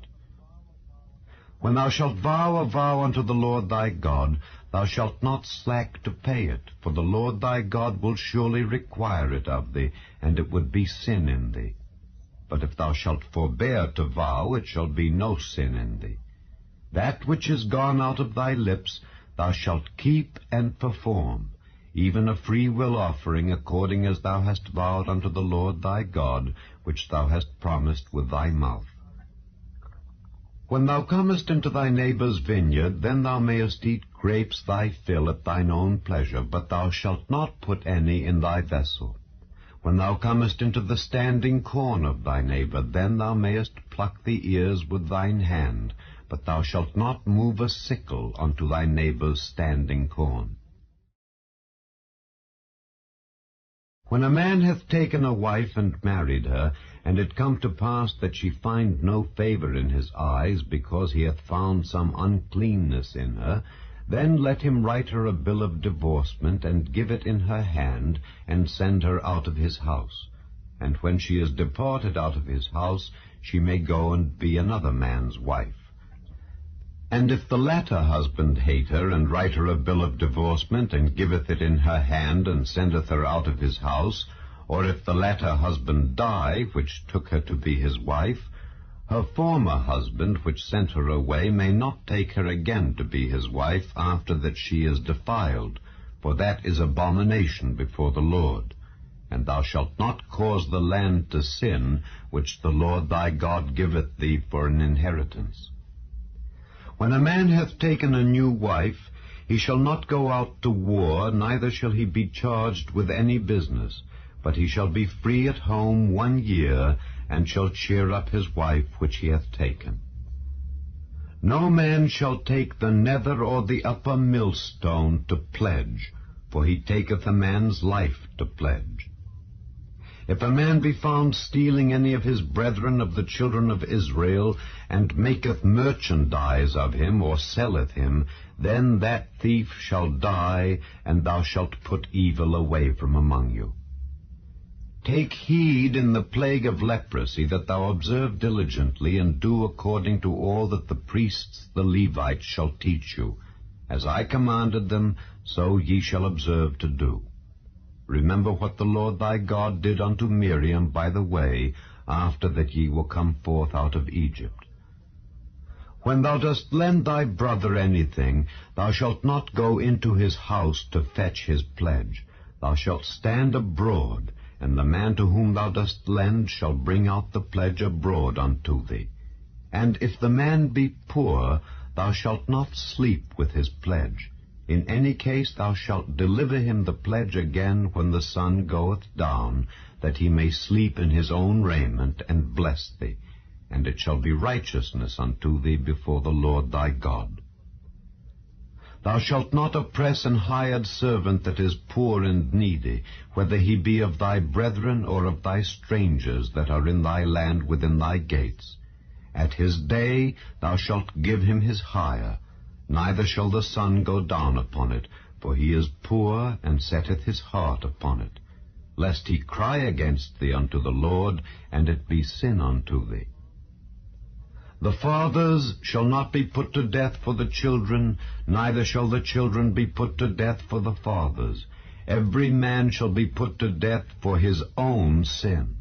When thou shalt vow a vow unto the Lord thy God, thou shalt not slack to pay it, for the Lord thy God will surely require it of thee, and it would be sin in thee. But if thou shalt forbear to vow, it shall be no sin in thee. That which is gone out of thy lips thou shalt keep and perform, even a freewill offering, according as thou hast vowed unto the Lord thy God, which thou hast promised with thy mouth. When thou comest into thy neighbour's vineyard, then thou mayest eat grapes thy fill at thine own pleasure, but thou shalt not put any in thy vessel. When thou comest into the standing corn of thy neighbour, then thou mayest pluck the ears with thine hand, but thou shalt not move a sickle unto thy neighbour's standing corn. When a man hath taken a wife and married her, and it come to pass that she find no favour in his eyes, because he hath found some uncleanness in her, then let him write her a bill of divorcement, and give it in her hand, and send her out of his house. And when she is departed out of his house, she may go and be another man's wife. And if the latter husband hate her, and write her a bill of divorcement, and giveth it in her hand, and sendeth her out of his house, or if the latter husband die, which took her to be his wife, her former husband, which sent her away, may not take her again to be his wife, after that she is defiled, for that is abomination before the Lord. And thou shalt not cause the land to sin, which the Lord thy God giveth thee for an inheritance. When a man hath taken a new wife, he shall not go out to war, neither shall he be charged with any business, but he shall be free at home 1 year, and shall cheer up his wife which he hath taken. No man shall take the nether or the upper millstone to pledge, for he taketh a man's life to pledge. If a man be found stealing any of his brethren of the children of Israel, and maketh merchandise of him, or selleth him, then that thief shall die, and thou shalt put evil away from among you. Take heed in the plague of leprosy, that thou observe diligently, and do according to all that the priests the Levites shall teach you. As I commanded them, so ye shall observe to do. Remember what the Lord thy God did unto Miriam by the way, after that ye were come forth out of Egypt. When thou dost lend thy brother anything, thou shalt not go into his house to fetch his pledge. Thou shalt stand abroad, and the man to whom thou dost lend shall bring out the pledge abroad unto thee. And if the man be poor, thou shalt not sleep with his pledge. In any case thou shalt deliver him the pledge again when the sun goeth down, that he may sleep in his own raiment, and bless thee. And it shall be righteousness unto thee before the Lord thy God. Thou shalt not oppress an hired servant that is poor and needy, whether he be of thy brethren or of thy strangers that are in thy land within thy gates. At his day thou shalt give him his hire, neither shall the sun go down upon it, for he is poor, and setteth his heart upon it, lest he cry against thee unto the Lord, and it be sin unto thee. The fathers shall not be put to death for the children, neither shall the children be put to death for the fathers. Every man shall be put to death for his own sin.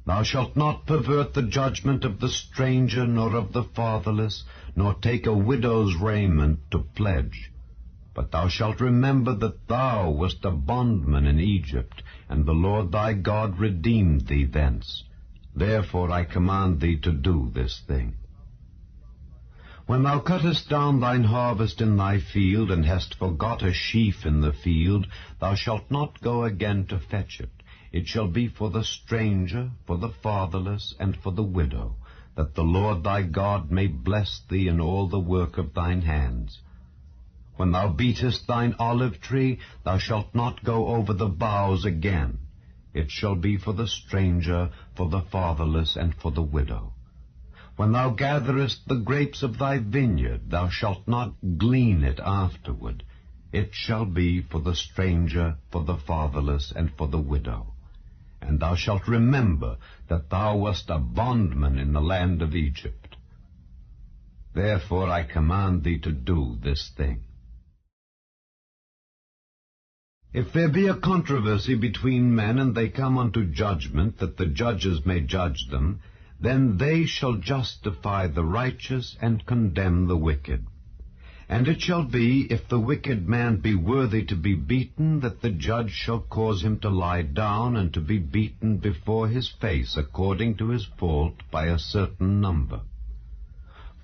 Thou shalt not pervert the judgment of the stranger, nor of the fatherless, nor take a widow's raiment to pledge. But thou shalt remember that thou wast a bondman in Egypt, and the Lord thy God redeemed thee thence. Therefore I command thee to do this thing. When thou cuttest down thine harvest in thy field, and hast forgot a sheaf in the field, thou shalt not go again to fetch it. It shall be for the stranger, for the fatherless, and for the widow, that the Lord thy God may bless thee in all the work of thine hands. When thou beatest thine olive tree, thou shalt not go over the boughs again. It shall be for the stranger, for the fatherless, and for the widow. When thou gatherest the grapes of thy vineyard, thou shalt not glean it afterward. It shall be for the stranger, for the fatherless, and for the widow. And thou shalt remember that thou wast a bondman in the land of Egypt. Therefore I command thee to do this thing. If there be a controversy between men, and they come unto judgment, that the judges may judge them, then they shall justify the righteous and condemn the wicked. And it shall be, if the wicked man be worthy to be beaten, that the judge shall cause him to lie down, and to be beaten before his face, according to his fault, by a certain number.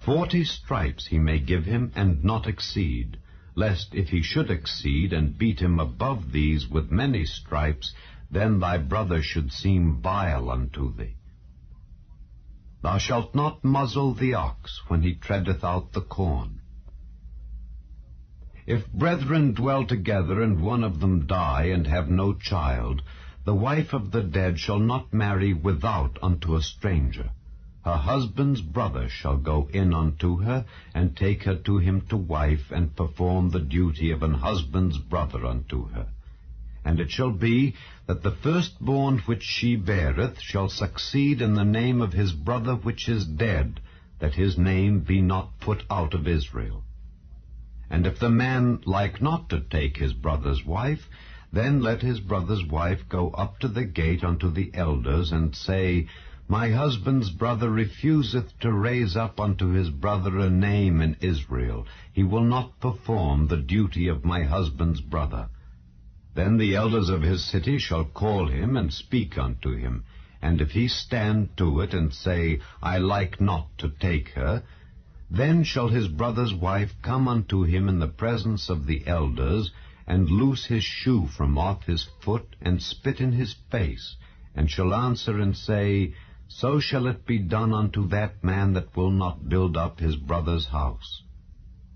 40 stripes he may give him, and not exceed, lest if he should exceed, and beat him above these with many stripes, then thy brother should seem vile unto thee. Thou shalt not muzzle the ox when he treadeth out the corn. If brethren dwell together, and one of them die, and have no child, the wife of the dead shall not marry without unto a stranger. Her husband's brother shall go in unto her, and take her to him to wife, and perform the duty of an husband's brother unto her. And it shall be that the firstborn which she beareth shall succeed in the name of his brother which is dead, that his name be not put out of Israel. And if the man like not to take his brother's wife, then let his brother's wife go up to the gate unto the elders, and say, My husband's brother refuseth to raise up unto his brother a name in Israel. He will not perform the duty of my husband's brother. Then the elders of his city shall call him, and speak unto him. And if he stand to it, and say, I like not to take her, then shall his brother's wife come unto him in the presence of the elders, and loose his shoe from off his foot, and spit in his face, and shall answer and say, So shall it be done unto that man that will not build up his brother's house.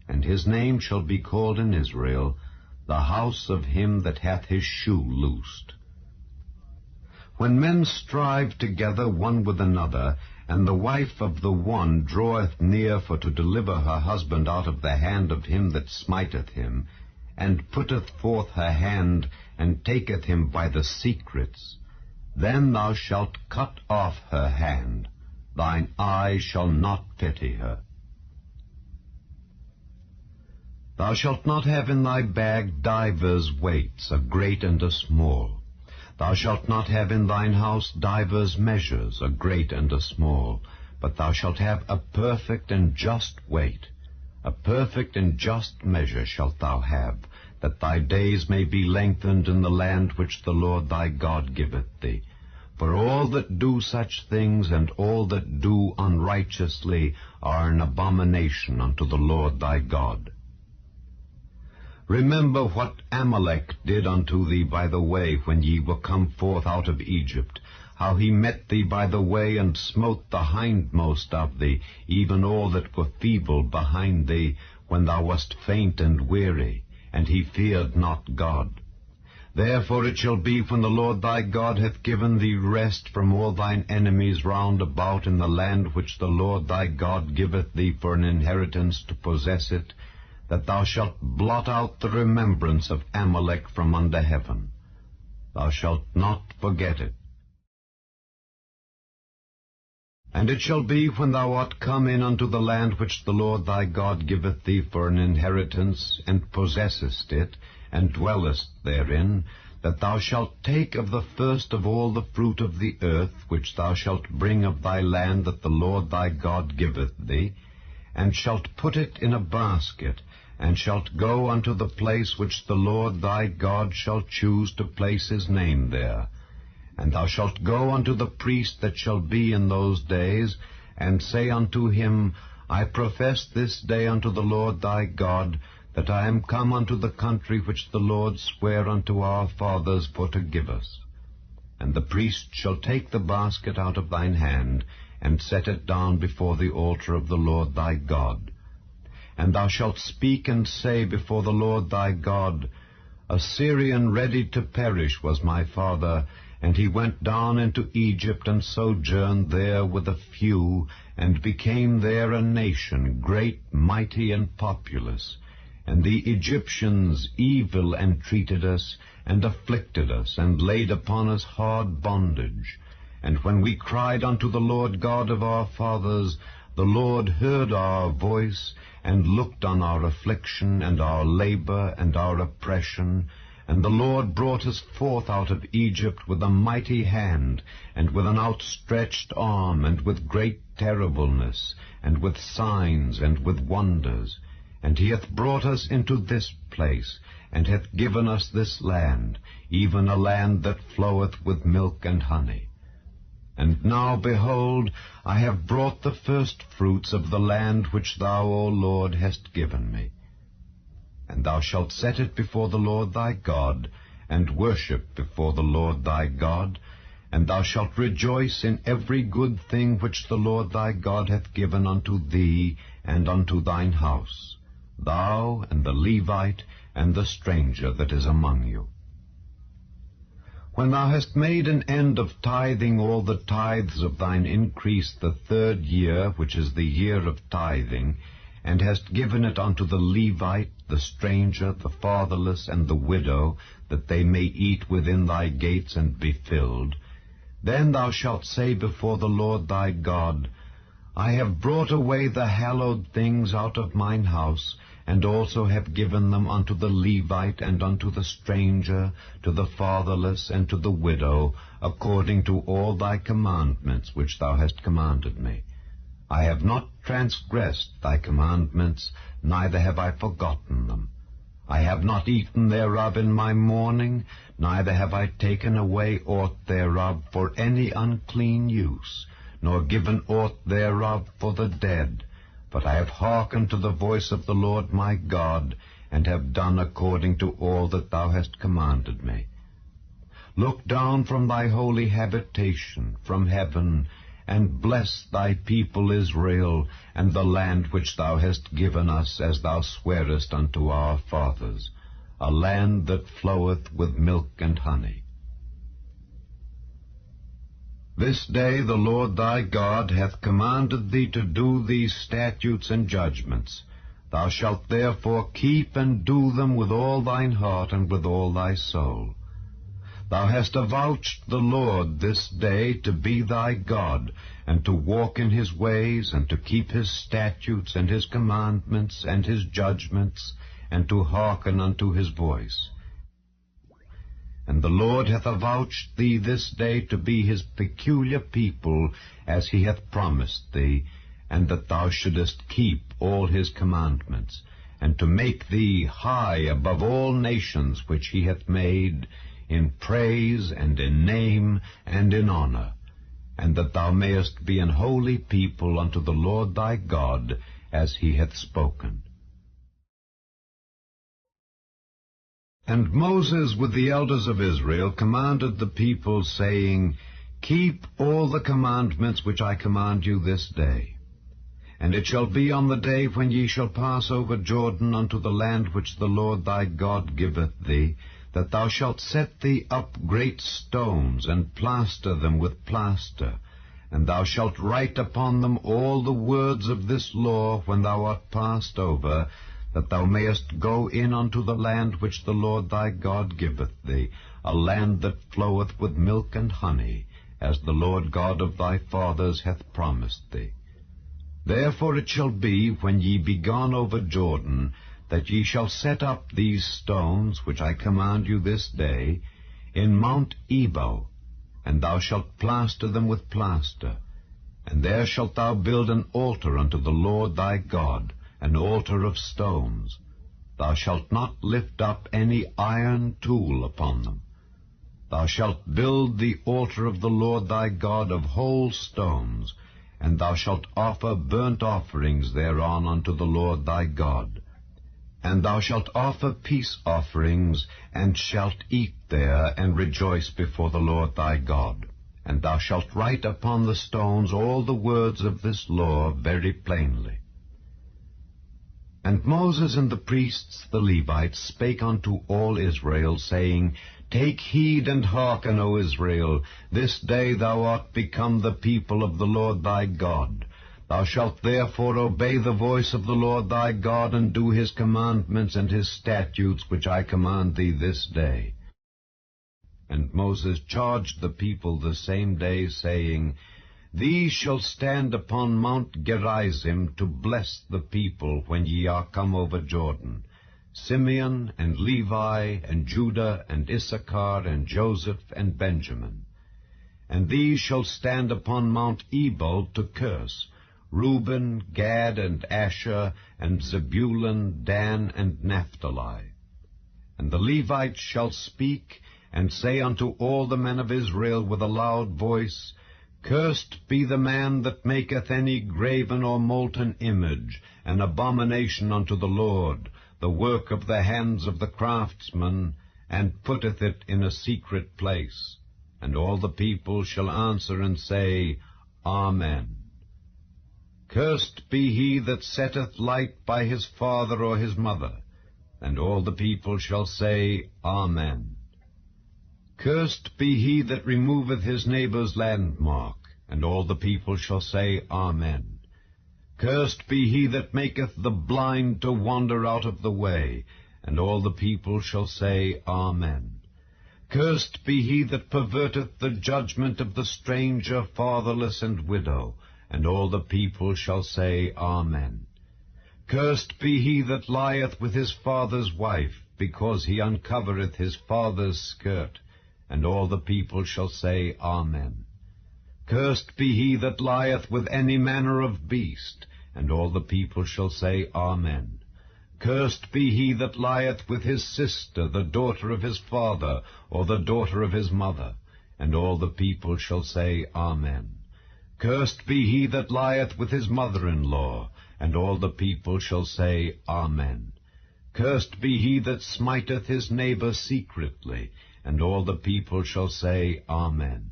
And his name shall be called in Israel, the house of him that hath his shoe loosed. When men strive together one with another, and the wife of the one draweth near for to deliver her husband out of the hand of him that smiteth him, and putteth forth her hand, and taketh him by the secrets, then thou shalt cut off her hand. Thine eye shall not pity her. Thou shalt not have in thy bag divers weights, a great and a small. Thou shalt not have in thine house divers measures, a great and a small. But thou shalt have a perfect and just weight. A perfect and just measure shalt thou have, that thy days may be lengthened in the land which the Lord thy God giveth thee. For all that do such things, and all that do unrighteously, are an abomination unto the Lord thy God. Remember what Amalek did unto thee by the way, when ye were come forth out of Egypt, how he met thee by the way, and smote the hindmost of thee, even all that were feeble behind thee, when thou wast faint and weary, and he feared not God. Therefore it shall be, when the Lord thy God hath given thee rest from all thine enemies round about in the land which the Lord thy God giveth thee for an inheritance to possess it, that thou shalt blot out the remembrance of Amalek from under heaven. Thou shalt not forget it. And it shall be, when thou art come in unto the land which the Lord thy God giveth thee for an inheritance, and possessest it, and dwellest therein, that thou shalt take of the first of all the fruit of the earth, which thou shalt bring of thy land that the Lord thy God giveth thee, and shalt put it in a basket, and shalt go unto the place which the Lord thy God shall choose to place his name there. And thou shalt go unto the priest that shall be in those days, and say unto him, I profess this day unto the Lord thy God, that I am come unto the country which the Lord sware unto our fathers for to give us. And the priest shall take the basket out of thine hand, and set it down before the altar of the Lord thy God. And thou shalt speak and say before the Lord thy God, A Syrian ready to perish was my father, and he went down into Egypt, and sojourned there with a few, and became there a nation, great, mighty, and populous. And the Egyptians evil entreated us, and afflicted us, and laid upon us hard bondage. And when we cried unto the Lord God of our fathers, the Lord heard our voice, and looked on our affliction, and our labor, and our oppression. And the Lord brought us forth out of Egypt with a mighty hand, and with an outstretched arm, and with great terribleness, and with signs, and with wonders. And he hath brought us into this place, and hath given us this land, even a land that floweth with milk and honey. And now, behold, I have brought the first fruits of the land which thou, O Lord, hast given me. And thou shalt set it before the Lord thy God, and worship before the Lord thy God, and thou shalt rejoice in every good thing which the Lord thy God hath given unto thee and unto thine house, thou and the Levite and the stranger that is among you. When thou hast made an end of tithing all the tithes of thine increase the 3rd year, which is the year of tithing, and hast given it unto the Levite, the stranger, the fatherless, and the widow, that they may eat within thy gates and be filled, then thou shalt say before the Lord thy God, I have brought away the hallowed things out of mine house, and also have given them unto the Levite, and unto the stranger, to the fatherless, and to the widow, according to all thy commandments which thou hast commanded me. I have not transgressed thy commandments, neither have I forgotten them. I have not eaten thereof in my mourning, neither have I taken away aught thereof for any unclean use, nor given aught thereof for the dead. But I have hearkened to the voice of the Lord my God, and have done according to all that thou hast commanded me. Look down from thy holy habitation, from heaven, and bless thy people Israel, and the land which thou hast given us, as thou swarest unto our fathers, a land that floweth with milk and honey. This day the Lord thy God hath commanded thee to do these statutes and judgments. Thou shalt therefore keep and do them with all thine heart and with all thy soul. Thou hast avouched the Lord this day to be thy God, and to walk in his ways, and to keep his statutes and his commandments and his judgments, and to hearken unto his voice. And the Lord hath avouched thee this day to be his peculiar people, as he hath promised thee, and that thou shouldest keep all his commandments, and to make thee high above all nations which he hath made, in praise and in name and in honor, and that thou mayest be an holy people unto the Lord thy God, as he hath spoken. And Moses with the elders of Israel commanded the people, saying, Keep all the commandments which I command you this day. And it shall be on the day when ye shall pass over Jordan unto the land which the Lord thy God giveth thee, that thou shalt set thee up great stones, and plaster them with plaster, and thou shalt write upon them all the words of this law when thou art passed over, that thou mayest go in unto the land which the Lord thy God giveth thee, a land that floweth with milk and honey, as the Lord God of thy fathers hath promised thee. Therefore it shall be, when ye be gone over Jordan, that ye shall set up these stones, which I command you this day, in Mount Ebal, and thou shalt plaster them with plaster. And there shalt thou build an altar unto the Lord thy God, an altar of stones. Thou shalt not lift up any iron tool upon them. Thou shalt build the altar of the Lord thy God of whole stones, and thou shalt offer burnt offerings thereon unto the Lord thy God. And thou shalt offer peace offerings, and shalt eat there, and rejoice before the Lord thy God. And thou shalt write upon the stones all the words of this law very plainly. And Moses and the priests the Levites spake unto all Israel, saying, Take heed and hearken, O Israel, this day thou art become the people of the Lord thy God. Thou shalt therefore obey the voice of the Lord thy God, and do his commandments and his statutes, which I command thee this day. And Moses charged the people the same day, saying, These shall stand upon Mount Gerizim to bless the people when ye are come over Jordan, Simeon and Levi and Judah and Issachar and Joseph and Benjamin. And these shall stand upon Mount Ebal to curse, Reuben, Gad, and Asher, and Zebulun, Dan, and Naphtali. And the Levites shall speak, and say unto all the men of Israel with a loud voice, Cursed be the man that maketh any graven or molten image, an abomination unto the Lord, the work of the hands of the craftsman, and putteth it in a secret place. And all the people shall answer and say, Amen. Cursed be he that setteth light by his father or his mother. And all the people shall say, Amen. Cursed be he that removeth his neighbour's landmark. And all the people shall say, Amen. Cursed be he that maketh the blind to wander out of the way. And all the people shall say, Amen. Cursed be he that perverteth the judgment of the stranger, fatherless, and widow. And all the people shall say, Amen. Cursed be he that lieth with his father's wife, because he uncovereth his father's skirt. And all the people shall say, Amen. Cursed be he that lieth with any manner of beast. And all the people shall say, Amen. Cursed be he that lieth with his sister, the daughter of his father, or the daughter of his mother. And all the people shall say, Amen. Cursed be he that lieth with his mother-in-law. And all the people shall say, Amen. Cursed be he that smiteth his neighbor secretly. And all the people shall say, Amen.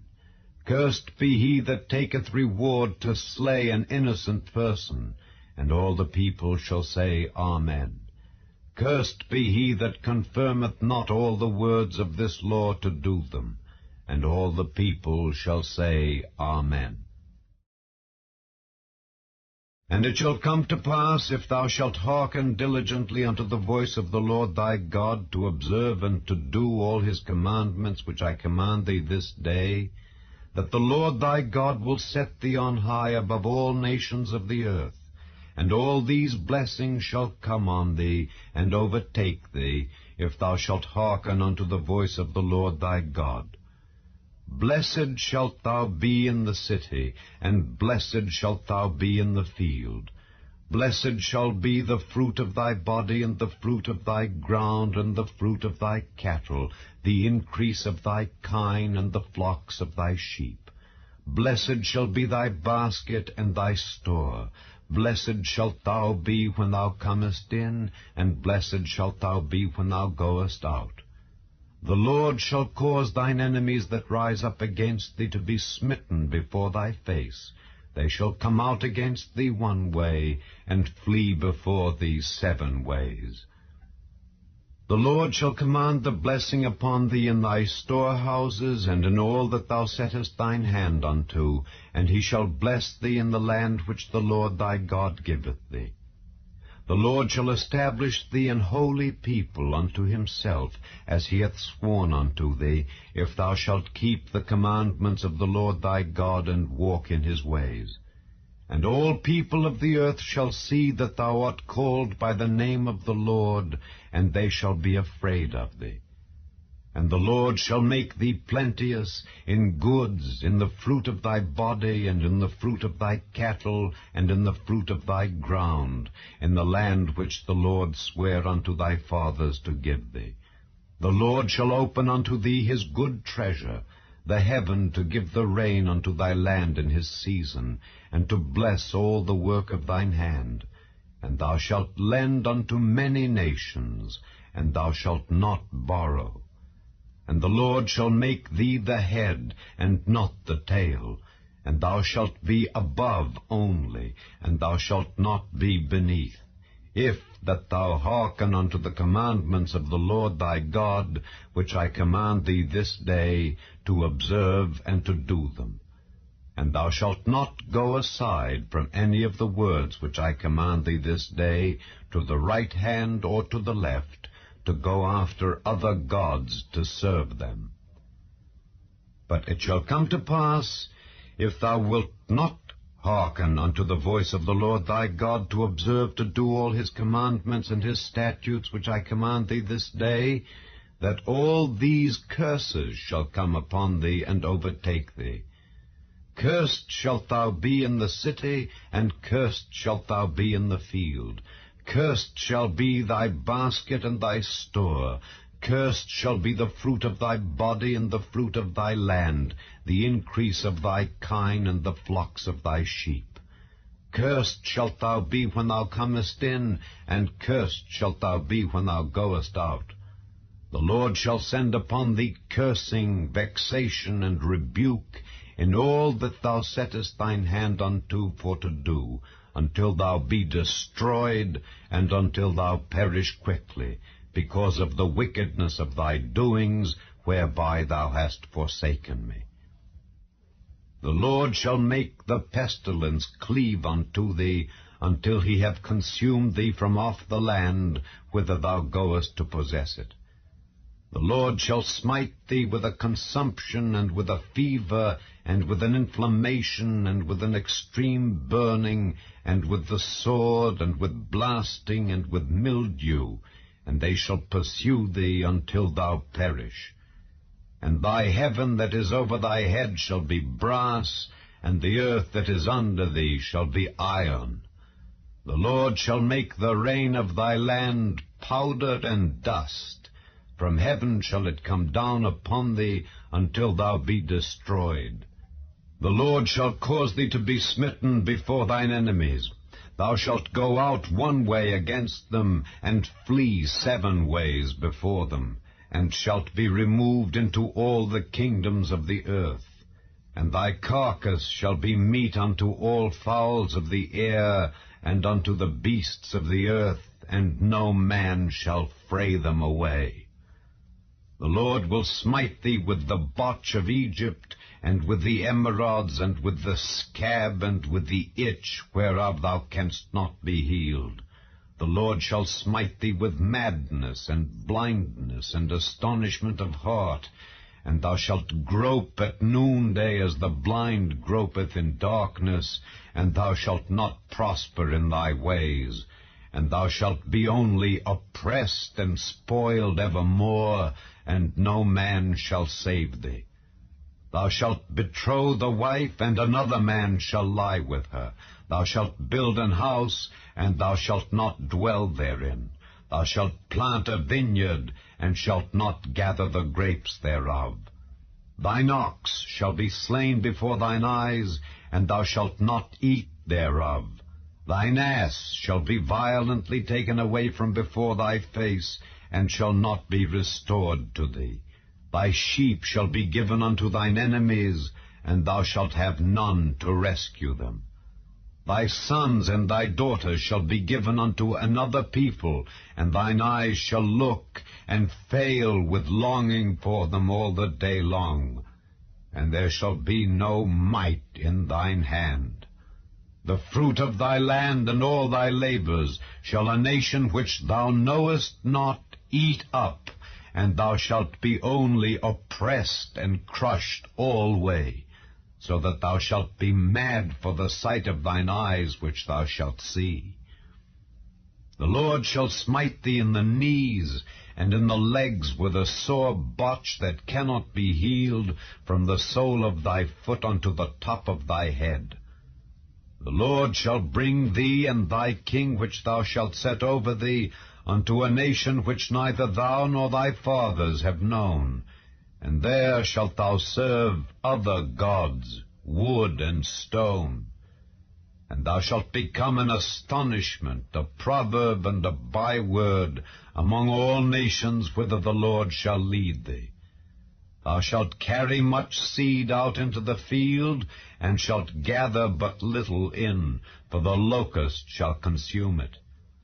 Cursed be he that taketh reward to slay an innocent person. And all the people shall say, Amen. Cursed be he that confirmeth not all the words of this law to do them. And all the people shall say, Amen. And it shall come to pass, if thou shalt hearken diligently unto the voice of the Lord thy God, to observe and to do all his commandments which I command thee this day, that the Lord thy God will set thee on high above all nations of the earth. And all these blessings shall come on thee, and overtake thee, if thou shalt hearken unto the voice of the Lord thy God. Blessed shalt thou be in the city, and blessed shalt thou be in the field. Blessed shall be the fruit of thy body, and the fruit of thy ground, and the fruit of thy cattle, the increase of thy kine, and the flocks of thy sheep. Blessed shall be thy basket and thy store. Blessed shalt thou be when thou comest in, and blessed shalt thou be when thou goest out. The Lord shall cause thine enemies that rise up against thee to be smitten before thy face. They shall come out against thee one way, and flee before thee 7 ways. The Lord shall command the blessing upon thee in thy storehouses, and in all that thou settest thine hand unto, and he shall bless thee in the land which the Lord thy God giveth thee. The Lord shall establish thee an holy people unto himself, as he hath sworn unto thee, if thou shalt keep the commandments of the Lord thy God, and walk in his ways. And all people of the earth shall see that thou art called by the name of the Lord, and they shall be afraid of thee. And the Lord shall make thee plenteous in goods, in the fruit of thy body, and in the fruit of thy cattle, and in the fruit of thy ground, in the land which the Lord sware unto thy fathers to give thee. The Lord shall open unto thee his good treasure, the heaven to give the rain unto thy land in his season, and to bless all the work of thine hand. And thou shalt lend unto many nations, and thou shalt not borrow. And the Lord shall make thee the head, and not the tail, and thou shalt be above only, and thou shalt not be beneath, if that thou hearken unto the commandments of the Lord thy God, which I command thee this day, to observe and to do them. And thou shalt not go aside from any of the words which I command thee this day, to the right hand or to the left, to go after other gods to serve them. But it shall come to pass, if thou wilt not hearken unto the voice of the Lord thy God, to observe to do all his commandments and his statutes which I command thee this day, that all these curses shall come upon thee and overtake thee. Cursed shalt thou be in the city, and cursed shalt thou be in the field. Cursed shall be thy basket and thy store. Cursed shall be the fruit of thy body and the fruit of thy land, the increase of thy kine and the flocks of thy sheep. Cursed shalt thou be when thou comest in, and cursed shalt thou be when thou goest out. The Lord shall send upon thee cursing, vexation, and rebuke, in all that thou settest thine hand unto for to do, until thou be destroyed, and until thou perish quickly, because of the wickedness of thy doings, whereby thou hast forsaken me. The Lord shall make the pestilence cleave unto thee, until he have consumed thee from off the land, whither thou goest to possess it. The Lord shall smite thee with a consumption, and with a fever, and with an inflammation, and with an extreme burning, and with the sword, and with blasting, and with mildew, and they shall pursue thee until thou perish. And thy heaven that is over thy head shall be brass, and the earth that is under thee shall be iron. The Lord shall make the rain of thy land powder and dust. From heaven shall it come down upon thee, until thou be destroyed. The Lord shall cause thee to be smitten before thine enemies. Thou shalt go out one way against them, and flee 7 ways before them, and shalt be removed into all the kingdoms of the earth. And thy carcass shall be meat unto all fowls of the air, and unto the beasts of the earth, and no man shall fray them away. The Lord will smite thee with the botch of Egypt, and with the emerods, and with the scab, and with the itch, whereof thou canst not be healed. The Lord shall smite thee with madness, and blindness, and astonishment of heart, and thou shalt grope at noonday as the blind gropeth in darkness, and thou shalt not prosper in thy ways, and thou shalt be only oppressed and spoiled evermore, and no man shall save thee. Thou shalt betroth a wife, and another man shall lie with her. Thou shalt build an house, and thou shalt not dwell therein. Thou shalt plant a vineyard, and shalt not gather the grapes thereof. Thine ox shall be slain before thine eyes, and thou shalt not eat thereof. Thine ass shall be violently taken away from before thy face, and shall not be restored to thee. Thy sheep shall be given unto thine enemies, and thou shalt have none to rescue them. Thy sons and thy daughters shall be given unto another people, and thine eyes shall look, and fail with longing for them all the day long. And there shall be no might in thine hand. The fruit of thy land and all thy labors shall a nation which thou knowest not eat up, and thou shalt be only oppressed and crushed alway, so that thou shalt be mad for the sight of thine eyes which thou shalt see. The Lord shall smite thee in the knees, and in the legs with a sore botch that cannot be healed, from the sole of thy foot unto the top of thy head. The Lord shall bring thee and thy king which thou shalt set over thee unto a nation which neither thou nor thy fathers have known, and there shalt thou serve other gods, wood and stone. And thou shalt become an astonishment, a proverb and a byword among all nations whither the Lord shall lead thee. Thou shalt carry much seed out into the field, and shalt gather but little in, for the locust shall consume it.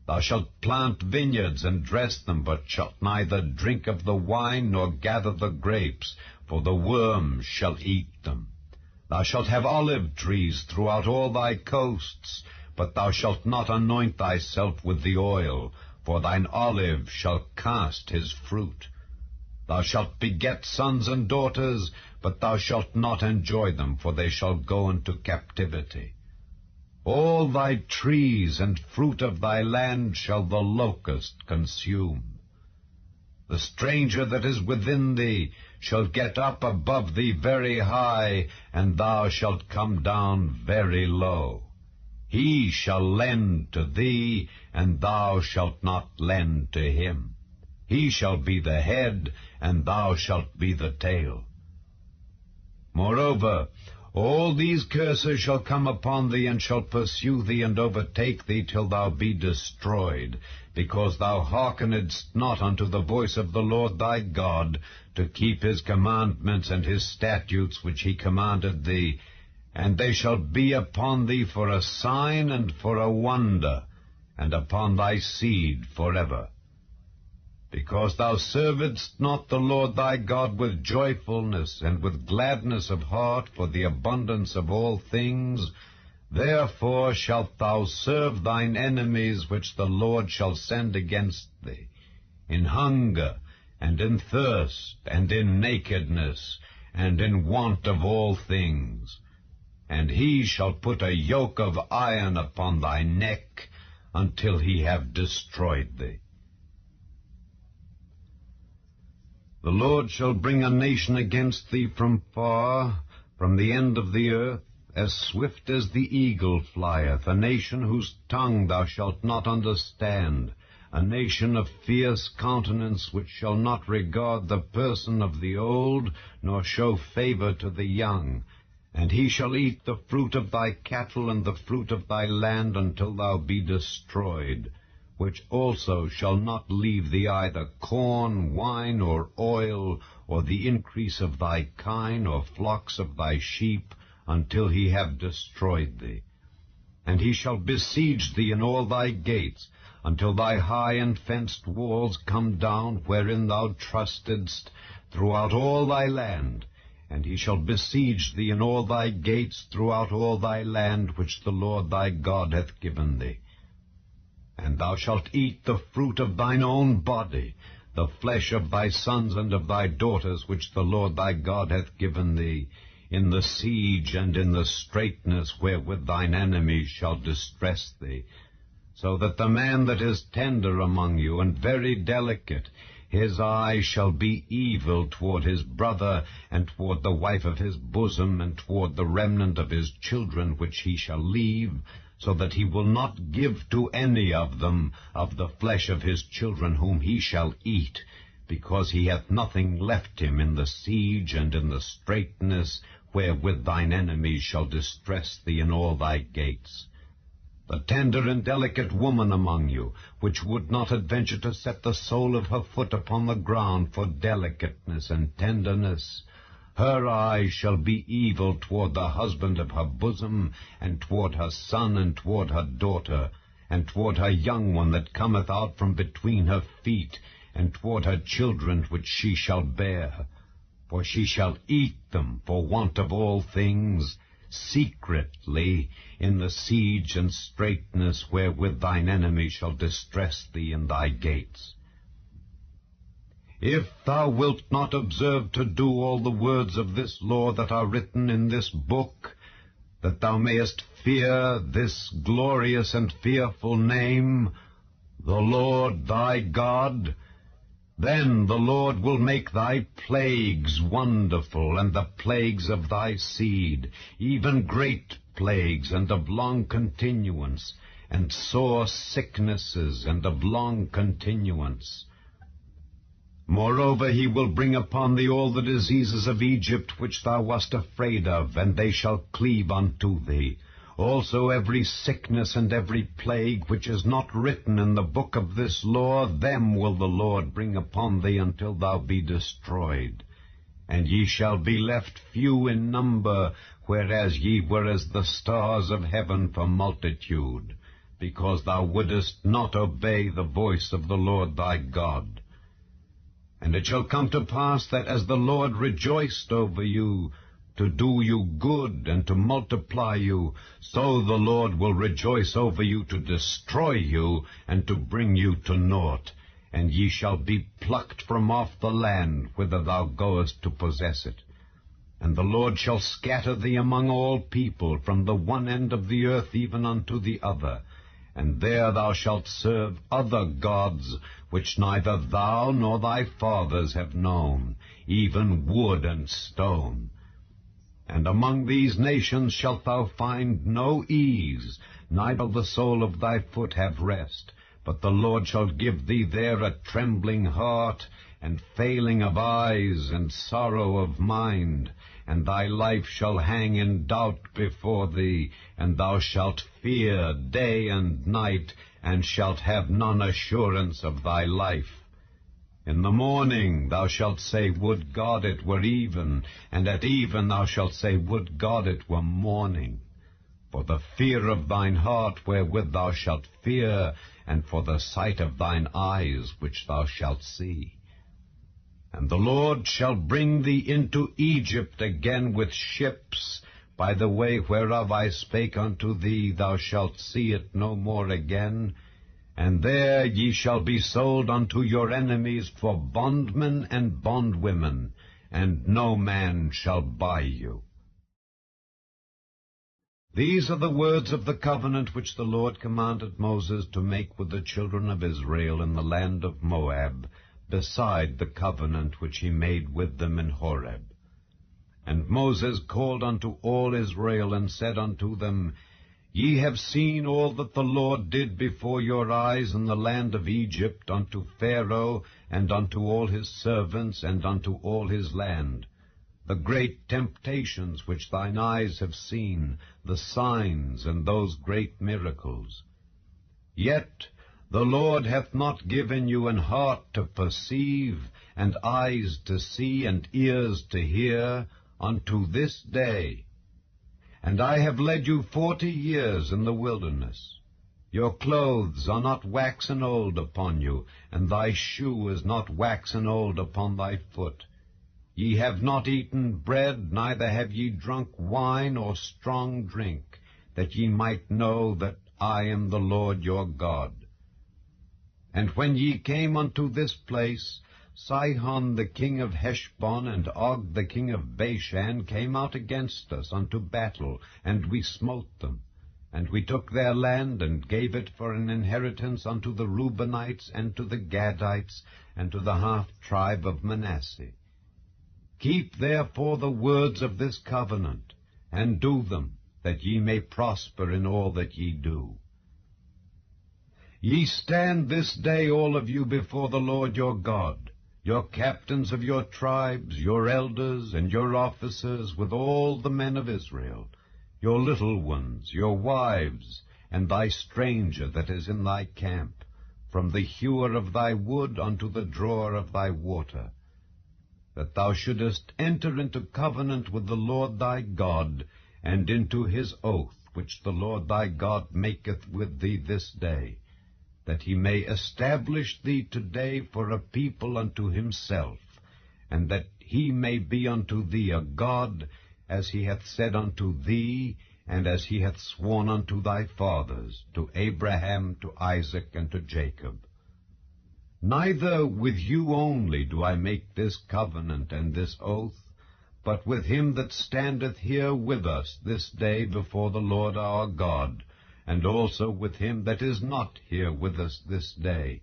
Thou shalt plant vineyards and dress them, but shalt neither drink of the wine nor gather the grapes, for the worms shall eat them. Thou shalt have olive trees throughout all thy coasts, but thou shalt not anoint thyself with the oil, for thine olive shall cast his fruit. Thou shalt beget sons and daughters, but thou shalt not enjoy them, for they shall go into captivity. All thy trees and fruit of thy land shall the locust consume. The stranger that is within thee shall get up above thee very high, and thou shalt come down very low. He shall lend to thee, and thou shalt not lend to him. He shall be the head, and thou shalt be the tail. Moreover, all these curses shall come upon thee, and shall pursue thee, and overtake thee, till thou be destroyed, because thou hearkenedst not unto the voice of the Lord thy God, to keep his commandments and his statutes which he commanded thee. And they shall be upon thee for a sign and for a wonder, and upon thy seed forever. Because thou servedst not the Lord thy God with joyfulness and with gladness of heart for the abundance of all things, therefore shalt thou serve thine enemies which the Lord shall send against thee, in hunger, and in thirst, and in nakedness, and in want of all things. And he shall put a yoke of iron upon thy neck, until he have destroyed thee. The Lord shall bring a nation against thee from far, from the end of the earth, as swift as the eagle flieth, a nation whose tongue thou shalt not understand, a nation of fierce countenance, which shall not regard the person of the old, nor show favor to the young. And he shall eat the fruit of thy cattle and the fruit of thy land until thou be destroyed, which also shall not leave thee either corn, wine, or oil, or the increase of thy kine, or flocks of thy sheep, until he have destroyed thee. And he shall besiege thee in all thy gates, until thy high and fenced walls come down, wherein thou trustedst, throughout all thy land. And he shall besiege thee in all thy gates throughout all thy land, which the Lord thy God hath given thee. And thou shalt eat the fruit of thine own body, the flesh of thy sons and of thy daughters, which the Lord thy God hath given thee, in the siege and in the straitness wherewith thine enemies shall distress thee, so that the man that is tender among you and very delicate, his eye shall be evil toward his brother, and toward the wife of his bosom, and toward the remnant of his children which he shall leave, so that he will not give to any of them of the flesh of his children whom he shall eat, because he hath nothing left him in the siege and in the straitness wherewith thine enemies shall distress thee in all thy gates. The tender and delicate woman among you, which would not adventure to set the sole of her foot upon the ground for delicateness and tenderness, her eye shall be evil toward the husband of her bosom, and toward her son, and toward her daughter, and toward her young one that cometh out from between her feet, and toward her children which she shall bear. For she shall eat them for want of all things, secretly, in the siege and straitness wherewith thine enemy shall distress thee in thy gates. If thou wilt not observe to do all the words of this law that are written in this book, that thou mayest fear this glorious and fearful name, the Lord thy God, then the Lord will make thy plagues wonderful, and the plagues of thy seed, even great plagues and of long continuance, and sore sicknesses, and of long continuance. Moreover, he will bring upon thee all the diseases of Egypt which thou wast afraid of, and they shall cleave unto thee. Also every sickness and every plague which is not written in the book of this law, them will the Lord bring upon thee until thou be destroyed. And ye shall be left few in number, whereas ye were as the stars of heaven for multitude, because thou wouldest not obey the voice of the Lord thy God. And it shall come to pass that as the Lord rejoiced over you, to do you good and to multiply you, so the Lord will rejoice over you to destroy you and to bring you to naught. And ye shall be plucked from off the land whither thou goest to possess it. And the Lord shall scatter thee among all people, from the one end of the earth even unto the other. And there thou shalt serve other gods, which neither thou nor thy fathers have known, even wood and stone. And among these nations shalt thou find no ease, neither the sole of thy foot have rest. But the Lord shall give thee there a trembling heart, and failing of eyes, and sorrow of mind. And thy life shall hang in doubt before thee, and thou shalt fear day and night, and shalt have none assurance of thy life. In the morning thou shalt say, Would God it were even, and at even thou shalt say, Would God it were morning. For the fear of thine heart wherewith thou shalt fear, and for the sight of thine eyes which thou shalt see. And the Lord shall bring thee into Egypt again with ships, by the way whereof I spake unto thee, thou shalt see it no more again. And there ye shall be sold unto your enemies for bondmen and bondwomen, and no man shall buy you. These are the words of the covenant which the Lord commanded Moses to make with the children of Israel in the land of Moab, beside the covenant which he made with them in Horeb. And Moses called unto all Israel, and said unto them, Ye have seen all that the Lord did before your eyes in the land of Egypt, unto Pharaoh, and unto all his servants, and unto all his land, the great temptations which thine eyes have seen, the signs, and those great miracles. Yet the Lord hath not given you an heart to perceive, and eyes to see, and ears to hear, unto this day. And I have led you 40 years in the wilderness. Your clothes are not waxen old upon you, and thy shoe is not waxen old upon thy foot. Ye have not eaten bread, neither have ye drunk wine or strong drink, that ye might know that I am the Lord your God. And when ye came unto this place, Sihon the king of Heshbon and Og the king of Bashan came out against us unto battle, and we smote them. And we took their land, and gave it for an inheritance unto the Reubenites, and to the Gadites, and to the half-tribe of Manasseh. Keep therefore the words of this covenant, and do them, that ye may prosper in all that ye do. Ye stand this day all of you before the Lord your God, your captains of your tribes, your elders, and your officers, with all the men of Israel, your little ones, your wives, and thy stranger that is in thy camp, from the hewer of thy wood unto the drawer of thy water, that thou shouldest enter into covenant with the Lord thy God, and into his oath which the Lord thy God maketh with thee this day, that he may establish thee today for a people unto himself, and that he may be unto thee a God, as he hath said unto thee, and as he hath sworn unto thy fathers, to Abraham, to Isaac, and to Jacob. Neither with you only do I make this covenant and this oath, but with him that standeth here with us this day before the Lord our God, and also with him that is not here with us this day.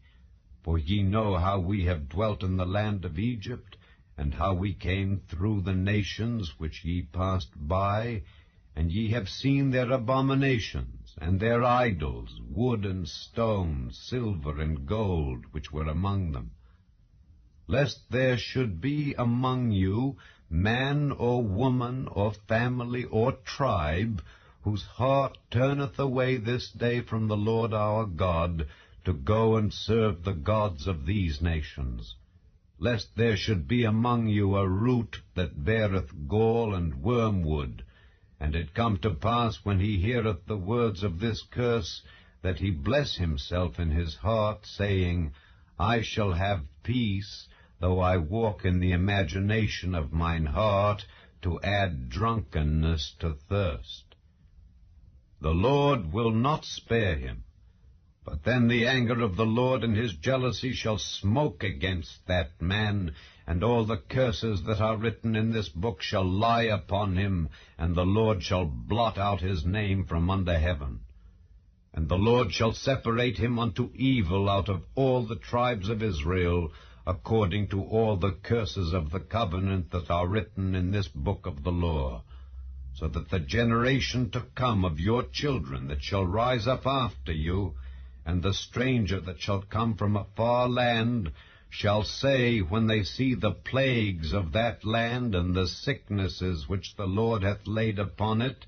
For ye know how we have dwelt in the land of Egypt, and how we came through the nations which ye passed by, and ye have seen their abominations, and their idols, wood and stone, silver and gold, which were among them. Lest there should be among you man or woman or family or tribe, whose heart turneth away this day from the Lord our God, to go and serve the gods of these nations. Lest there should be among you a root that beareth gall and wormwood, and it come to pass, when he heareth the words of this curse, that he bless himself in his heart, saying, I shall have peace, though I walk in the imagination of mine heart, to add drunkenness to thirst. The Lord will not spare him, but then the anger of the Lord and his jealousy shall smoke against that man, and all the curses that are written in this book shall lie upon him, and the Lord shall blot out his name from under heaven. And the Lord shall separate him unto evil out of all the tribes of Israel, according to all the curses of the covenant that are written in this book of the law, so that the generation to come of your children that shall rise up after you, and the stranger that shall come from a far land, shall say, when they see the plagues of that land and the sicknesses which the Lord hath laid upon it,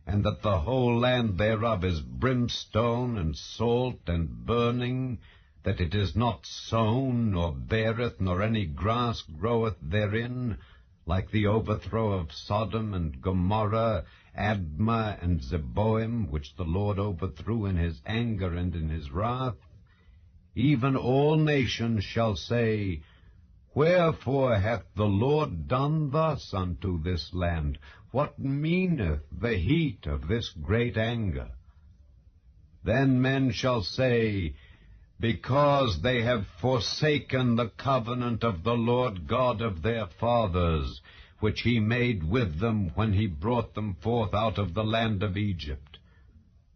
and that the whole land thereof is brimstone and salt and burning, that it is not sown, nor beareth, nor any grass groweth therein, like the overthrow of Sodom and Gomorrah, Admah and Zeboim, which the Lord overthrew in his anger and in his wrath, even all nations shall say, Wherefore hath the Lord done thus unto this land? What meaneth the heat of this great anger? Then men shall say, Because they have forsaken the covenant of the Lord God of their fathers, which he made with them when he brought them forth out of the land of Egypt.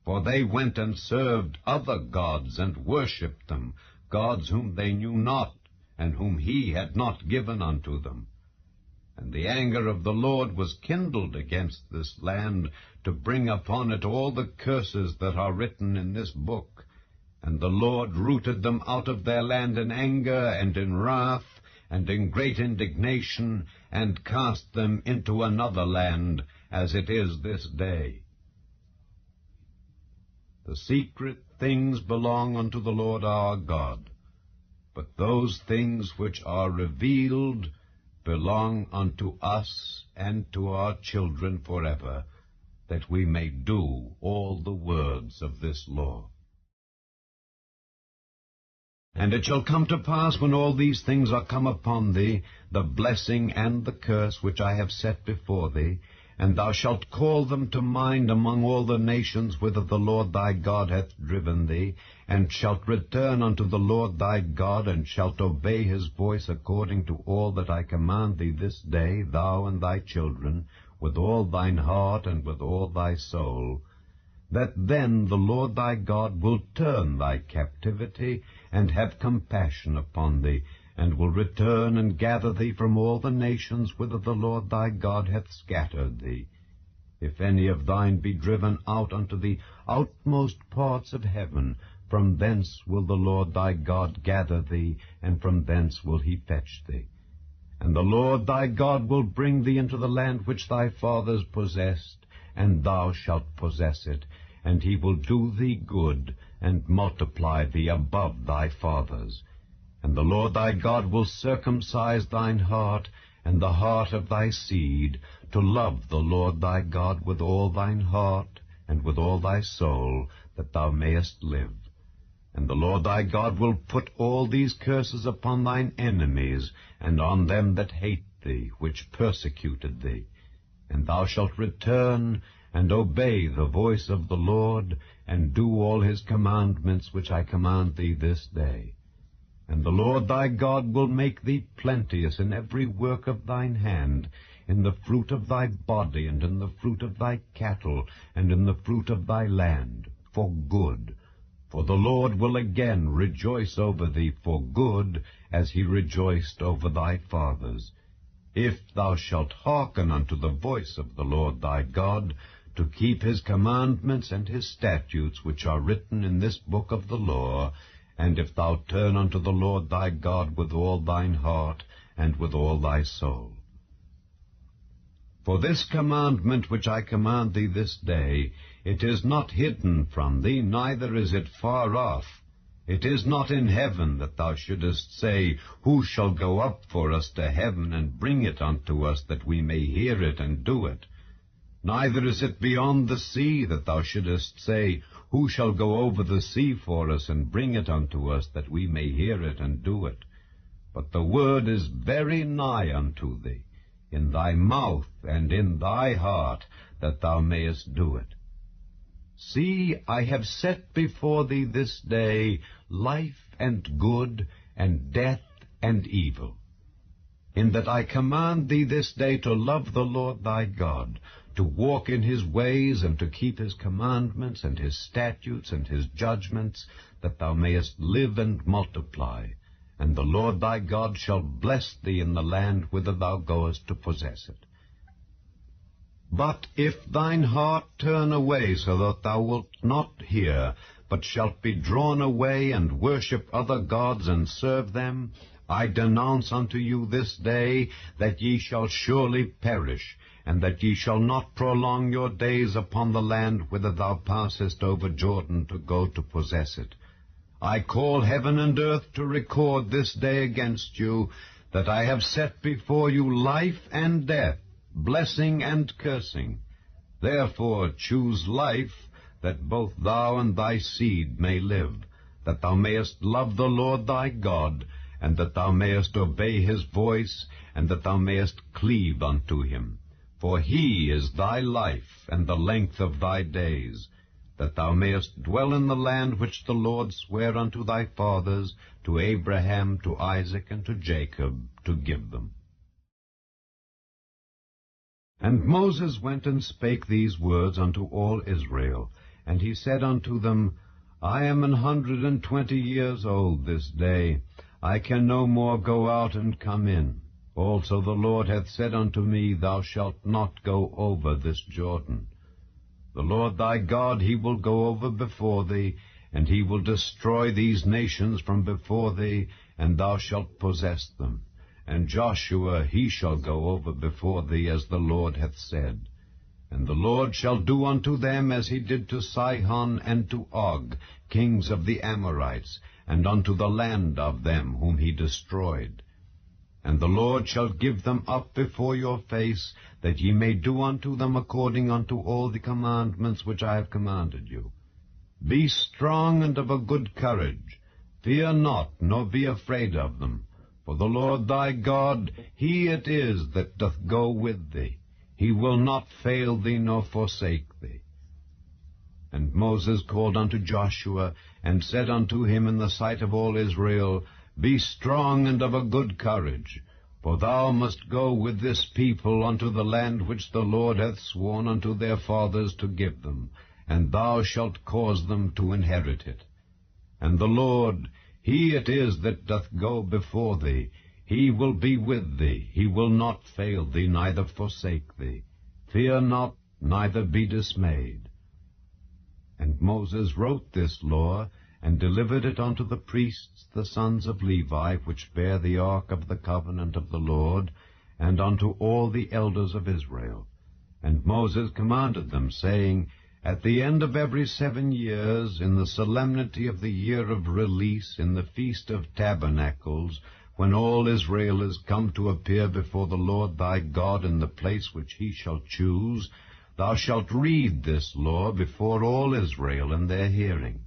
For they went and served other gods, and worshipped them, gods whom they knew not, and whom he had not given unto them. And the anger of the Lord was kindled against this land, to bring upon it all the curses that are written in this book. And the Lord rooted them out of their land in anger, and in wrath, and in great indignation, and cast them into another land, as it is this day. The secret things belong unto the Lord our God, but those things which are revealed belong unto us and to our children forever, that we may do all the words of this law. And it shall come to pass, when all these things are come upon thee, the blessing and the curse which I have set before thee, and thou shalt call them to mind among all the nations whither the Lord thy God hath driven thee, and shalt return unto the Lord thy God, and shalt obey his voice according to all that I command thee this day, thou and thy children, with all thine heart and with all thy soul, that then the Lord thy God will turn thy captivity, and have compassion upon thee, and will return and gather thee from all the nations whither the Lord thy God hath scattered thee. If any of thine be driven out unto the outmost parts of heaven, from thence will the Lord thy God gather thee, and from thence will he fetch thee. And the Lord thy God will bring thee into the land which thy fathers possessed, and thou shalt possess it, and he will do thee good, and multiply thee above thy fathers. And the Lord thy God will circumcise thine heart, and the heart of thy seed, to love the Lord thy God with all thine heart, and with all thy soul, that thou mayest live. And the Lord thy God will put all these curses upon thine enemies, and on them that hate thee, which persecuted thee. And thou shalt return, and obey the voice of the Lord, and do all his commandments which I command thee this day. And the Lord thy God will make thee plenteous in every work of thine hand, in the fruit of thy body, and in the fruit of thy cattle, and in the fruit of thy land, for good. For the Lord will again rejoice over thee for good, as he rejoiced over thy fathers, if thou shalt hearken unto the voice of the Lord thy God, to keep his commandments and his statutes which are written in this book of the law, and if thou turn unto the Lord thy God with all thine heart and with all thy soul. For this commandment which I command thee this day, it is not hidden from thee, neither is it far off. It is not in heaven, that thou shouldest say, Who shall go up for us to heaven, and bring it unto us, that we may hear it and do it? Neither is it beyond the sea, that thou shouldest say, Who shall go over the sea for us, and bring it unto us, that we may hear it and do it? But the word is very nigh unto thee, in thy mouth and in thy heart, that thou mayest do it. See, I have set before thee this day life and good, and death and evil, in that I command thee this day to love the Lord thy God, to walk in his ways, and to keep his commandments, and his statutes, and his judgments, that thou mayest live and multiply. And the Lord thy God shall bless thee in the land whither thou goest to possess it. But if thine heart turn away, so that thou wilt not hear, but shalt be drawn away, and worship other gods, and serve them, I denounce unto you this day that ye shall surely perish, and that ye shall not prolong your days upon the land whither thou passest over Jordan to go to possess it. I call heaven and earth to record this day against you, that I have set before you life and death, blessing and cursing. Therefore choose life, that both thou and thy seed may live, that thou mayest love the Lord thy God, and that thou mayest obey his voice, and that thou mayest cleave unto him. For he is thy life, and the length of thy days, that thou mayest dwell in the land which the Lord sware unto thy fathers, to Abraham, to Isaac, and to Jacob, to give them. And Moses went and spake these words unto all Israel, and he said unto them, I am 120 years old this day. I can no more go out and come in. Also the Lord hath said unto me, Thou shalt not go over this Jordan. The Lord thy God, he will go over before thee, and he will destroy these nations from before thee, and thou shalt possess them. And Joshua, he shall go over before thee, as the Lord hath said. And the Lord shall do unto them as he did to Sihon and to Og, kings of the Amorites, and unto the land of them whom he destroyed. And the Lord shall give them up before your face, that ye may do unto them according unto all the commandments which I have commanded you. Be strong and of a good courage. Fear not, nor be afraid of them. For the Lord thy God, he it is that doth go with thee. He will not fail thee, nor forsake thee. And Moses called unto Joshua, and said unto him in the sight of all Israel, Be strong and of a good courage, for thou must go with this people unto the land which the Lord hath sworn unto their fathers to give them, and thou shalt cause them to inherit it. And the Lord, he it is that doth go before thee. He will be with thee. He will not fail thee, neither forsake thee. Fear not, neither be dismayed. And Moses wrote this law, and delivered it unto the priests, the sons of Levi, which bear the ark of the covenant of the Lord, and unto all the elders of Israel. And Moses commanded them, saying, At the end of every 7 years, in the solemnity of the year of release, in the feast of tabernacles, when all Israel is come to appear before the Lord thy God in the place which he shall choose, thou shalt read this law before all Israel in their hearing.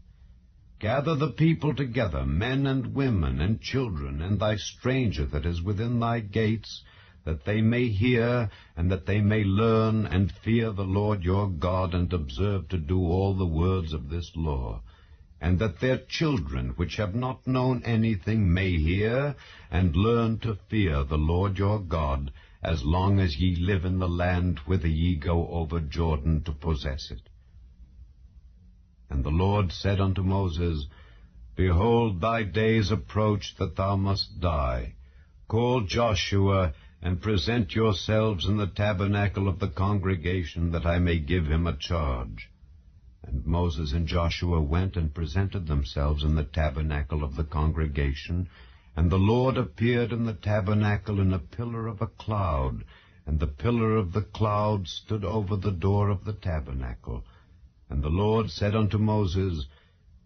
Gather the people together, men and women and children, and thy stranger that is within thy gates, that they may hear, and that they may learn, and fear the Lord your God, and observe to do all the words of this law, and that their children, which have not known anything, may hear, and learn to fear the Lord your God, as long as ye live in the land whither ye go over Jordan to possess it. And the Lord said unto Moses, Behold, thy days approach that thou must die. Call Joshua, and present yourselves in the tabernacle of the congregation, that I may give him a charge. And Moses and Joshua went and presented themselves in the tabernacle of the congregation, and the Lord appeared in the tabernacle in a pillar of a cloud, and the pillar of the cloud stood over the door of the tabernacle. And the Lord said unto Moses,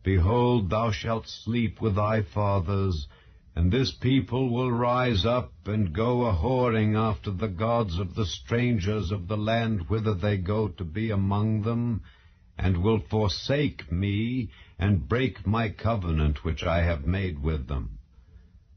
Behold, thou shalt sleep with thy fathers, and this people will rise up and go a-whoring after the gods of the strangers of the land whither they go to be among them, and will forsake me, and break my covenant which I have made with them.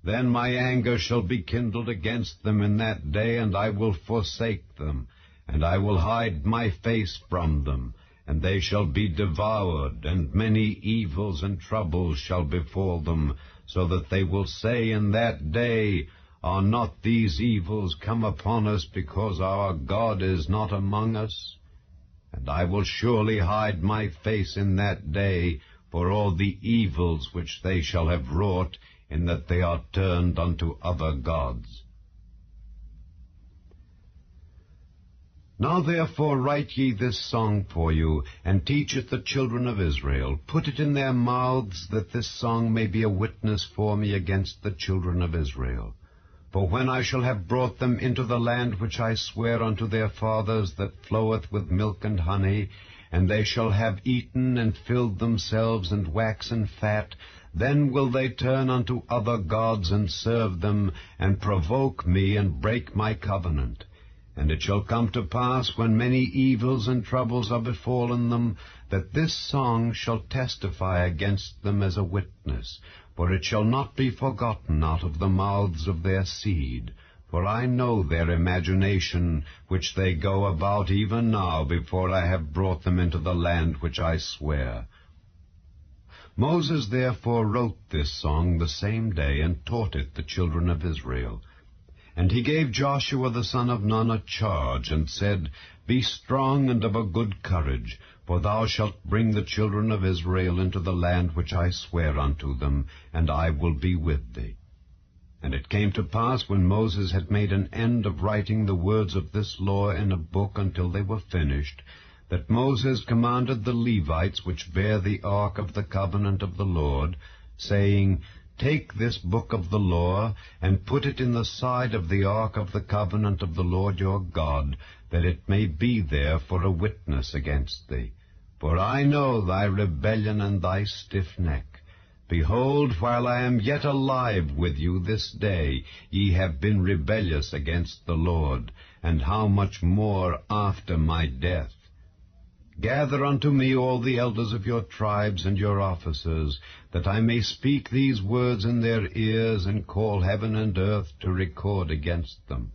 Then my anger shall be kindled against them in that day, and I will forsake them, and I will hide my face from them, and they shall be devoured, and many evils and troubles shall befall them, so that they will say in that day, Are not these evils come upon us because our God is not among us? And I will surely hide my face in that day for all the evils which they shall have wrought, in that they are turned unto other gods. Now therefore write ye this song for you, and teach it the children of Israel. Put it in their mouths, that this song may be a witness for me against the children of Israel. For when I shall have brought them into the land which I swear unto their fathers, that floweth with milk and honey, and they shall have eaten and filled themselves and waxen fat, then will they turn unto other gods and serve them, and provoke me, and break my covenant. And it shall come to pass, when many evils and troubles are befallen them, that this song shall testify against them as a witness. For it shall not be forgotten out of the mouths of their seed. For I know their imagination, which they go about even now, before I have brought them into the land which I swear. Moses therefore wrote this song the same day, and taught it the children of Israel. And he gave Joshua the son of Nun a charge, and said, Be strong and of a good courage, for thou shalt bring the children of Israel into the land which I swear unto them, and I will be with thee. And it came to pass, when Moses had made an end of writing the words of this law in a book until they were finished, that Moses commanded the Levites which bear the ark of the covenant of the Lord, saying, Take this book of the law, and put it in the side of the ark of the covenant of the Lord your God, that it may be there for a witness against thee. For I know thy rebellion and thy stiff neck. Behold, while I am yet alive with you this day, ye have been rebellious against the Lord, and how much more after my death. Gather unto me all the elders of your tribes and your officers, that I may speak these words in their ears, and call heaven and earth to record against them.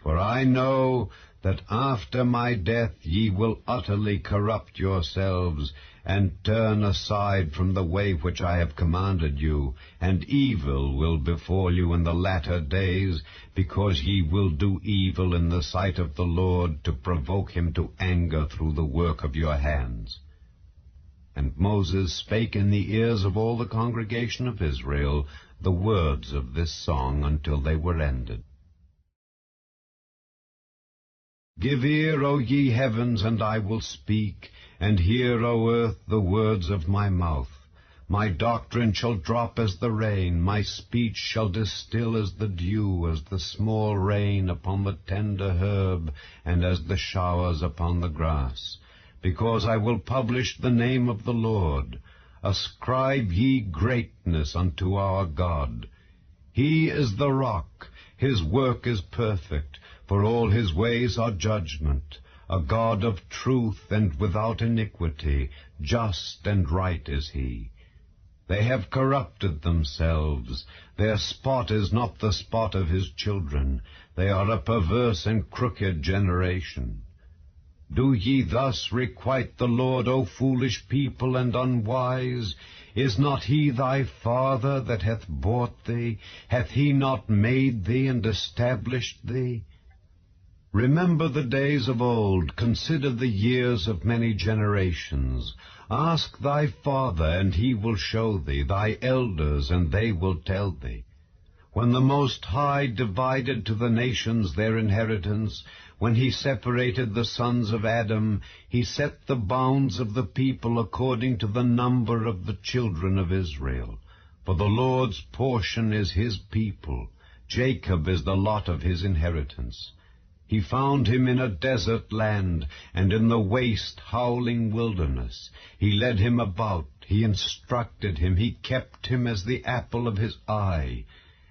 For I know that after my death ye will utterly corrupt yourselves, and turn aside from the way which I have commanded you, and evil will befall you in the latter days, because ye will do evil in the sight of the Lord, to provoke him to anger through the work of your hands. And Moses spake in the ears of all the congregation of Israel the words of this song until they were ended. Give ear, O ye heavens, and I will speak, and hear, O earth, the words of my mouth. My doctrine shall drop as the rain, my speech shall distill as the dew, as the small rain upon the tender herb, and as the showers upon the grass. Because I will publish the name of the Lord. Ascribe ye greatness unto our God. He is the rock, his work is perfect, for all his ways are judgment. A God of truth and without iniquity, just and right is he. They have corrupted themselves. Their spot is not the spot of his children. They are a perverse and crooked generation. Do ye thus requite the Lord, O foolish people and unwise? Is not he thy father that hath bought thee? Hath he not made thee and established thee? Remember the days of old, consider the years of many generations. Ask thy father, and he will show thee, thy elders, and they will tell thee. When the Most High divided to the nations their inheritance, when he separated the sons of Adam, he set the bounds of the people according to the number of the children of Israel. For the Lord's portion is his people, Jacob is the lot of his inheritance. He found him in a desert land, and in the waste, howling wilderness. He led him about, he instructed him, he kept him as the apple of his eye.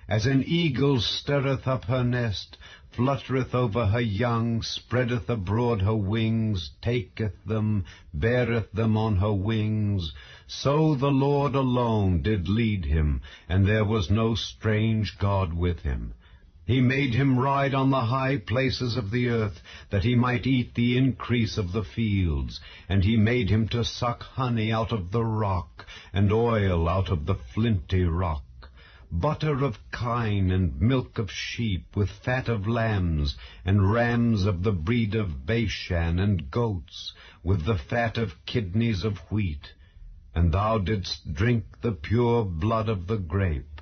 As an eagle stirreth up her nest, fluttereth over her young, spreadeth abroad her wings, taketh them, beareth them on her wings, so the Lord alone did lead him, and there was no strange God with him. He made him ride on the high places of the earth, that he might eat the increase of the fields, and he made him to suck honey out of the rock, and oil out of the flinty rock. Butter of kine and milk of sheep, with fat of lambs, and rams of the breed of Bashan, and goats, with the fat of kidneys of wheat. And thou didst drink the pure blood of the grape.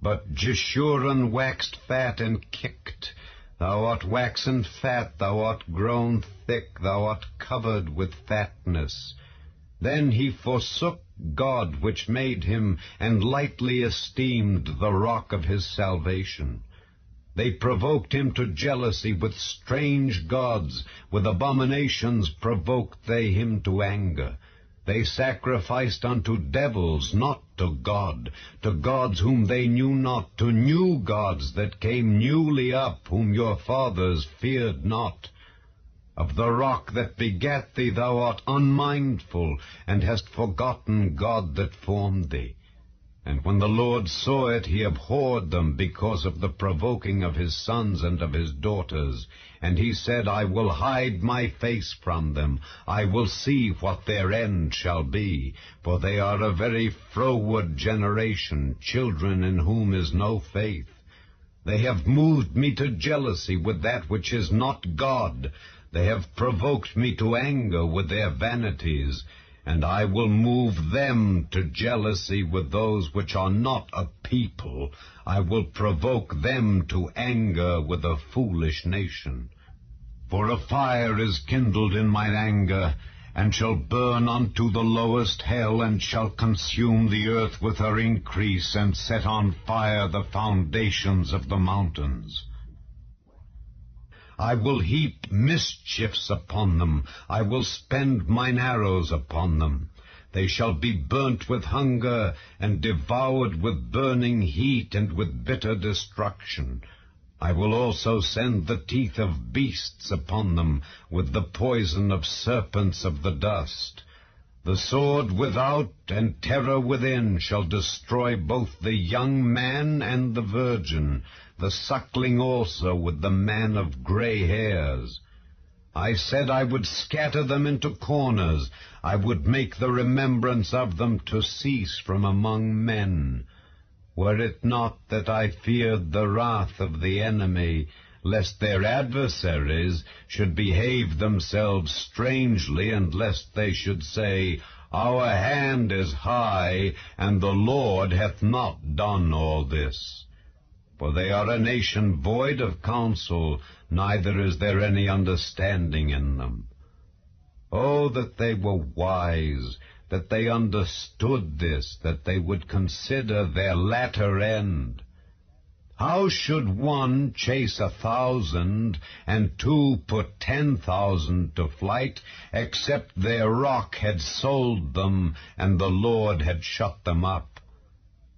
But Jeshurun waxed fat and kicked. Thou art waxen fat, thou art grown thick, thou art covered with fatness. Then he forsook God which made him, and lightly esteemed the rock of his salvation. They provoked him to jealousy with strange gods, with abominations provoked they him to anger. They sacrificed unto devils, not to gods whom they knew not, to new gods that came newly up, whom your fathers feared not. Of the rock that begat thee thou art unmindful, and hast forgotten God that formed thee. And when the Lord saw it, he abhorred them because of the provoking of his sons and of his daughters. And he said, I will hide my face from them. I will see what their end shall be. For they are a very froward generation, children in whom is no faith. They have moved me to jealousy with that which is not God. They have provoked me to anger with their vanities, and I will move them to jealousy with those which are not a people. I will provoke them to anger with a foolish nation. For a fire is kindled in mine anger, and shall burn unto the lowest hell, and shall consume the earth with her increase, and set on fire the foundations of the mountains. I will heap mischiefs upon them. I will spend mine arrows upon them. They shall be burnt with hunger, and devoured with burning heat, and with bitter destruction. I will also send the teeth of beasts upon them, with the poison of serpents of the dust. The sword without and terror within shall destroy both the young man and the virgin, the suckling also with the man of gray hairs. I said I would scatter them into corners. I would make the remembrance of them to cease from among men. Were it not that I feared the wrath of the enemy, lest their adversaries should behave themselves strangely, and lest they should say, Our hand is high, and the Lord hath not done all this. For they are a nation void of counsel, neither is there any understanding in them. Oh, that they were wise, that they understood this, that they would consider their latter end. How should one chase 1,000, and two put 10,000 to flight, except their rock had sold them, and the Lord had shut them up?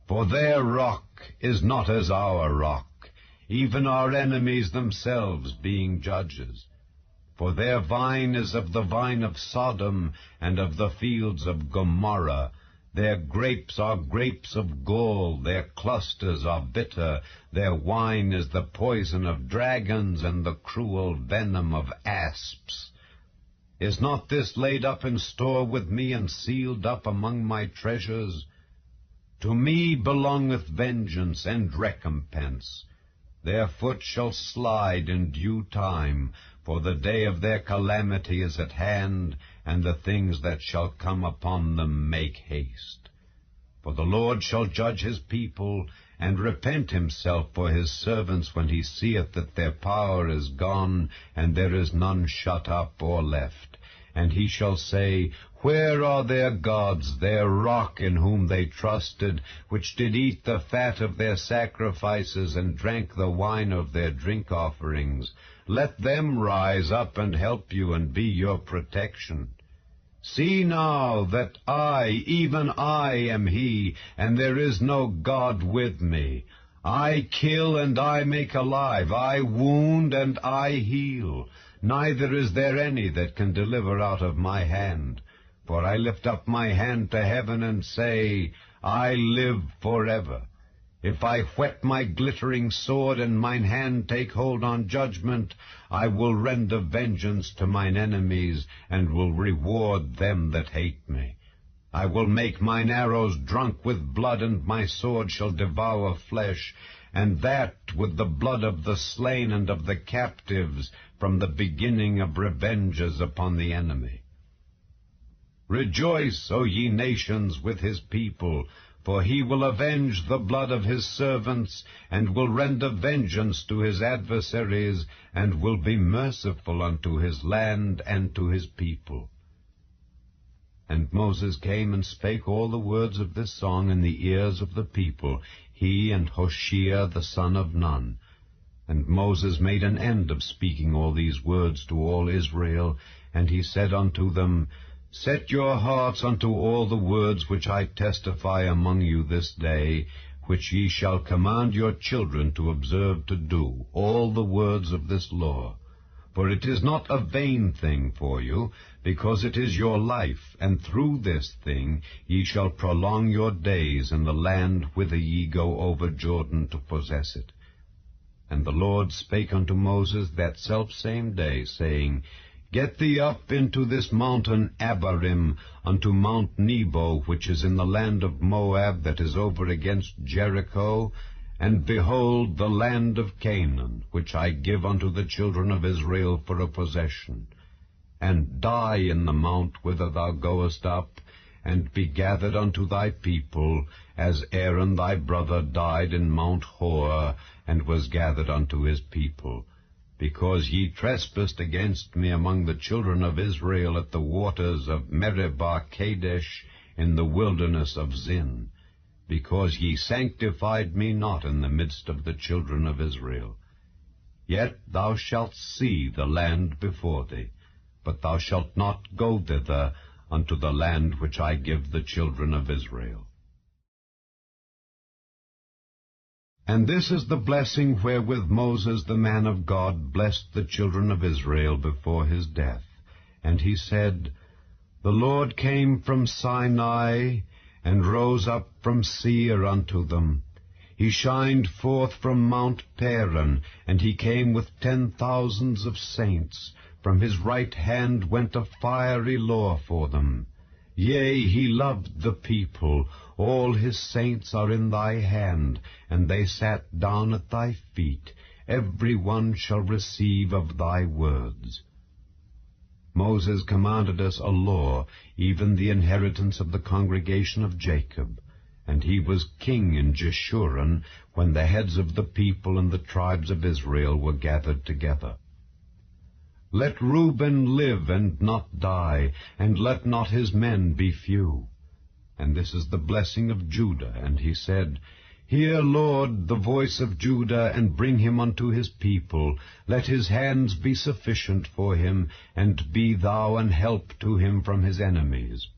For their rock is not as our rock, even our enemies themselves being judges. For their vine is of the vine of Sodom, and of the fields of Gomorrah. Their grapes are grapes of gall, their clusters are bitter, their wine is the poison of dragons, and the cruel venom of asps. Is not this laid up in store with me, and sealed up among my treasures? To me belongeth vengeance and recompense. Their foot shall slide in due time, for the day of their calamity is at hand, and the things that shall come upon them make haste. For the Lord shall judge his people, and repent himself for his servants when he seeth that their power is gone, and there is none shut up or left. And he shall say, Where are their gods, their rock in whom they trusted, which did eat the fat of their sacrifices, and drank the wine of their drink offerings? Let them rise up and help you, and be your protection. See now that I, even I, am he, and there is no God with me. I kill and I make alive, I wound and I heal. Neither is there any that can deliver out of my hand. For I lift up my hand to heaven and say, I live forever. If I whet my glittering sword, and mine hand take hold on judgment, I will render vengeance to mine enemies, and will reward them that hate me. I will make mine arrows drunk with blood, and my sword shall devour flesh, and that with the blood of the slain and of the captives, from the beginning of revenges upon the enemy. Rejoice, O ye nations, with his people, for he will avenge the blood of his servants, and will render vengeance to his adversaries, and will be merciful unto his land and to his people. And Moses came and spake all the words of this song in the ears of the people, he and Hoshea the son of Nun. And Moses made an end of speaking all these words to all Israel, and he said unto them, Set your hearts unto all the words which I testify among you this day, which ye shall command your children to observe to do, all the words of this law. For it is not a vain thing for you, because it is your life, and through this thing ye shall prolong your days in the land whither ye go over Jordan to possess it. And the Lord spake unto Moses that selfsame day, saying, Get thee up into this mountain Abarim, unto Mount Nebo, which is in the land of Moab, that is over against Jericho, and behold the land of Canaan, which I give unto the children of Israel for a possession. And die in the mount whither thou goest up, and be gathered unto thy people, as Aaron thy brother died in Mount Hor, and was gathered unto his people. Because ye trespassed against me among the children of Israel at the waters of Meribah Kadesh in the wilderness of Zin, because ye sanctified me not in the midst of the children of Israel. Yet thou shalt see the land before thee, but thou shalt not go thither unto the land which I give the children of Israel. And this is the blessing wherewith Moses the man of God blessed the children of Israel before his death. And he said, The Lord came from Sinai, and rose up from Seir unto them. He shined forth from Mount Paran, and he came with 10,000s of saints. From his right hand went a fiery law for them. Yea, he loved the people. All his saints are in thy hand, and they sat down at thy feet. Every one shall receive of thy words. Moses commanded us a law, even the inheritance of the congregation of Jacob. And he was king in Jeshurun, when the heads of the people and the tribes of Israel were gathered together. Let Reuben live and not die, and let not his men be few. And this is the blessing of Judah. And he said, Hear, Lord, the voice of Judah, and bring him unto his people. Let his hands be sufficient for him, and be thou an help to him from his enemies.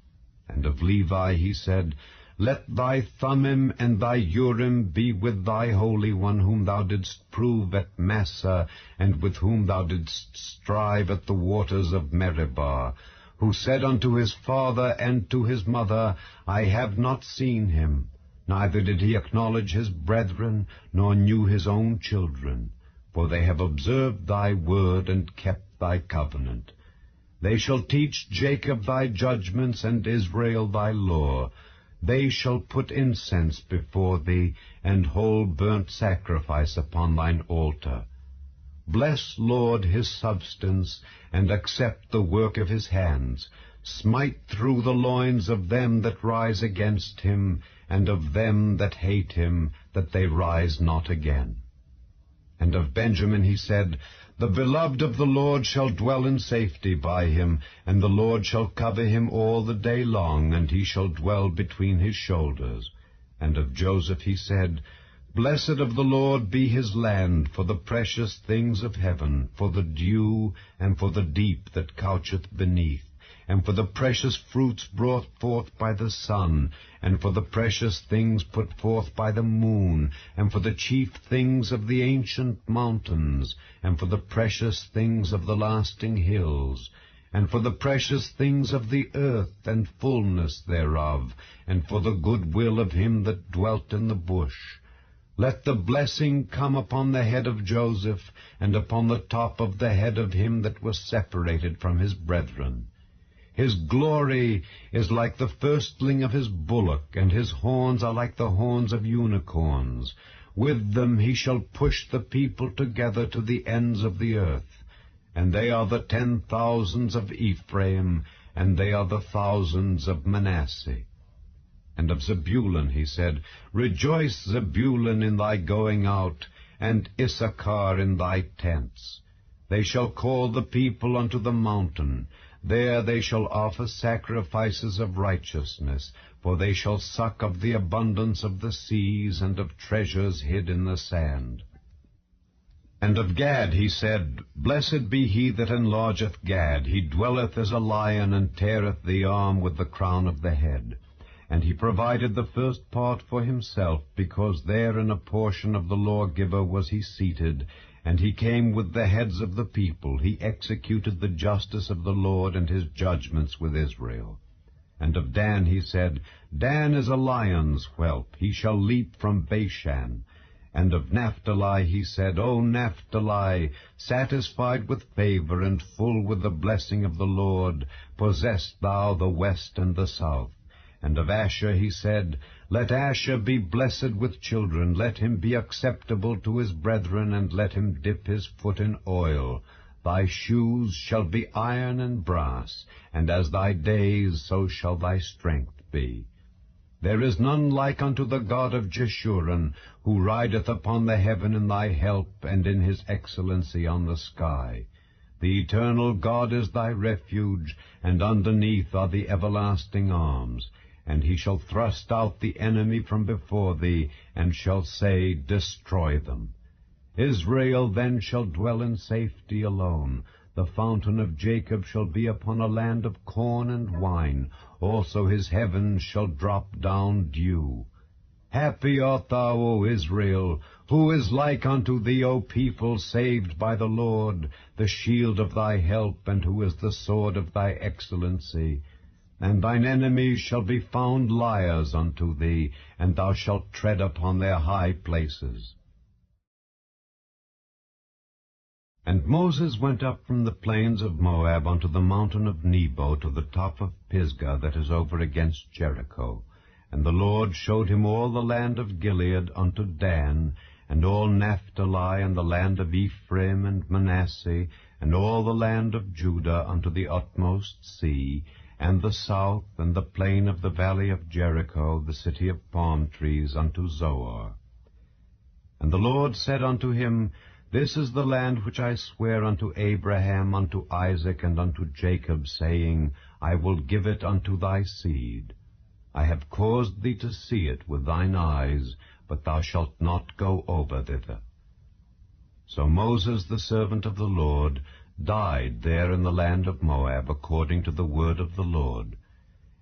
And of Levi he said, Let thy Thummim and thy Urim be with thy Holy One, whom thou didst prove at Massah, and with whom thou didst strive at the waters of Meribah, who said unto his father and to his mother, I have not seen him, neither did he acknowledge his brethren, nor knew his own children. For they have observed thy word, and kept thy covenant. They shall teach Jacob thy judgments, and Israel thy law. They shall put incense before thee, and whole burnt sacrifice upon thine altar. Bless, Lord, his substance, and accept the work of his hands. Smite through the loins of them that rise against him, and of them that hate him, that they rise not again. And of Benjamin he said, The beloved of the Lord shall dwell in safety by him, and the Lord shall cover him all the day long, and he shall dwell between his shoulders. And of Joseph he said, Blessed of the Lord be his land, for the precious things of heaven, for the dew, and for the deep that coucheth beneath, and for the precious fruits brought forth by the sun, and for the precious things put forth by the moon, and for the chief things of the ancient mountains, and for the precious things of the lasting hills, and for the precious things of the earth, and fullness thereof, and for the good will of him that dwelt in the bush. Let the blessing come upon the head of Joseph, and upon the top of the head of him that was separated from his brethren. His glory is like the firstling of his bullock, and his horns are like the horns of unicorns. With them he shall push the people together to the ends of the earth. And they are the 10,000s of Ephraim, and they are the thousands of Manasseh. And of Zebulun he said, Rejoice, Zebulun, in thy going out, and Issachar in thy tents. They shall call the people unto the mountain. There they shall offer sacrifices of righteousness, for they shall suck of the abundance of the seas, and of treasures hid in the sand. And of Gad he said, Blessed be he that enlargeth Gad. He dwelleth as a lion, and teareth the arm with the crown of the head. And he provided the first part for himself, because there in a portion of the lawgiver was he seated. And he came with the heads of the people. He executed the justice of the Lord and his judgments with Israel. And of Dan he said, Dan is a lion's whelp. He shall leap from Bashan. And of Naphtali he said, O Naphtali, satisfied with favor and full with the blessing of the Lord, possess thou the west and the south. And of Asher he said, Let Asher be blessed with children, let him be acceptable to his brethren, and let him dip his foot in oil. Thy shoes shall be iron and brass, and as thy days, so shall thy strength be. There is none like unto the God of Jeshurun, who rideth upon the heaven in thy help, and in his excellency on the sky. The eternal God is thy refuge, and underneath are the everlasting arms. And he shall thrust out the enemy from before thee, and shall say, Destroy them. Israel then shall dwell in safety alone. The fountain of Jacob shall be upon a land of corn and wine. Also his heavens shall drop down dew. Happy art thou, O Israel! Who is like unto thee, O people, saved by the Lord, the shield of thy help, and who is the sword of thy excellency? And thine enemies shall be found liars unto thee, and thou shalt tread upon their high places. And Moses went up from the plains of Moab unto the mountain of Nebo, to the top of Pisgah that is over against Jericho. And the Lord showed him all the land of Gilead unto Dan, and all Naphtali, and the land of Ephraim and Manasseh, and all the land of Judah unto the utmost sea, and the south, and the plain of the valley of Jericho, the city of palm trees, unto Zoar. And the Lord said unto him, This is the land which I swear unto Abraham, unto Isaac, and unto Jacob, saying, I will give it unto thy seed. I have caused thee to see it with thine eyes, but thou shalt not go over thither. So Moses, the servant of the Lord, died there in the land of Moab, according to the word of the Lord.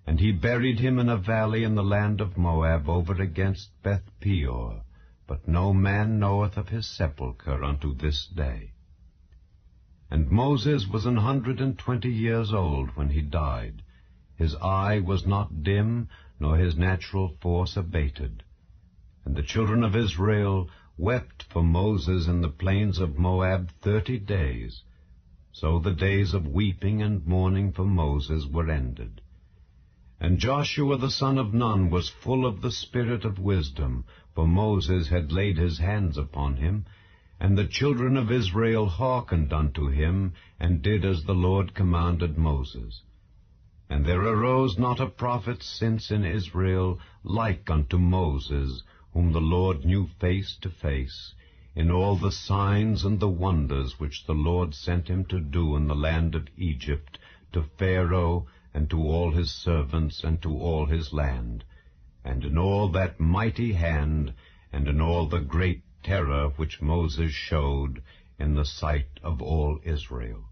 And he buried him in a valley in the land of Moab, over against Beth Peor. But no man knoweth of his sepulchre unto this day. And Moses was 120 years old when he died. His eye was not dim, nor his natural force abated. And the children of Israel wept for Moses in the plains of Moab 30 days. So the days of weeping and mourning for Moses were ended. And Joshua the son of Nun was full of the spirit of wisdom, for Moses had laid his hands upon him. And the children of Israel hearkened unto him, and did as the Lord commanded Moses. And there arose not a prophet since in Israel like unto Moses, whom the Lord knew face to face, in all the signs and the wonders which the Lord sent him to do in the land of Egypt, to Pharaoh, and to all his servants, and to all his land, and in all that mighty hand, and in all the great terror which Moses showed in the sight of all Israel.